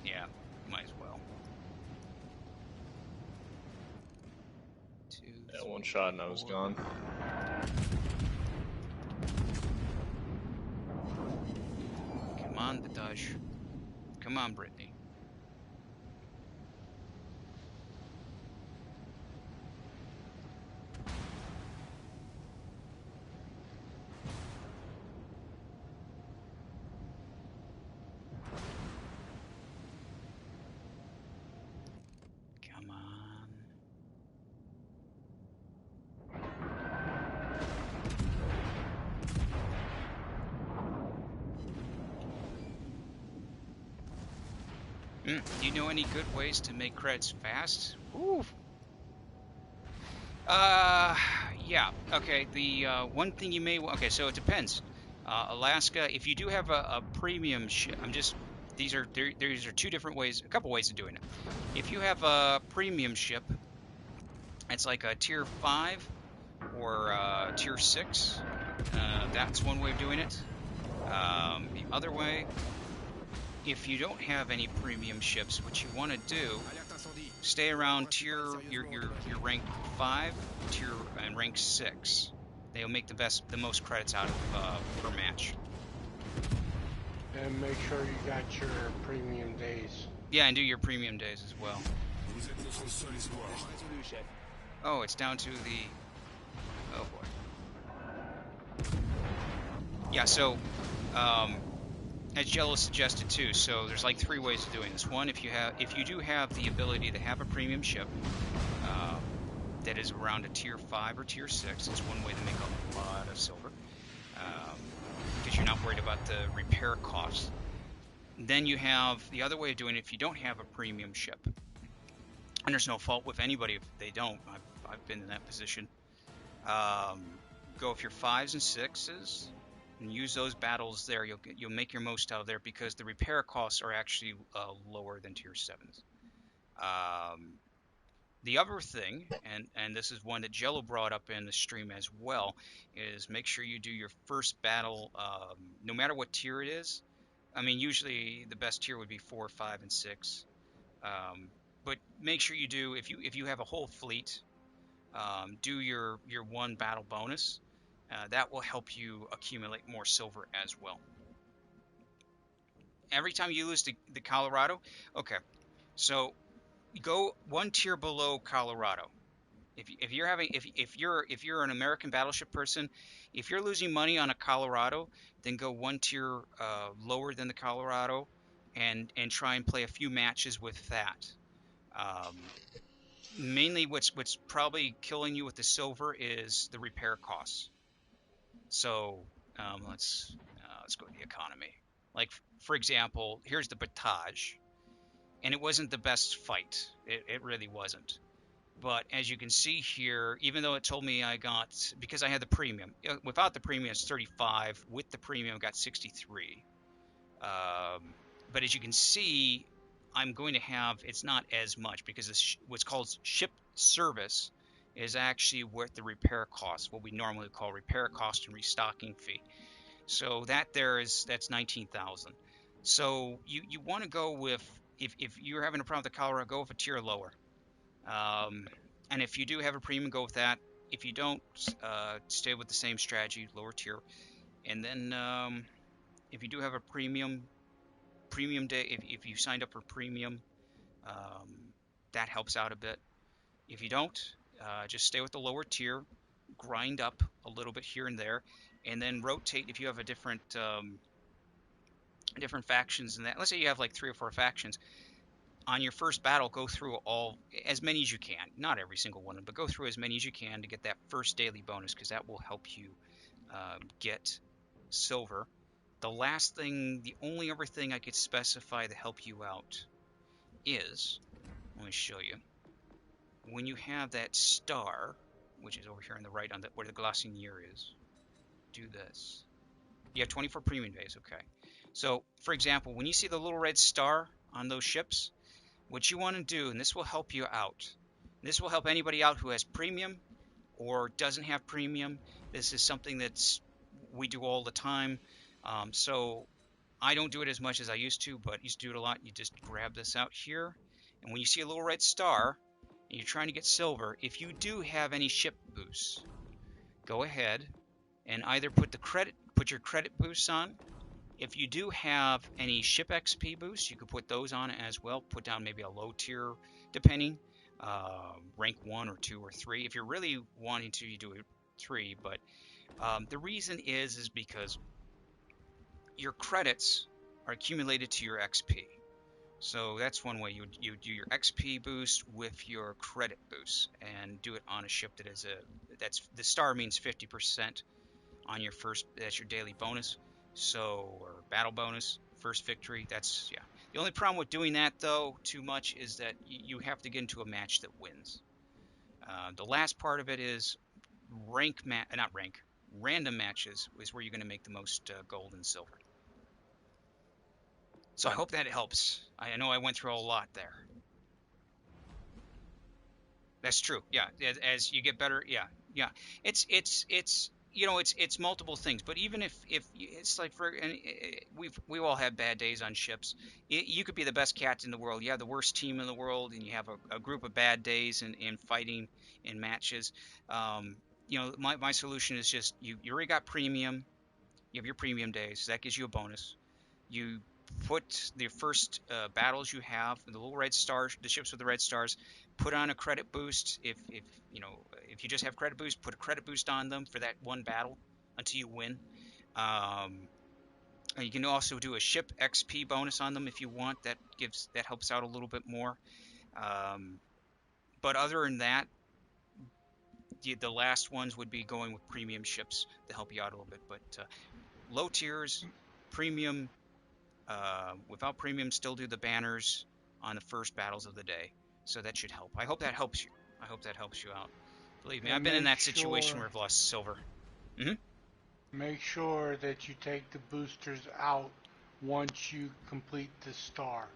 S1: yeah, might as well. 2,
S3: Yeah, one shot and I was
S1: 4.
S3: gone.
S1: Come on, Vitage. Come on, Brittany. Do you know any good ways to make credits fast? Ooh. Yeah. Okay. The one thing you may okay, so it depends. Alaska, if you do have a premium ship, these are two different ways, a couple ways of doing it. If you have a premium ship, it's like a tier 5 or tier 6. That's one way of doing it. The other way, if you don't have any premium ships, what you want to do, stay around your rank 5 tier and rank 6. They'll make the most credits out of per match.
S2: And make sure you got your premium days.
S1: Yeah, and do your premium days as well. Oh, it's down to the... Oh boy. Yeah, so as Jello suggested too, so there's like 3 ways of doing this. One, if you do have the ability to have a premium ship that is around a tier 5 or tier 6, it's one way to make a lot of silver, because you're not worried about the repair costs. Then you have the other way of doing it if you don't have a premium ship. And there's no fault with anybody if they don't. I've been in that position. Go with your 5s and 6s and use those battles there. You'll make your most out of there because the repair costs are actually lower than tier 7s. The other thing, and this is one that Jello brought up in the stream as well, is make sure you do your first battle, no matter what tier it is. I mean, usually the best tier would be 4, 5, and 6. But make sure you do, if you have a whole fleet, do your 1 battle bonus. That will help you accumulate more silver as well. Every time you lose the Colorado, okay, so go 1 tier below Colorado. If you're an American battleship person, if you're losing money on a Colorado, then go 1 tier lower than the Colorado, and try and play a few matches with that. Mainly, what's probably killing you with the silver is the repair costs. So let's go to the economy. Like for example, here's the Batage, and it wasn't the best fight. It really wasn't. But as you can see here, even though it told me I got, because I had the premium, without the premium it's 35, with the premium I got 63. But as you can see, I'm going to have, it's not as much because what's called ship service is actually worth the repair cost, what we normally call repair cost and restocking fee. So that's 19,000. So you want to go with, if you're having a problem with the Colorado, go with a tier lower. And if you do have a premium, go with that. If you don't, stay with the same strategy, lower tier. And then if you do have a premium day, if you signed up for premium, that helps out a bit. If you don't, just stay with the lower tier, grind up a little bit here and there, and then rotate if you have a different factions. And that, let's say you have like 3 or 4 factions. On your first battle, go through as many as you can. Not every single one, but go through as many as you can to get that first daily bonus, because that will help you get silver. The only other thing I could specify to help you out is, let me show you. When you have that star, which is over here on the right, where the Glacier is, do this. You have 24 premium days, okay. So, for example, when you see the little red star on those ships, what you want to do, and this will help you out, this will help anybody out who has premium or doesn't have premium. This is something we do all the time. So I don't do it as much as I used to, but I used to do it a lot. You just grab this out here, and when you see a little red star and you're trying to get silver, if you do have any ship boosts, go ahead and either put your credit boosts on. If you do have any ship XP boosts, you could put those on as well. Put down maybe a low tier, depending, rank 1 or 2 or 3. If you're really wanting to, you do it 3. But the reason is because your credits are accumulated to your XP. So that's one way you do your XP boost with your credit boost, and do it on a ship that is the star means 50% on your first. That's your daily bonus. So, or battle bonus, first victory. That's, yeah. The only problem with doing that, though, too much, is that you have to get into a match that wins. The last part of it is random matches is where you're going to make the most gold and silver. So I hope that helps. I know I went through a lot there. That's true. Yeah, as you get better, yeah. It's it's multiple things. But even if it's like we all have bad days on ships. You could be the best cats in the world. You have the worst team in the world, and you have a group of bad days in fighting in matches. My solution is just you already got premium. You have your premium days. So that gives you a bonus. You put the first battles you have, the little red stars, the ships with the red stars, put on a credit boost. If you just have credit boost, put a credit boost on them for that one battle until you win. You can also do a ship XP bonus on them if you want. That helps out a little bit more. But other than that, the last ones would be going with premium ships to help you out a little bit. But low tiers, premium. Without premium, still do the banners on the first battles of the day. So that should help. I hope that helps you. I hope that helps you out. Believe me,
S2: And
S1: I've been in that situation where I've lost silver.
S2: Make sure that you take the boosters out once you complete the star.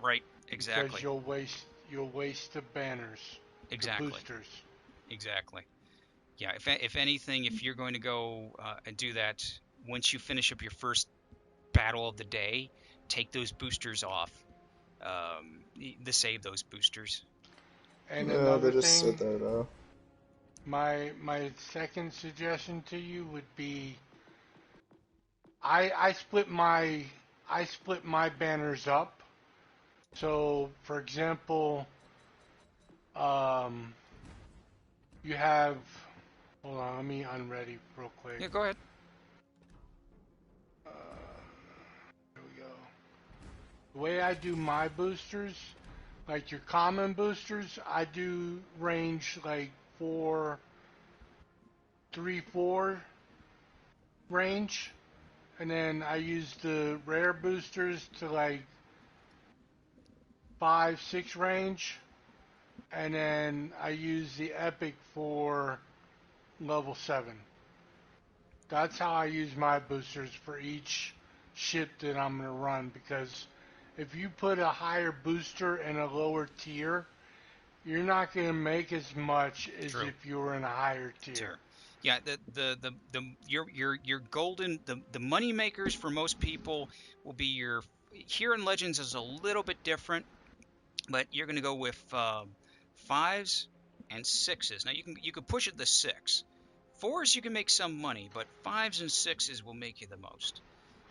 S1: Right, exactly.
S2: Because you'll waste the banners.
S1: Exactly.
S2: The boosters.
S1: Exactly. Yeah, if anything, if you're going to go and do that, once you finish up your first battle of the day, take those boosters off. To save those boosters.
S2: And
S5: Yeah,
S2: another
S5: they just sit
S2: thing,
S5: there now.
S2: my second suggestion to you would be, I split my banners up. So, for example, you have. Hold on, let me unready real quick.
S1: Yeah, go ahead.
S2: There we go. The way I do my boosters, like your common boosters, I do range like 4 range, and then I use the rare boosters to like 5, 6 range, and then I use the epic for level 7. That's how I use my boosters for each ship that I'm going to run, because if you put a higher booster in a lower tier, you're not going to make as much as
S1: True.
S2: if you were in a higher tier.
S1: Yeah, your golden the money makers for most people will be your here in Legends is a little bit different, but you're going to go with 5s and 6s. Now you can push it to 6. 4s you can make some money, but 5s and 6s will make you the most.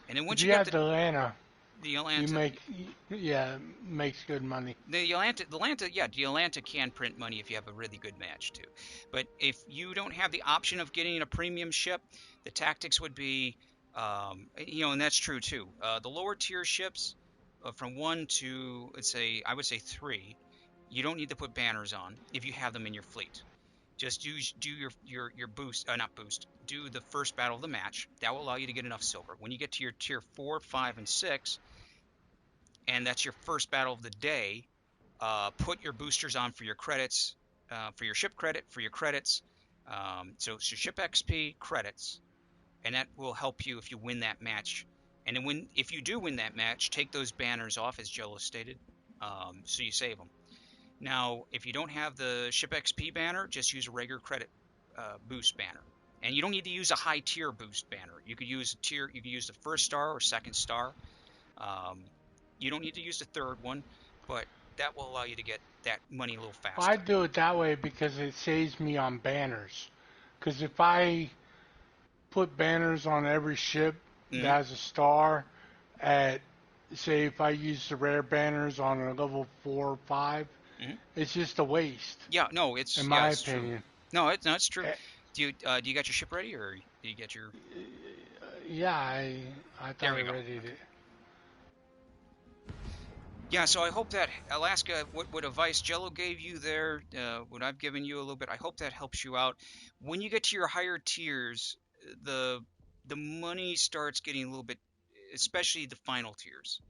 S1: And then once
S2: If
S1: you
S2: you
S1: get
S2: have the Atlanta,
S1: the
S2: you
S1: Atlanta,
S2: makes good money.
S1: the Atlanta can print money if you have a really good match too. But if you don't have the option of getting a premium ship, the tactics would be, and that's true too. The lower tier ships, from 1 to I would say 3, you don't need to put banners on if you have them in your fleet. Just do your boost, not boost. Do the first battle of the match. That will allow you to get enough silver. When you get to your tier 4, 5, and 6, and that's your first battle of the day, put your boosters on for your credits, for your ship credit, for your credits. So it's your ship XP credits, and that will help you if you win that match. And then if you do win that match, take those banners off, as Jello stated, so you save them. Now, if you don't have the ship XP banner, just use a regular credit boost banner. And you don't need to use a high tier boost banner. You could use you could use the first star or second star. You don't need to use the third one, but that will allow you to get that money a little faster.
S2: I do it that way because it saves me on banners. Because if I put banners on every ship that has a star, say if I use the rare banners on a level 4 or 5, it's just a waste.
S1: Yeah, no, it's
S2: in my
S1: it's
S2: opinion.
S1: True. No, it's true. Do you got your ship ready, or do you get your?
S2: Yeah, I thought I readied it.
S1: Yeah, so I hope that Alaska, what advice Jello gave you there, what I've given you a little bit, I hope that helps you out. When you get to your higher tiers, the money starts getting a little bit, especially the final tiers.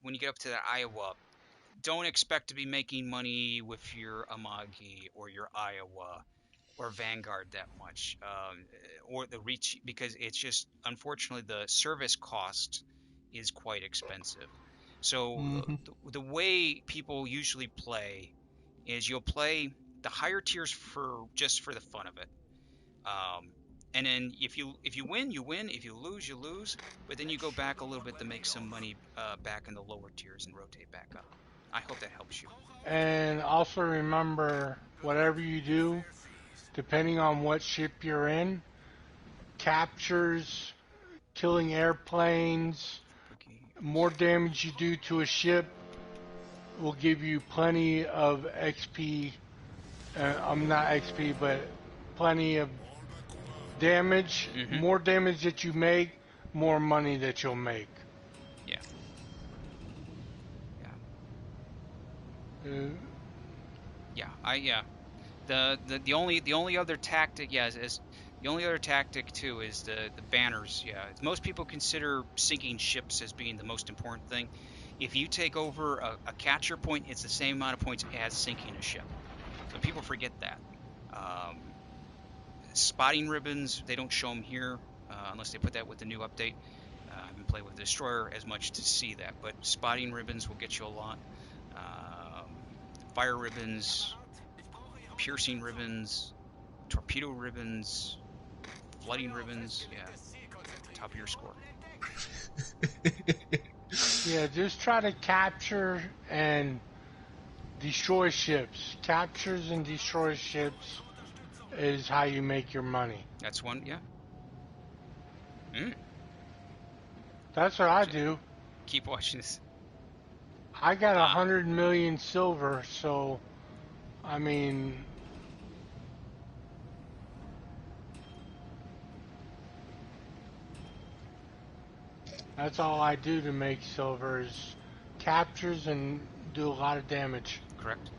S1: when you get up to that Iowa, don't expect to be making money with your Amagi or your Iowa or Vanguard that much, or the reach, because it's just, unfortunately, the service cost is quite expensive. So
S5: Mm-hmm.
S1: the way people usually play is you'll play the higher tiers for just for the fun of it. And then if you win, you win. If you lose, you lose. But then you go back a little bit to make some money back in the lower tiers and rotate back up. I hope that helps you.
S2: And also remember, whatever you do, depending on what ship you're in, captures, killing airplanes, more damage you do to a ship will give you plenty of XP. I'm not XP, but plenty of damage.
S1: Mm-hmm.
S2: More damage that you make, more money that you'll make.
S1: Yeah. Yeah. The only other tactic, is the only other tactic too is the banners. Yeah, most people consider sinking ships as being the most important thing. If you take over a catcher point, it's the same amount of points as sinking a ship. So people forget that. Spotting ribbons, they don't show them here unless they put that with the new update. I haven't played with the destroyer as much to see that, but spotting ribbons will get you a lot. Fire ribbons, piercing ribbons, torpedo ribbons, flooding ribbons. Yeah, top of your score.
S2: Yeah, just try to capture and destroy ships. Captures and destroy ships is how you make your money.
S1: That's one. Yeah.
S2: That's what I do.
S1: Keep watching this.
S2: I got 100 million silver, so I mean, that's all I do to make silver is captures and do a lot of damage.
S1: Correct.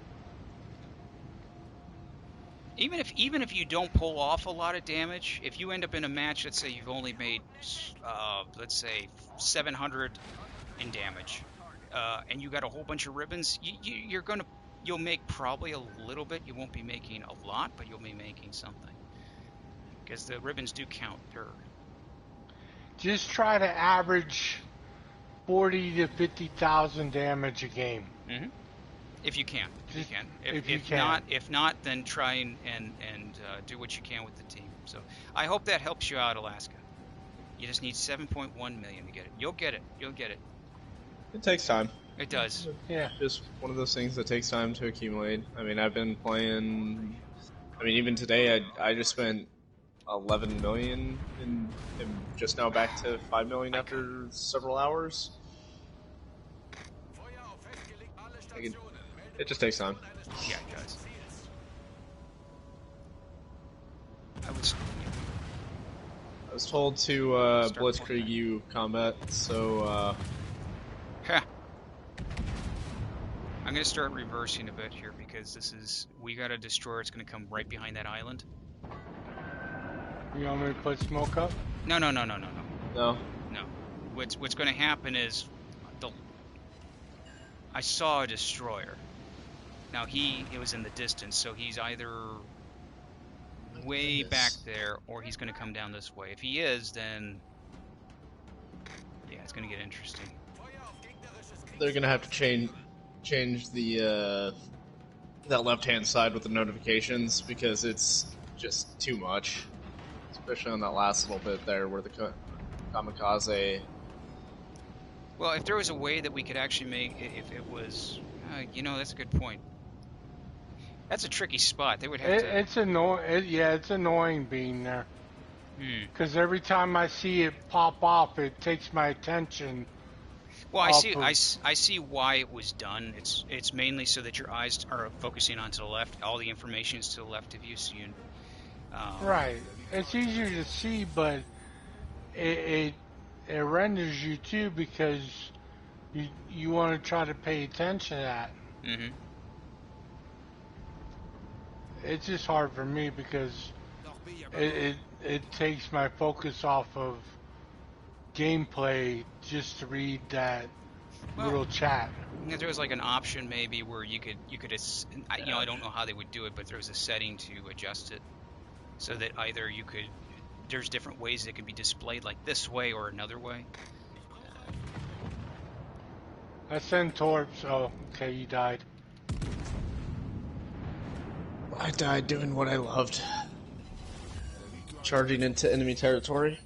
S1: Even if you don't pull off a lot of damage, if you end up in a match, let's say you've only made, let's say 700 in damage, and you got a whole bunch of ribbons, you'll make probably a little bit. You won't be making a lot, but you'll be making something because the ribbons do count.
S2: Just try to average 40 to 50,000 damage a game.
S1: Mm-hmm. If you can.
S2: If you can.
S1: If not, then try and do what you can with the team. So I hope that helps you out, Alaska. You just need 7.1 million to get it. You'll get it.
S3: It takes time.
S1: It does.
S2: Yeah.
S3: Just one of those things that takes time to accumulate. I mean, I've been playing. I mean, even today, I just spent 11 million and just now back to 5 million after several hours. It just takes time.
S1: Yeah, it does.
S3: I was told to blitzkrieg you combat, so
S1: I'm gonna start reversing a bit here because we got a destroyer. It's gonna come right behind that island.
S2: You want me to put smoke up?
S1: No.
S3: no.
S1: What's gonna happen is I saw a destroyer. Now it was in the distance, so he's either way back there or he's going to come down this way. If he is, then yeah, it's going to get interesting.
S3: They're gonna have to change the that left-hand side with the notifications because it's just too much, especially on that last little bit there where the kamikaze.
S1: Well, if there was a way that we could actually make, if it was, that's a good point. That's a tricky spot. They would have to.
S2: It's annoying. It's annoying being there. Because every time I see it pop off, it takes my attention.
S1: Well, I see why it was done. It's mainly so that your eyes are focusing onto the left. All the information is to the left of you, so you.
S2: Right. It's easier to see, but it renders you too because you want to try to pay attention to that.
S1: Mm-hmm.
S2: It's just hard for me because it takes my focus off of gameplay just to read that
S1: Well,
S2: little chat.
S1: there was like an option maybe where you could I
S3: Yeah.
S1: don't know how they would do it, but there was a setting to adjust it so that either you could there's different ways it can be displayed, like this way or another way.
S2: I sent torps. Oh, okay, you died.
S3: I died doing what I loved. Charging into enemy territory.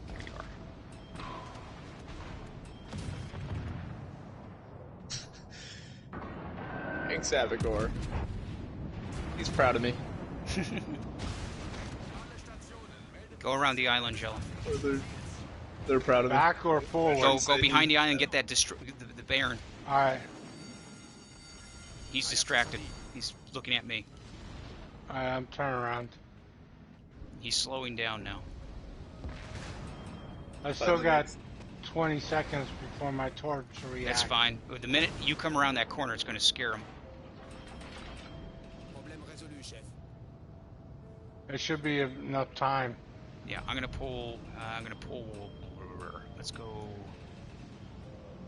S1: There you are.
S3: Thanks, Avigor. He's proud of me.
S1: Go around the island, Jello.
S3: They're proud of me.
S2: Back or forward?
S1: Go behind the island and get that the Baron.
S2: Alright,
S1: He's distracted. He's looking at me.
S2: alright, I'm turning around.
S1: He's slowing down now.
S2: I still got 20 seconds before my torps react.
S1: That's fine. The minute you come around that corner, it's going to scare him.
S4: Problème résolu, chef.
S2: There should be enough time.
S1: Yeah, I'm gonna pull. Let's go.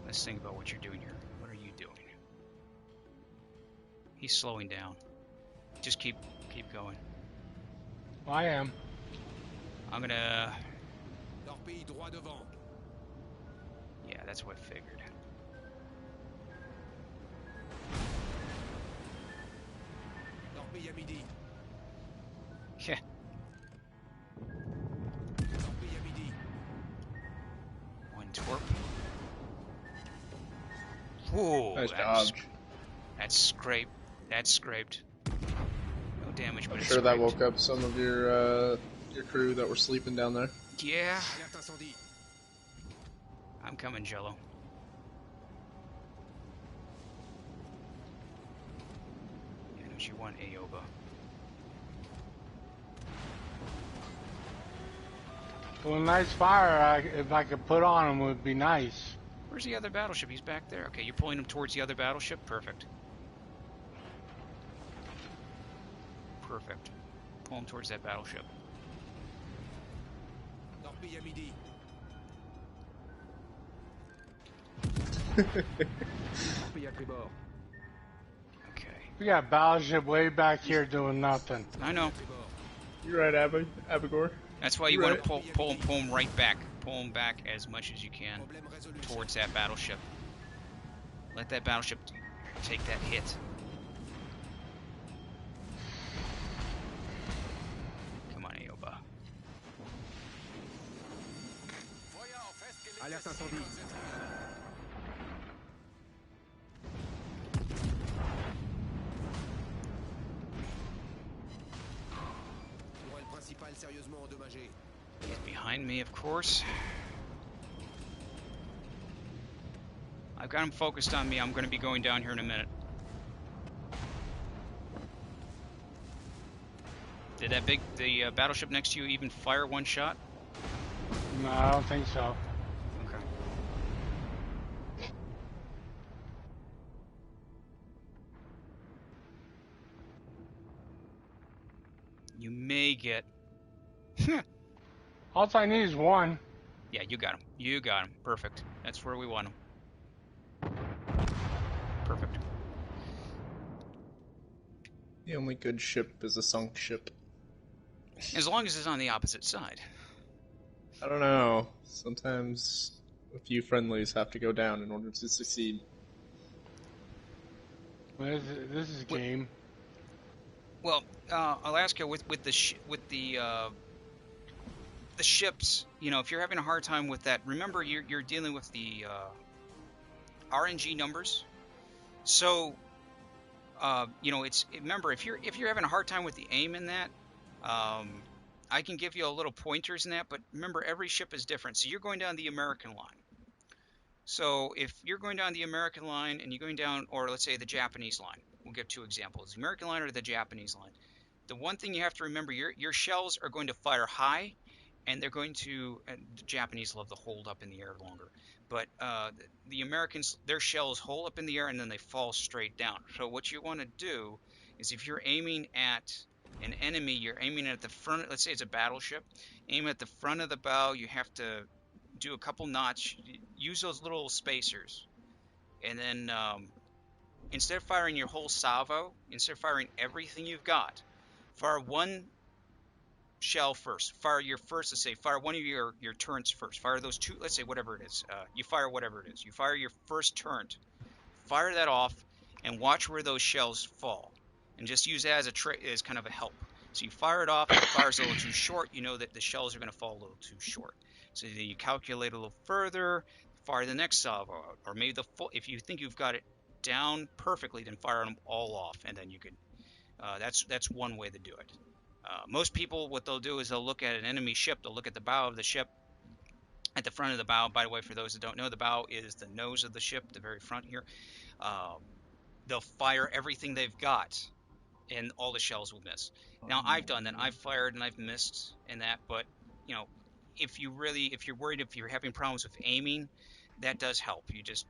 S1: Let's think about what you're doing here. What are you doing? He's slowing down. Just keep going.
S2: Well, I am.
S1: I'm gonna.
S4: Torpille droit devant.
S1: Yeah, that's what I figured.
S4: Torpille à midi.
S1: Yeah.
S4: Torpille à midi.
S1: One torp. Whoa,
S3: Nice job.
S1: That's scraped. That's scraped. No damage, but
S3: I'm
S1: it's
S3: sure that
S1: scraped.
S3: woke up some of your crew that were sleeping down there.
S1: Yeah,
S4: Alerte incendie.
S1: I'm coming, Jello. Yeah, don't you want Aoba?
S2: Well, a nice fire, if I could put on him, would be nice.
S1: Where's the other battleship? He's back there. Okay, you're pulling him towards the other battleship? Perfect. Perfect. Pull him towards that battleship.
S4: Torpille à midi. Torpille à tribord.
S1: Okay.
S2: We got battleship way back here doing nothing.
S1: I know.
S4: Tribord.
S3: You're right, Abigor.
S1: That's why you
S3: You're
S1: want to pull him right back. Pull him back as much as you can
S4: Problème résolu, chef.
S1: towards that battleship. Let that battleship take that hit. Come on, Aoba.
S4: Alerte incendie. Tourelle principale sérieusement endommagée.
S1: He's behind me, of course. I've got him focused on me. I'm going to be going down here in a minute. Did the battleship next to you even fire one shot?
S2: No, I don't think so.
S1: Okay. You may get...
S2: All I need is one.
S1: Yeah, you got him. You got him. Perfect. That's where we want him. Perfect.
S3: The only good ship is a sunk ship.
S1: As long as it's on the opposite side.
S3: I don't know. Sometimes a few friendlies have to go down in order to succeed.
S2: This is game.
S1: Well, Alaska, with the ships, you know, if you're having a hard time with that, remember you're dealing with the RNG numbers. So, you know, remember if you're having a hard time with the aim in that, I can give you a little pointers in that. But remember, every ship is different. So you're going down the American line. So if you're going down the American line and you're going down, or let's say the Japanese line, we'll give two examples: the American line or the Japanese line. The one thing you have to remember, your shells are going to fire high, and they're going to. And the Japanese love to hold up in the air longer, but the Americans, their shells hold up in the air and then they fall straight down. So what you want to do is, if you're aiming at an enemy, you're aiming at the front. Let's say it's a battleship. Aim at the front of the bow. You have to do a couple knots. Use those little spacers, and then instead of firing your whole salvo, instead of firing everything you've got, fire one shell first. Fire your first, let's say, fire one of your turrets first. Fire those two, let's say, whatever it is. You fire whatever it is. You fire your first turret. Fire that off and watch where those shells fall. And just use that as as kind of a help. So you fire it off. If it fires a little too short, you know that the shells are going to fall a little too short. So then you calculate a little further, fire the next salvo out. Or maybe the full, if you think you've got it down perfectly, then fire them all off, and then you can. That's one way to do it. Most people, what they'll do is they'll look at an enemy ship. They'll look at the bow of the ship. At the front of the bow, by the way, for those that don't know, the bow is the nose of the ship, the very front here. They'll fire everything they've got, and all the shells will miss. Now, I've done that. I've fired and I've missed and that, but you know, if you're worried, if you're having problems with aiming, that does help. You just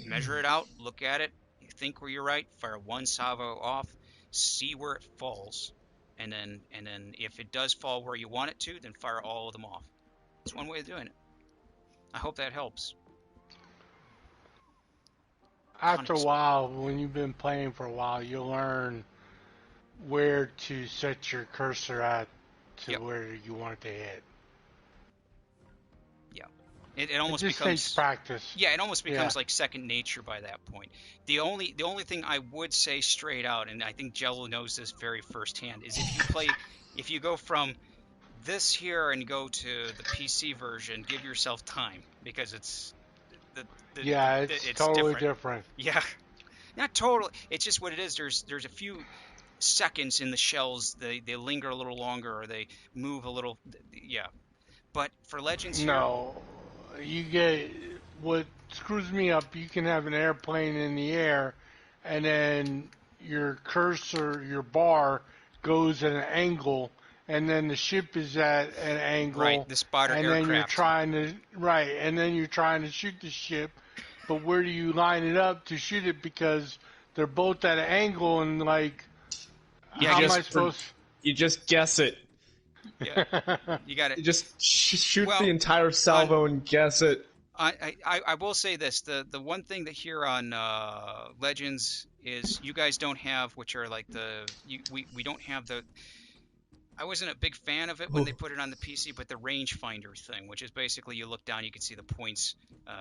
S1: measure it out, look at it, you think where you're right, fire one salvo off, see where it falls, and then if it does fall where you want it to, then fire all of them off. It's one way of doing it. I hope that helps.
S2: After a while, when you've been playing for a while, you'll learn where to set your cursor at to where you want it to hit.
S1: It almost
S2: just
S1: becomes
S2: takes practice.
S1: Yeah, it almost becomes like second nature by that point. The only thing I would say straight out, and I think Jello knows this very firsthand, is if you go from this here and go to the PC version, give yourself time, because it's
S2: it's totally different.
S1: Yeah, not totally. It's just what it is. There's a few seconds in the shells. They linger a little longer, or they move a little. Yeah, but for Legends here.
S2: No. You get what screws me up. You can have an airplane in the air, and then your cursor, your bar, goes at an angle, and then the ship is at an angle.
S1: Right, the spotter
S2: and
S1: aircraft.
S2: Then you're trying to shoot the ship, but where do you line it up to shoot it? Because they're both at an angle, and how am I supposed?
S3: You just guess it.
S1: Yeah, you got it.
S3: Just shoot the entire salvo and guess it.
S1: I will say this: the one thing that here on Legends is you guys don't have, which are like we don't have the. I wasn't a big fan of it when they put it on the PC, but the rangefinder thing, which is basically you look down, you can see the points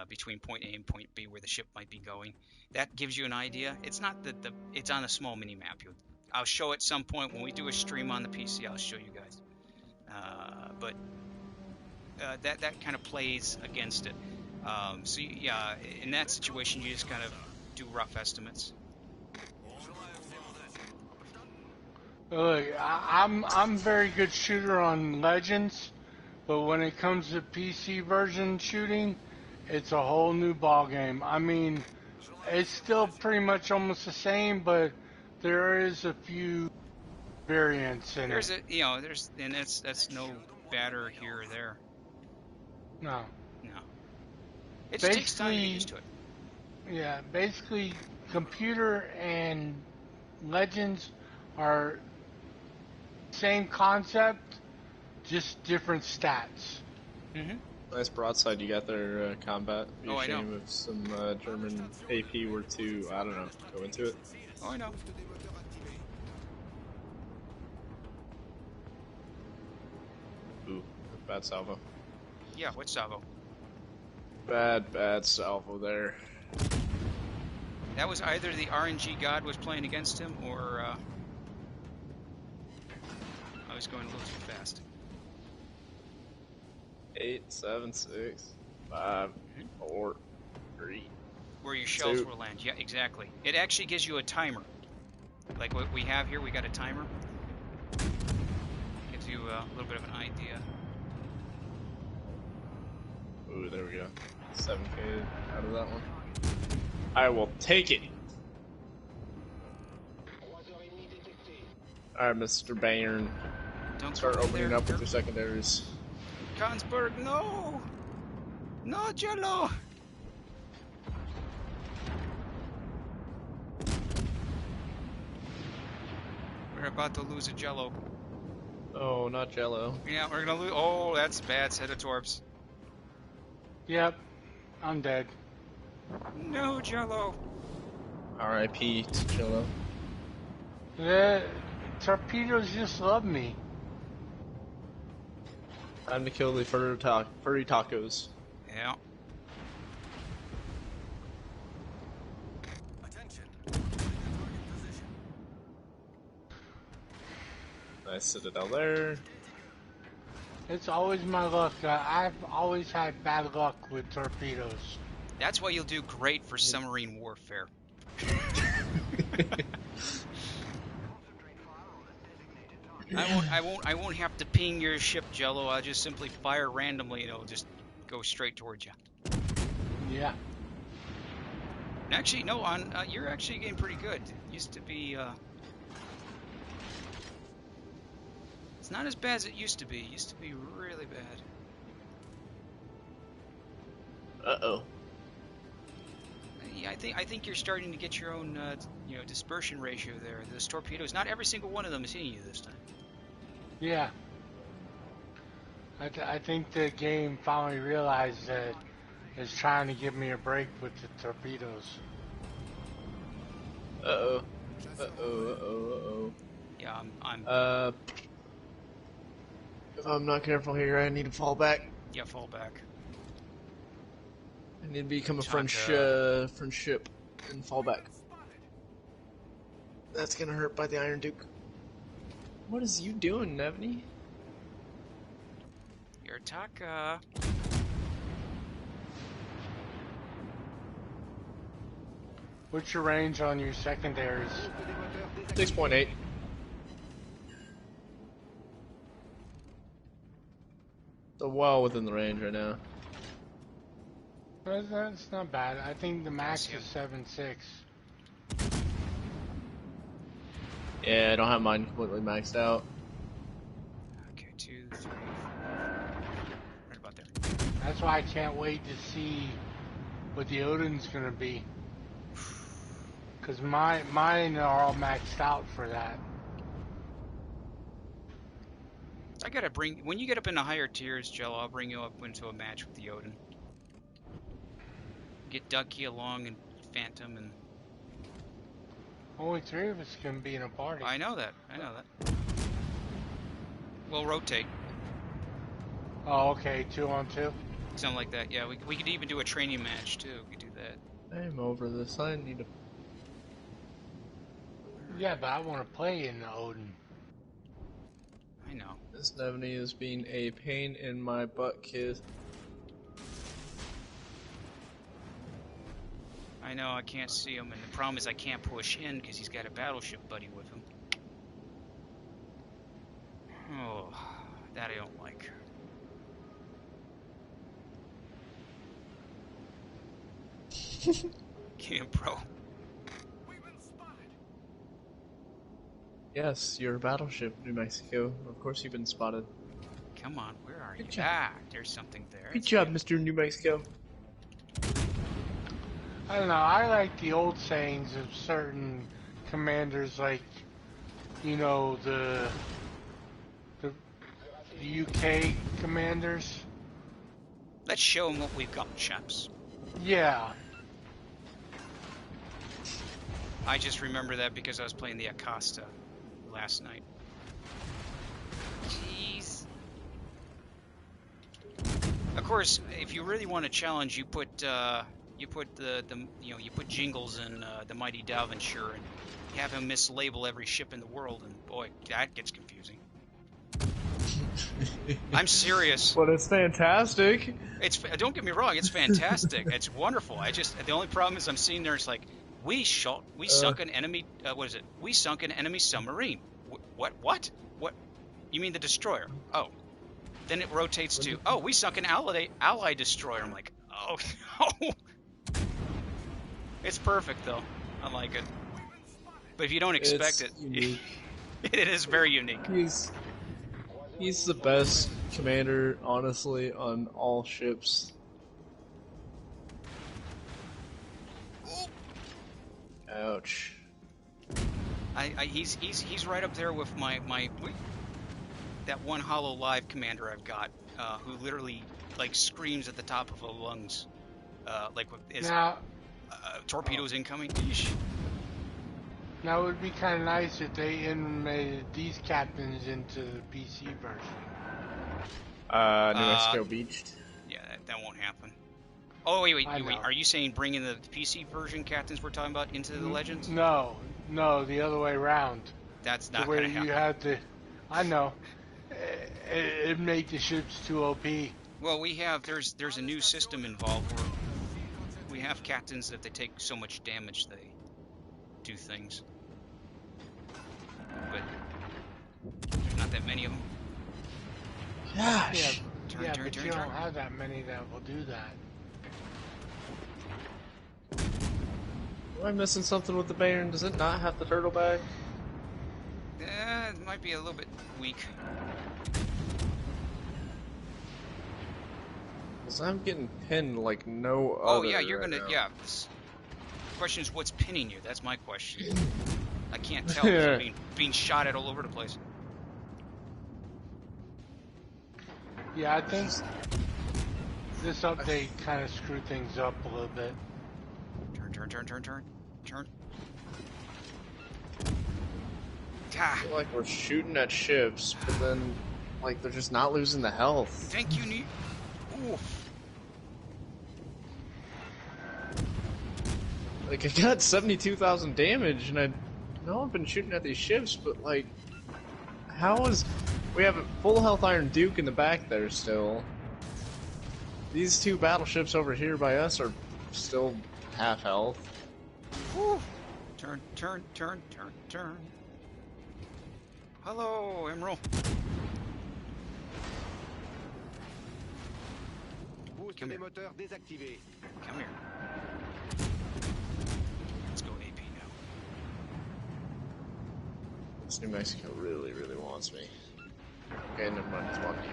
S1: between point A and point B where the ship might be going. That gives you an idea. It's not it's on a small mini map. I'll show at some point when we do a stream on the PC. I'll show you guys. But that kind of plays against it. So yeah, in that situation, you just kind of do rough estimates.
S2: Look, I'm very good shooter on Legends, but when it comes to PC version shooting, it's a whole new ball game. I mean, it's still pretty much almost the same, but there is a few variants in it.
S1: And that's no better here or there.
S2: No.
S1: It just takes time to get used to it.
S2: Yeah, basically, computer and Legends are same concept, just different stats.
S1: Mm-hmm.
S3: Nice broadside you got there, Combat. Be
S1: I know.
S3: If some German AP were to, I don't know, go into it.
S1: Oh, I know.
S3: Ooh, bad salvo.
S1: Yeah, what salvo?
S3: Bad salvo there.
S1: That was either the RNG god was playing against him, or I was going a little too fast.
S3: 8, 7, 6, 5, 4, 3.
S1: Where your shells will land. Yeah, exactly. It actually gives you a timer. Like what we have here, we got a timer. Gives you a little bit of an idea.
S3: Ooh, there we go. 7K out of that one. I will take it. Alright, Mr. Bayern.
S1: Don't
S3: Start
S1: go in
S3: opening
S1: there.
S3: up with your secondaries.
S1: Konsberg, no! No, Jello! We're about to lose a Jello.
S3: Oh, not Jello.
S1: Yeah, we're gonna lose. Oh, that's a bad set of torps.
S2: Yep, I'm dead.
S1: No, Jello.
S3: R.I.P. to Jello.
S2: The torpedoes just love me.
S3: Time to kill the furry tacos.
S1: Yeah.
S4: Attention. Target position.
S3: Nice citadel there.
S2: It's always my luck. I've always had bad luck with torpedoes.
S1: That's why you'll do great for submarine warfare. I won't have to ping your ship, Jello. I'll just simply fire randomly and it'll just go straight towards you.
S2: Yeah.
S1: Actually, no, you're actually getting pretty good. Used to be, it's not as bad as it used to be. It used to be really bad.
S3: Uh-oh.
S1: Yeah, I think you're starting to get your own, dispersion ratio there. Those torpedoes, not every single one of them is hitting you this time.
S2: Yeah. I think the game finally realized that it's trying to give me a break with the torpedoes.
S3: Uh-oh. Uh-oh.
S1: Yeah, I'm
S3: If I'm not careful here, I need to fall back.
S1: yeah, fall back.
S3: I need to become a
S1: Taka.
S3: French ship and fall back. That's gonna hurt by the Iron Duke. What is you doing, Nevney?
S1: Your Taka.
S2: What's your range on your secondaries?
S3: 6.8. So well within the range right now.
S2: That's not bad. I think the max
S1: Yes,
S2: is 7.6.
S3: Yeah, I don't have mine completely maxed out.
S1: Okay, 2, 3, 4. Right about there.
S2: That's why I can't wait to see what the Odin's gonna be. Cause mine are all maxed out for that.
S1: I gotta bring, when you get up into higher tiers, Jello, I'll bring you up into a match with the Odin. Get Ducky along and Phantom and...
S2: Only 3 of us can be in a party.
S1: I know that. We'll rotate.
S2: Oh, okay, 2 on 2.
S1: Something like that. Yeah, we could even do a training match too. We could do that.
S3: I'm over this. I need to.
S2: Yeah, but I want to play in the Odin.
S1: I know.
S3: This Nevney is being a pain in my butt, kid.
S1: I know, I can't see him, and the problem is I can't push in because he's got a battleship buddy with him. Oh, that I don't like. Can't, bro.
S3: Yes, you're a battleship, New Mexico. Of course you've been spotted.
S1: Come on, where are you?
S3: Good job.
S1: Ah, there's something there.
S3: Good job, Mr. New Mexico.
S2: I don't know, I like the old sayings of certain commanders, like, you know, the UK commanders.
S1: Let's show him what we've got, chaps.
S2: Yeah.
S1: I just remember that because I was playing the Acosta last night. Jeez. Of course, if you really want to challenge, you put you put Jingles in the mighty Dalventure and you have him mislabel every ship in the world, and boy, that gets confusing. I'm serious.
S3: But it's fantastic.
S1: Don't get me wrong, it's fantastic. It's wonderful. The only problem is I'm sitting there. It's like we sunk an enemy. What is it? We sunk an enemy submarine. What? You mean the destroyer? Oh. Then it rotates to, oh, we sunk an ally destroyer. I'm like, oh no. It's perfect though. I like it. But if you don't expect
S3: It's unique.
S1: it is very unique.
S3: He's the best commander, honestly, on all ships. Ouch.
S1: He's right up there with my that one Hollow Live commander I've got, who literally like screams at the top of her lungs, like with his
S2: Now,
S1: torpedoes incoming. Eesh.
S2: now it would be kind of nice if they animated these captains into the PC version.
S3: New Mexico beached.
S1: Yeah, that won't happen. Oh wait,
S2: I know.
S1: are you saying bringing the PC version captains we're talking about into the Legends?
S2: No, the other way around.
S1: That's
S2: The
S1: not
S2: way
S1: gonna happen.
S2: you had to. I know. It made the ships too OP.
S1: Well, there's a new system involved where we have captains that they take so much damage they do things, but there's not that many of them.
S3: Gosh.
S2: Yeah, but you don't have that many that will do that.
S3: Am I missing something with the Baron? Does it not have the turtle back?
S1: It might be a little bit weak.
S3: Because I'm getting pinned like no other.
S1: Oh yeah, you're
S3: right
S1: gonna
S3: now.
S1: yeah. The question is, what's pinning you? That's my question. I can't tell. 'Cause I'm being shot at all over the place.
S2: Yeah, I think this update kind of screwed things up a little bit.
S1: Turn.
S3: I feel like we're shooting at ships, but then, like, they're just not losing the health.
S1: Thank you, Neat. Oof.
S3: Like, I got 72,000 damage, and I know I've been shooting at these ships, but, like, how is... We have a full health Iron Duke in the back there still. These two battleships over here by us are still half health.
S1: Whew. Turn. Hello, Emerald. Come here. Come here. Let's go AP now.
S3: This New Mexico really, really wants me. Okay, never mind, it's wanting you.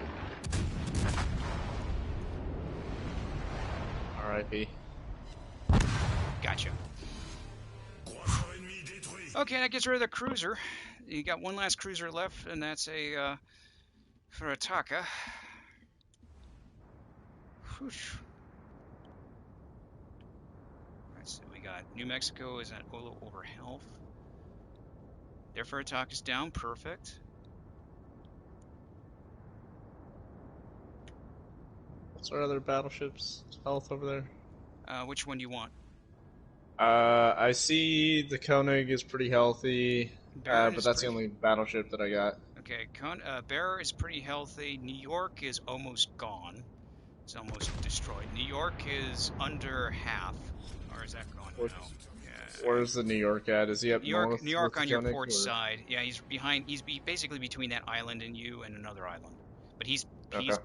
S3: R.I.P.
S1: Gotcha. Okay, that gets rid of the cruiser. You got one last cruiser left, and that's a Furataka. Whoosh. Alright, so we got New Mexico is at a little over health. Their Furataka's down, perfect.
S3: What's our other battleship's health over there?
S1: Which one do you want?
S3: I see the Koenig is pretty healthy, but that's the only battleship that I got.
S1: Okay, Bear is pretty healthy. New York is almost gone. It's almost destroyed. New York is under half. Or is that going now? Yeah.
S3: Where's the New York at? Is he up north?
S1: New York on your
S3: Koenig,
S1: port
S3: or?
S1: side. Yeah, he's behind. He's basically between that island and you and another island. But he's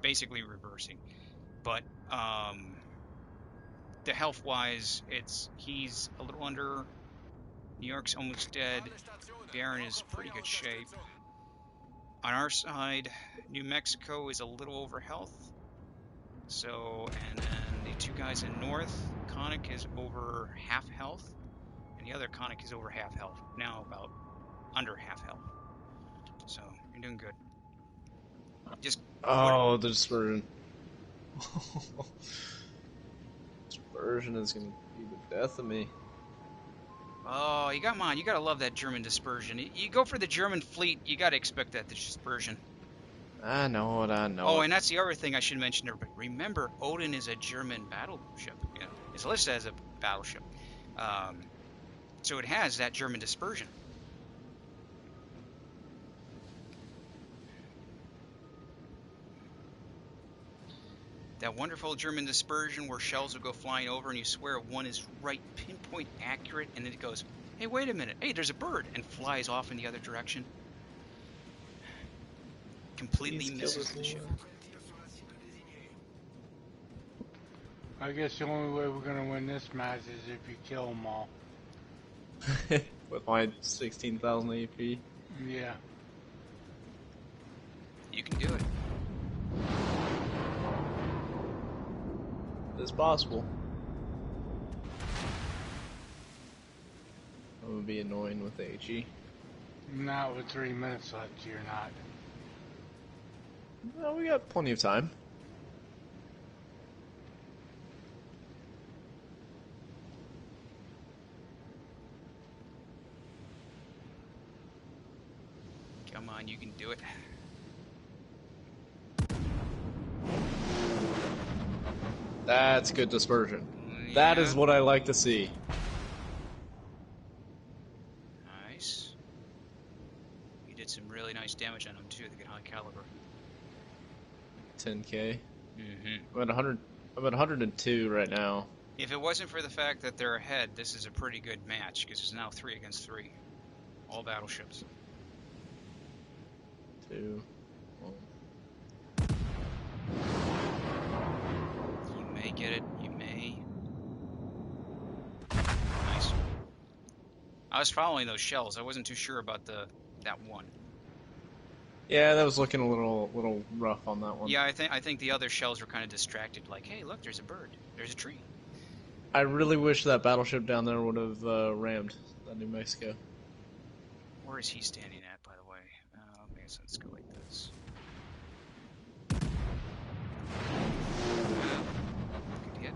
S1: basically reversing. But the health wise, he's a little under. New York's almost dead. Baron is pretty good shape. On our side, New Mexico is a little over health. So, and then the two guys in north, Conic is over half health, and the other Conic is over half health. Now about under half health. So, you're doing good. Just
S3: the dispersion. Dispersion is gonna be the death of me.
S1: oh, you gotta love that German dispersion. You go for the German fleet, you gotta expect that dispersion.
S3: I know it.
S1: Oh, and that's the other thing I should mention there. But remember, Odin is a German battleship. You know, it's listed as a battleship, so it has that German dispersion. That wonderful German dispersion where shells will go flying over, and you swear one is right, pinpoint accurate, and then it goes, "Hey, wait a minute! Hey, there's a bird!" and flies off in the other direction. Completely misses the ship.
S2: I guess the only way we're gonna win this match is if you kill them all.
S3: With my 16,000 AP.
S2: Yeah.
S1: You can do it.
S3: It's possible. That would be annoying with the HE.
S2: Not with 3 minutes left, you're not.
S3: No, we got plenty of time.
S1: Come on, you can do it.
S3: That's good dispersion. That is what I like to see.
S1: Nice. You did some really nice damage on them too. They get high caliber.
S3: 10k.
S1: Mm-hmm.
S3: I'm at 100. I'm at 102 right now.
S1: If it wasn't for the fact that they're ahead, this is a pretty good match because it's now 3 against 3. All battleships.
S3: 2. 1.
S1: You may get it. You may. Nice. I was following those shells. I wasn't too sure about that one.
S3: Yeah, that was looking a little rough on that one.
S1: Yeah, I think the other shells were kind of distracted. Like, hey, look, there's a bird. There's a tree.
S3: I really wish that battleship down there would have rammed that New Mexico.
S1: Where is he standing at, by the way? Okay, so let's go like this. Good hit.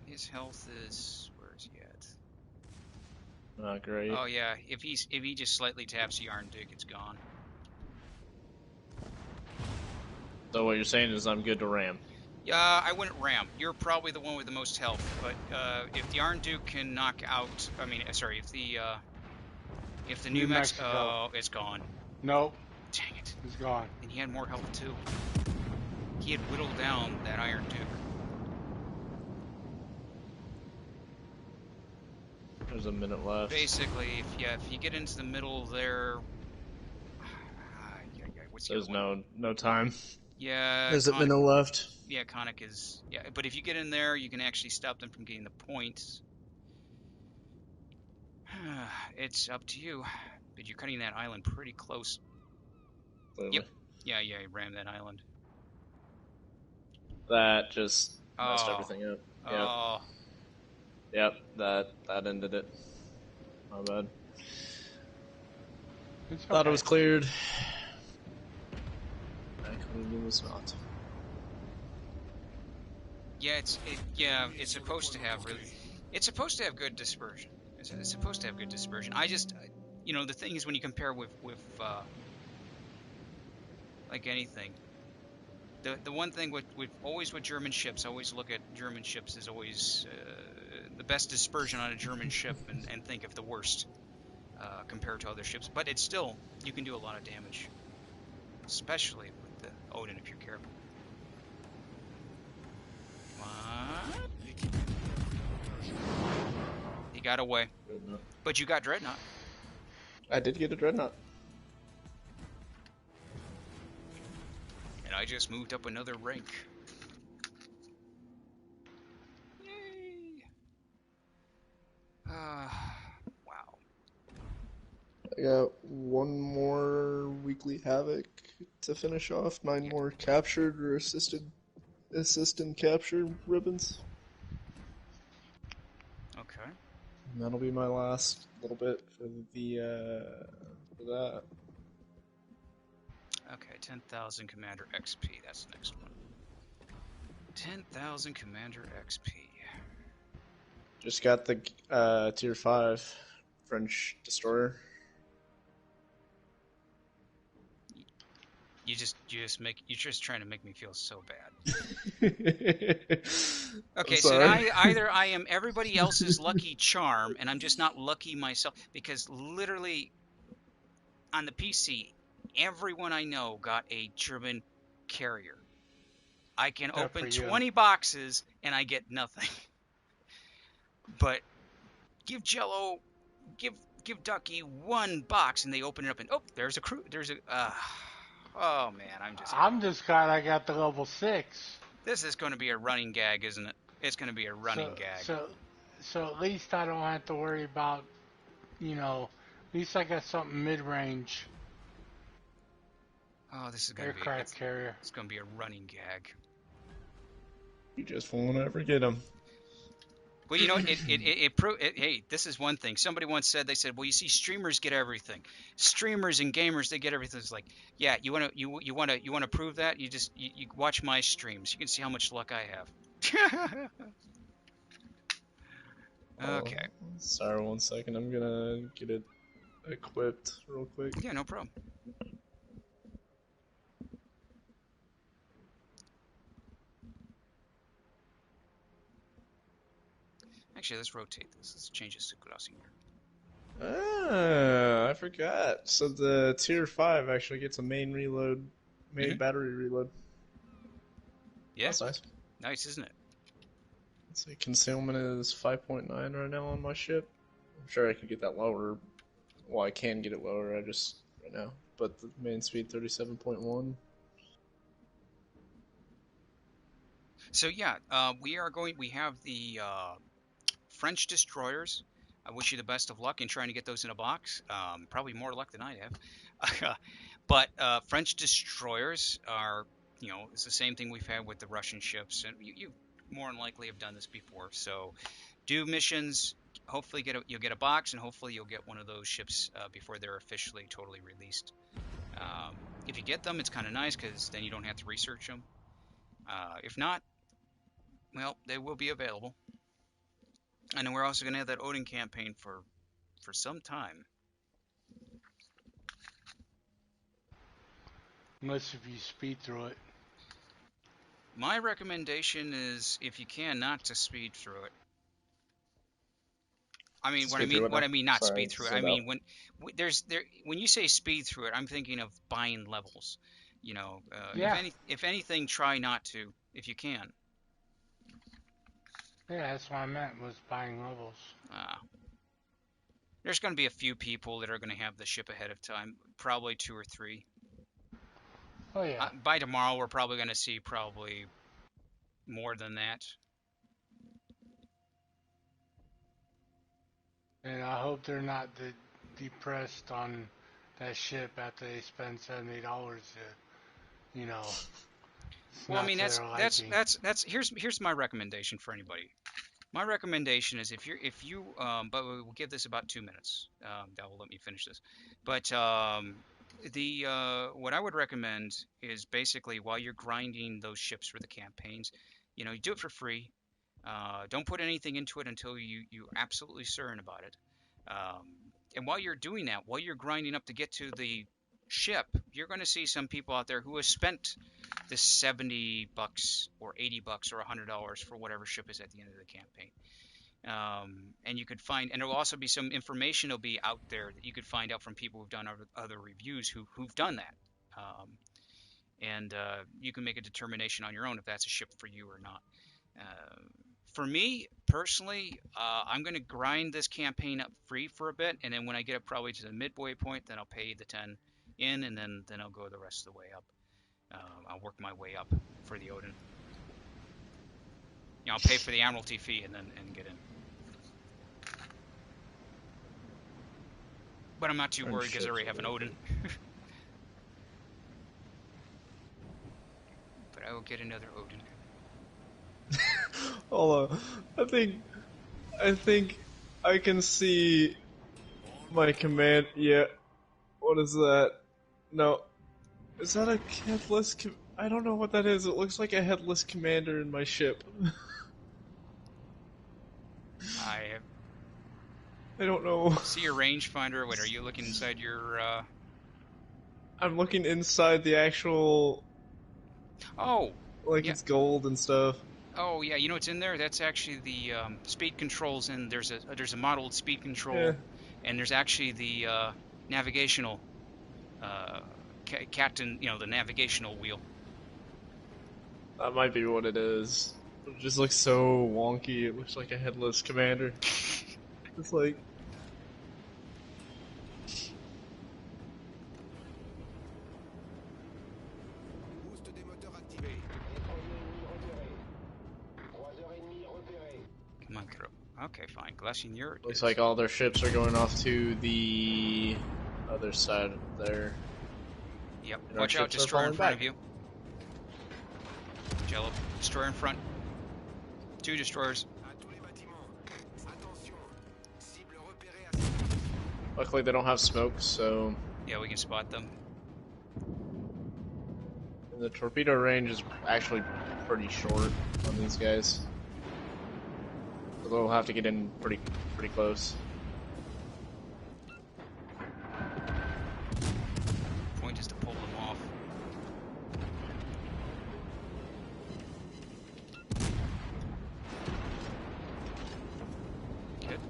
S1: His health is... Where is he at?
S3: Not great.
S1: Oh yeah, if he just slightly taps the Iron Duke, it's gone.
S3: So what you're saying is I'm good to ram.
S1: Yeah, I wouldn't ram. You're probably the one with the most health, but if the Iron Duke can knock out, I mean, sorry, if the New Mexico, it's gone.
S2: Nope.
S1: Dang it.
S2: It's gone.
S1: And he had more health too. He had whittled down that Iron Duke.
S3: There's a minute left.
S1: Basically, if you get into the middle there, what's the
S3: There's
S1: other one?
S3: no time.
S1: Yeah,
S3: There's a minute left.
S1: Yeah, Conic is... Yeah, but if you get in there, you can actually stop them from getting the points. It's up to you. But you're cutting that island pretty close.
S3: Clearly.
S1: Yep. Yeah, you rammed that island.
S3: That just messed
S1: Oh.
S3: everything up. Yep.
S1: Oh.
S3: Yep, that ended it. My bad.
S2: It's
S3: Thought it
S2: okay.
S3: was cleared. Actually, it was not.
S1: Yeah, it's supposed to have really... It's supposed to have good dispersion. It's supposed to have good dispersion. I just... You know, the thing is when you compare with like anything, the one thing with German ships, I always look at German ships as always the best dispersion on a German ship and think of the worst compared to other ships. But it's still, you can do a lot of damage, especially with the Odin if you're careful. What? He got away, but you got Dreadnought.
S3: I did get a dreadnought.
S1: And I just moved up another rank. Yay! Wow.
S3: I got one more weekly havoc to finish off. 9 more captured or assisted capture ribbons.
S1: Okay.
S3: And that'll be my last little bit for for that.
S1: Okay, 10,000 Commander XP. That's the next one. 10,000 Commander XP.
S3: Just got the tier 5 French destroyer.
S1: You're just trying to make me feel so bad. Okay, so either I am everybody else's lucky charm, and I'm just not lucky myself, because literally on the PC, everyone I know got a German carrier. I can open 20 boxes and I get nothing. But give Jello, give Ducky 1 box and they open it up and there's a crew. Oh man,
S2: I'm just glad I got the level 6.
S1: This is going to be a running gag, isn't it? It's going to be a running gag.
S2: So at least I don't have to worry about, at least I got something mid-range.
S1: Oh, this is gonna be
S2: Aircraft carrier.
S1: it's gonna be a running gag.
S3: You just won't ever get them.
S1: Well, you know, hey, this is one thing. Somebody once said, they said, well, you see, streamers get everything. Streamers and gamers, they get everything. It's like, yeah, you wanna prove that? You watch my streams. You can see how much luck I have.
S3: Oh,
S1: Okay.
S3: sorry, 1 second. I'm gonna get it equipped real quick.
S1: Yeah, no problem. Actually, let's rotate this. Let's change this to glossy here.
S3: Ah, I forgot. So the tier 5 actually gets a main reload, main battery reload.
S1: Yeah.
S3: That's nice.
S1: Nice, isn't it?
S3: Let's see, concealment is 5.9 right now on my ship. I'm sure I could get that lower. Well, I can get it lower, right now. But the main speed 37.1.
S1: So yeah, we have the French destroyers. I wish you the best of luck in trying to get those in a box. Probably more luck than I have. But French destroyers are, it's the same thing we've had with the Russian ships, and you more than likely have done this before. So do missions. Hopefully you'll get a box, and hopefully you'll get one of those ships before they're officially totally released. If you get them, it's kind of nice because then you don't have to research them. If not, well, they will be available. And then we're also going to have that Odin campaign for some time.
S2: Unless if you speed through it.
S1: My recommendation is, if you can, not to speed through it. I mean, not speed through it. I mean, when you say speed through it, I'm thinking of buying levels.
S2: Yeah.
S1: If anything, try not to, if you can.
S2: Yeah, that's what I meant, was buying levels.
S1: There's going to be a few people that are going to have the ship ahead of time, probably 2 or 3.
S2: Oh yeah.
S1: By tomorrow, we're probably going to see probably more than that.
S2: And I hope they're not depressed on that ship after they spend $70 to,
S1: Well, I mean, here's my recommendation for anybody. My recommendation is if you but we'll give this about 2 minutes. That will let me finish this. But what I would recommend is basically, while you're grinding those ships for the campaigns, you do it for free. Don't put anything into it until you're absolutely certain about it. And while you're doing that, while you're grinding up to get to the ship, you're going to see some people out there who have spent this $70 or $80 or $100 for whatever ship is at the end of the campaign. And you could find, and there will also be some information that'll be out there that you could find out from people who've done other reviews who've done that. And you can make a determination on your own if that's a ship for you or not. For me personally, I'm going to grind this campaign up free for a bit, and then when I get up probably to the midway point, then I'll pay the 10 in, and then I'll go the rest of the way up. I'll work my way up for the Odin. I'll pay for the Admiralty fee and get in. But I'm not too worried because I already have an Odin. But I will get another Odin.
S3: Hold on. I think I can see my command. Yeah. What is that? No. Is that a headless? I don't know what that is. It looks like a headless commander in my ship. I don't know.
S1: See your rangefinder. Wait, are you looking inside your?
S3: I'm looking inside the actual.
S1: Oh.
S3: Like it's gold and stuff.
S1: Oh yeah, you know what's in there? That's actually the speed controls, and there's a modeled speed control,
S3: yeah.
S1: And there's actually the navigational captain, the navigational wheel.
S3: That might be what it is. It just looks so wonky. It looks like a headless commander. It's like.
S1: Come on, okay, fine. Glacier.
S3: Looks like all their ships are going off to the other side there.
S1: Yep.
S3: And our
S1: Watch out,
S3: ships are
S1: destroyer in
S3: falling
S1: front
S3: back.
S1: of you. Jello, destroyer in front. 2 destroyers.
S4: À tous les bâtiments. Attention. Cible repérée à
S3: Luckily, they don't have smoke, so
S1: Yeah, we can spot them.
S3: the torpedo range is actually pretty short on these guys. So they'll have to get in pretty close.
S1: Point is to pull them off. Good.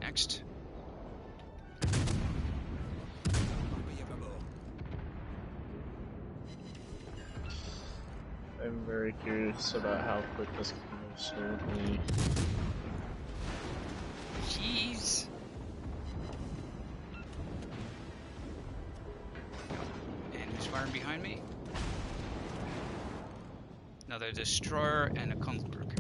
S1: Next.
S4: torpille à bâbord.
S3: I'm very curious about how quick this can move slowly.
S1: Jeez. And who's firing behind me? Another destroyer and a Kunzberg.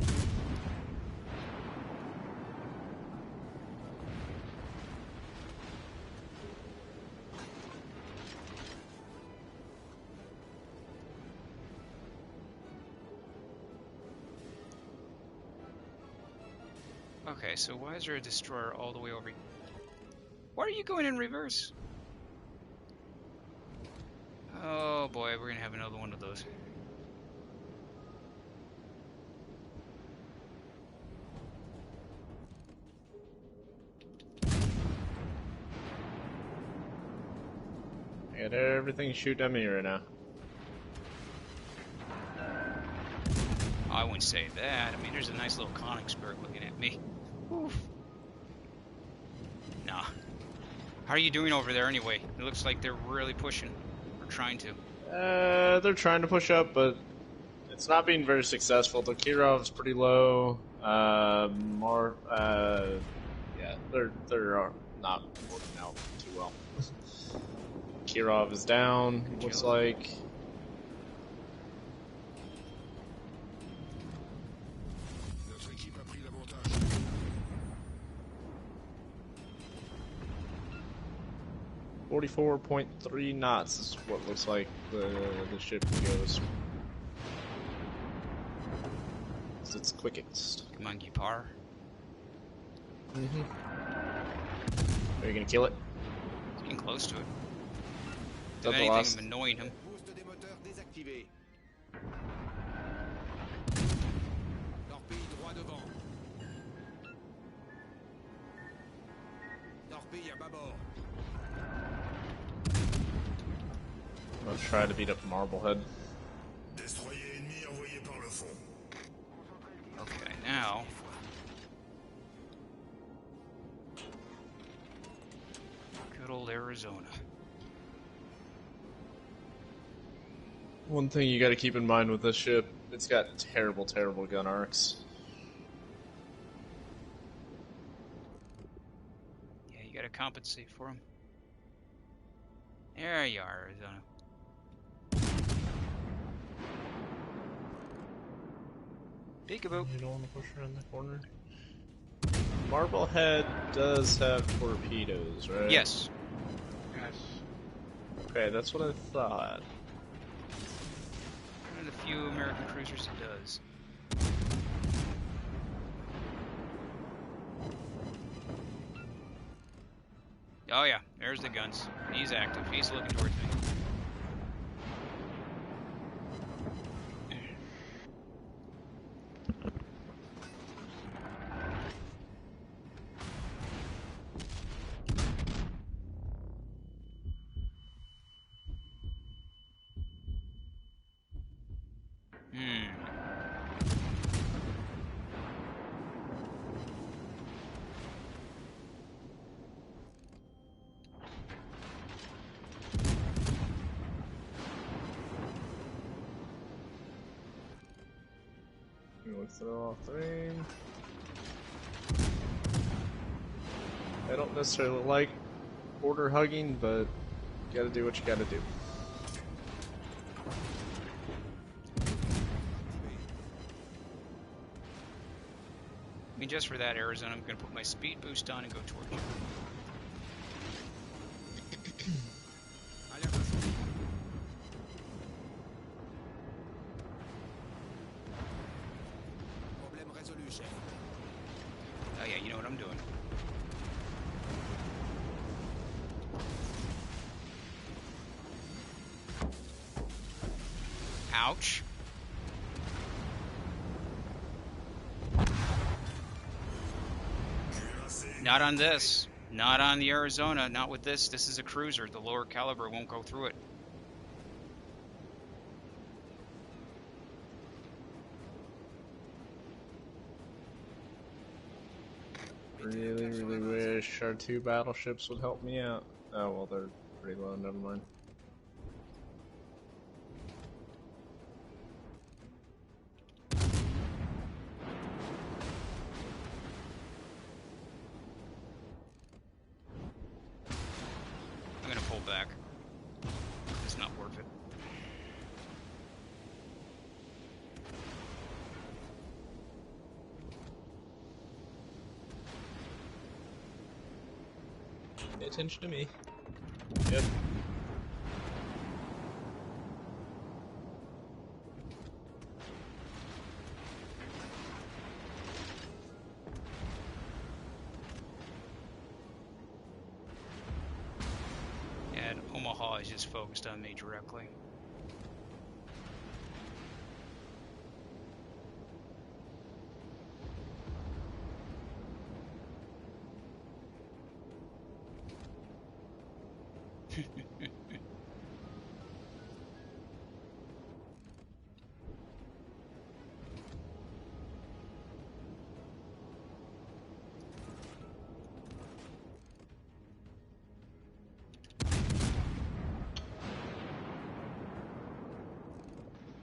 S1: Okay, so why is there a destroyer all the way over? Why are you going in reverse? Oh boy, we're gonna have another one of those.
S3: I got everything shooting at me right now.
S1: I wouldn't say that. I mean, there's a nice little Königsberg looking at me. Oof. Nah. How are you doing over there anyway? It looks like they're really pushing. Or trying to.
S3: They're trying to push up, but it's not being very successful. The Kirov's pretty low. Yeah, they're not working out too well. Kirov is down. Looks like.
S4: Notre équipe a pris l'avantage.
S3: 44.3 knots is what looks like the ship goes. It's quickest.
S1: Come on, Gipar.
S3: Mm-hmm. Are you gonna kill it?
S1: It's getting close to it.
S3: Is
S1: If
S3: that the
S1: anything,
S3: last?
S1: I'm annoying him.
S4: Boost des moteurs désactivé. Torpille droit devant. Torpille à bâbord.
S3: I'm gonna try to beat up Marblehead.
S4: Destroyer ennemi envoyé par le fond.
S1: Okay, now. Good old Arizona.
S3: One thing you got to keep in mind with this ship, it's got terrible gun arcs.
S1: Yeah, you gotta compensate for him. There you are, Arizona. Peekaboo.
S3: You don't want to push around the corner. Marblehead does have torpedoes, right?
S1: Yes.
S2: Yes.
S3: Okay, that's what I thought.
S1: One of the few American cruisers it does. Oh yeah, there's the guns. He's active. He's looking towards me.
S3: Let's throw off the rain. I don't necessarily like border hugging, but you gotta do what you gotta do.
S1: I mean, just for that, Arizona, I'm going to put my speed boost on and go towards you.
S4: Alerte à Entendu, chef.
S1: Oh yeah, you know what I'm doing. Ouch. Not on this. Not on the Arizona. Not with this. This is a cruiser. The lower caliber won't go through it.
S3: Really wish our 2 battleships would help me out. Oh, well, they're pretty low. Never mind.
S1: I'm gonna pull back. It's not worth it.
S3: Pay attention to me. Yep.
S1: And Omaha is just focused on me directly.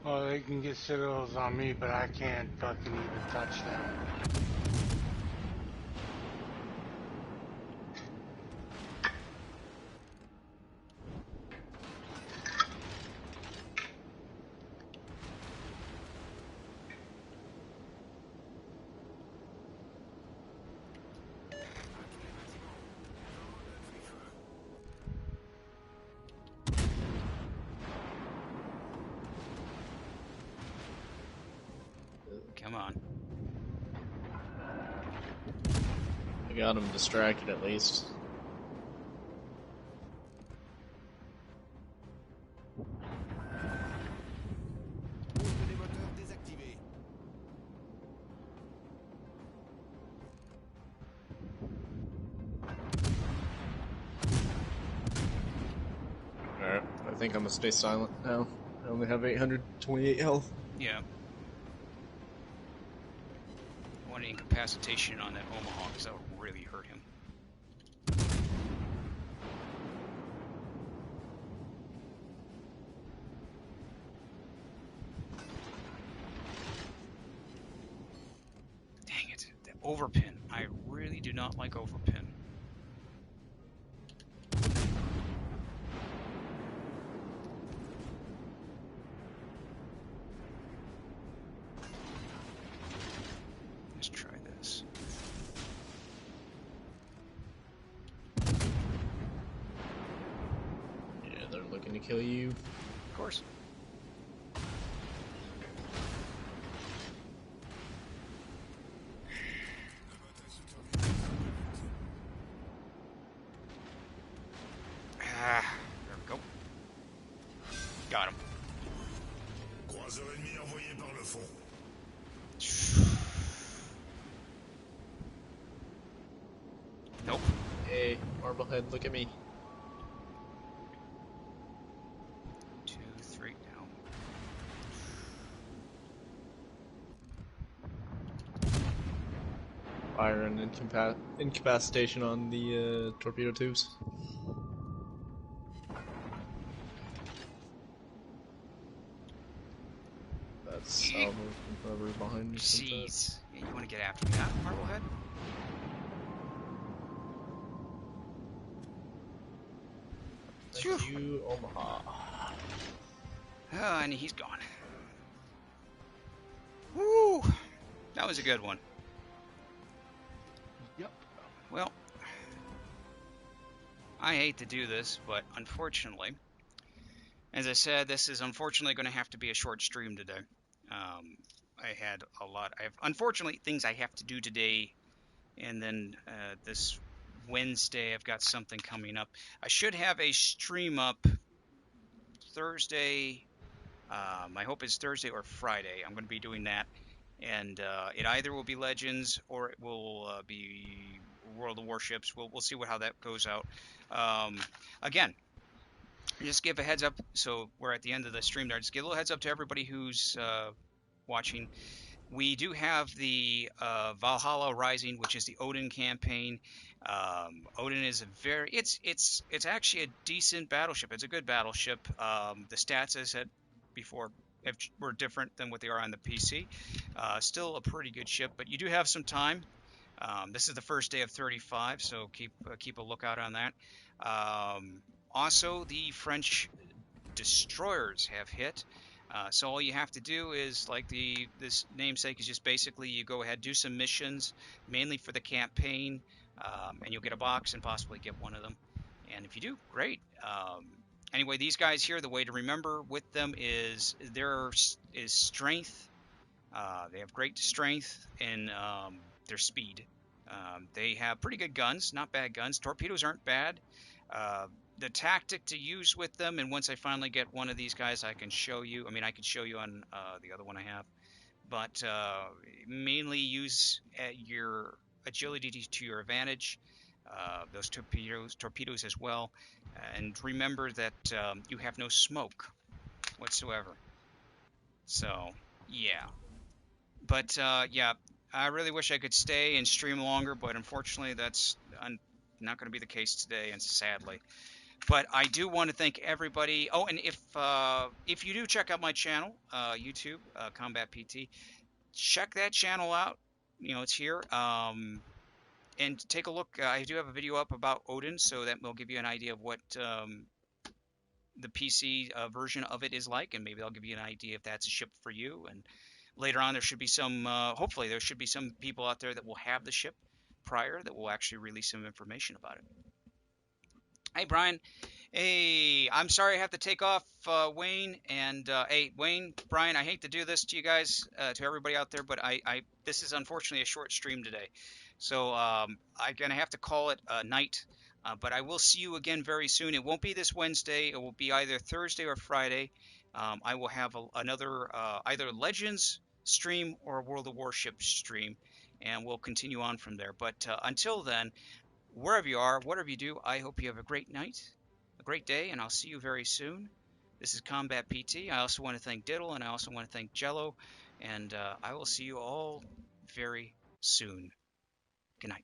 S2: Oh, they can get citadels on me, but I can't fucking even touch them.
S1: Come on.
S3: I got him distracted at least.
S4: Route des moteurs désactivée.
S3: Alright, I think I'm gonna stay silent now. I only have 828 health.
S1: Yeah. I wanted incapacitation on that Omaha because that would really hurt him. Dang it. The overpin. I really do not like overpin. Let's try this.
S3: Yeah, they're looking to kill you.
S1: Of course. Ah, there we go. Got him.
S5: Croiseur ennemi envoyé par le fond.
S1: Nope.
S3: Hey, Marblehead, look at me.
S1: 2, 3 now.
S3: Fire and incapacitation on the torpedo tubes. That's Salvo from whoever behind me.
S1: Jeez. Yeah, you want to get after me, huh, Marblehead?
S3: Thank you, Omaha.
S1: Oh, and he's gone. Woo! That was a good one.
S2: Yep.
S1: Well, I hate to do this, but unfortunately, as I said, this is unfortunately going to have to be a short stream today. I had a lot. I have, unfortunately, things I have to do today, and then this Wednesday I've got something coming up. I should have a stream up Thursday. My hope is Thursday or Friday. I'm going to be doing that, and it either will be Legends or it will be World of Warships. We'll see how that goes out. Again, just give a heads up. So we're at the end of the stream there. Just give a little heads up to everybody who's watching. We do have the Valhalla Rising, which is the Odin campaign. Odin is a very it's actually a decent battleship. It's a good battleship. The stats, as I said before, were different than what they are on the PC. Still a pretty good ship, but you do have some time. This is the first day of 35, so keep a lookout on that. Also, the French destroyers have hit. So all you have to do is, like this namesake is just basically you go ahead, do some missions, mainly for the campaign, and you'll get a box and possibly get one of them. And if you do, great. Anyway, these guys here, the way to remember with them is there is strength. They have great strength and their speed. They have pretty good guns, not bad guns. Torpedoes aren't bad. The tactic to use with them, and once I finally get one of these guys, I can show you. I mean, I can show you on the other one I have, but mainly use your agility to your advantage. Those torpedoes as well, and remember that you have no smoke whatsoever. So yeah, but yeah, I really wish I could stay and stream longer, but unfortunately, that's not going to be the case today, and sadly. But I do want to thank everybody. Oh, and if you do check out my channel, YouTube, CombatPT, check that channel out. You know, it's here. And take a look. I do have a video up about Odin, so that will give you an idea of what the PC version of it is like, and maybe I'll give you an idea if that's a ship for you. And later on, there should be some. Hopefully, there should be some people out there that will have the ship prior that will actually release some information about it. Hey, Brian. Hey, I'm sorry I have to take off, Wayne. And hey, Wayne, Brian, I hate to do this to you guys, to everybody out there, but this is unfortunately a short stream today, so I'm gonna have to call it a night. But I will see you again very soon. It won't be this Wednesday. It will be either Thursday or Friday. I will have another either Legends stream or World of Warships stream, and we'll continue on from there. But until then, wherever you are, whatever you do, I hope you have a great night, a great day, and I'll see you very soon. This is Combat PT. I also want to thank Diddle, and I also want to thank Jello, and I will see you all very soon. Good night.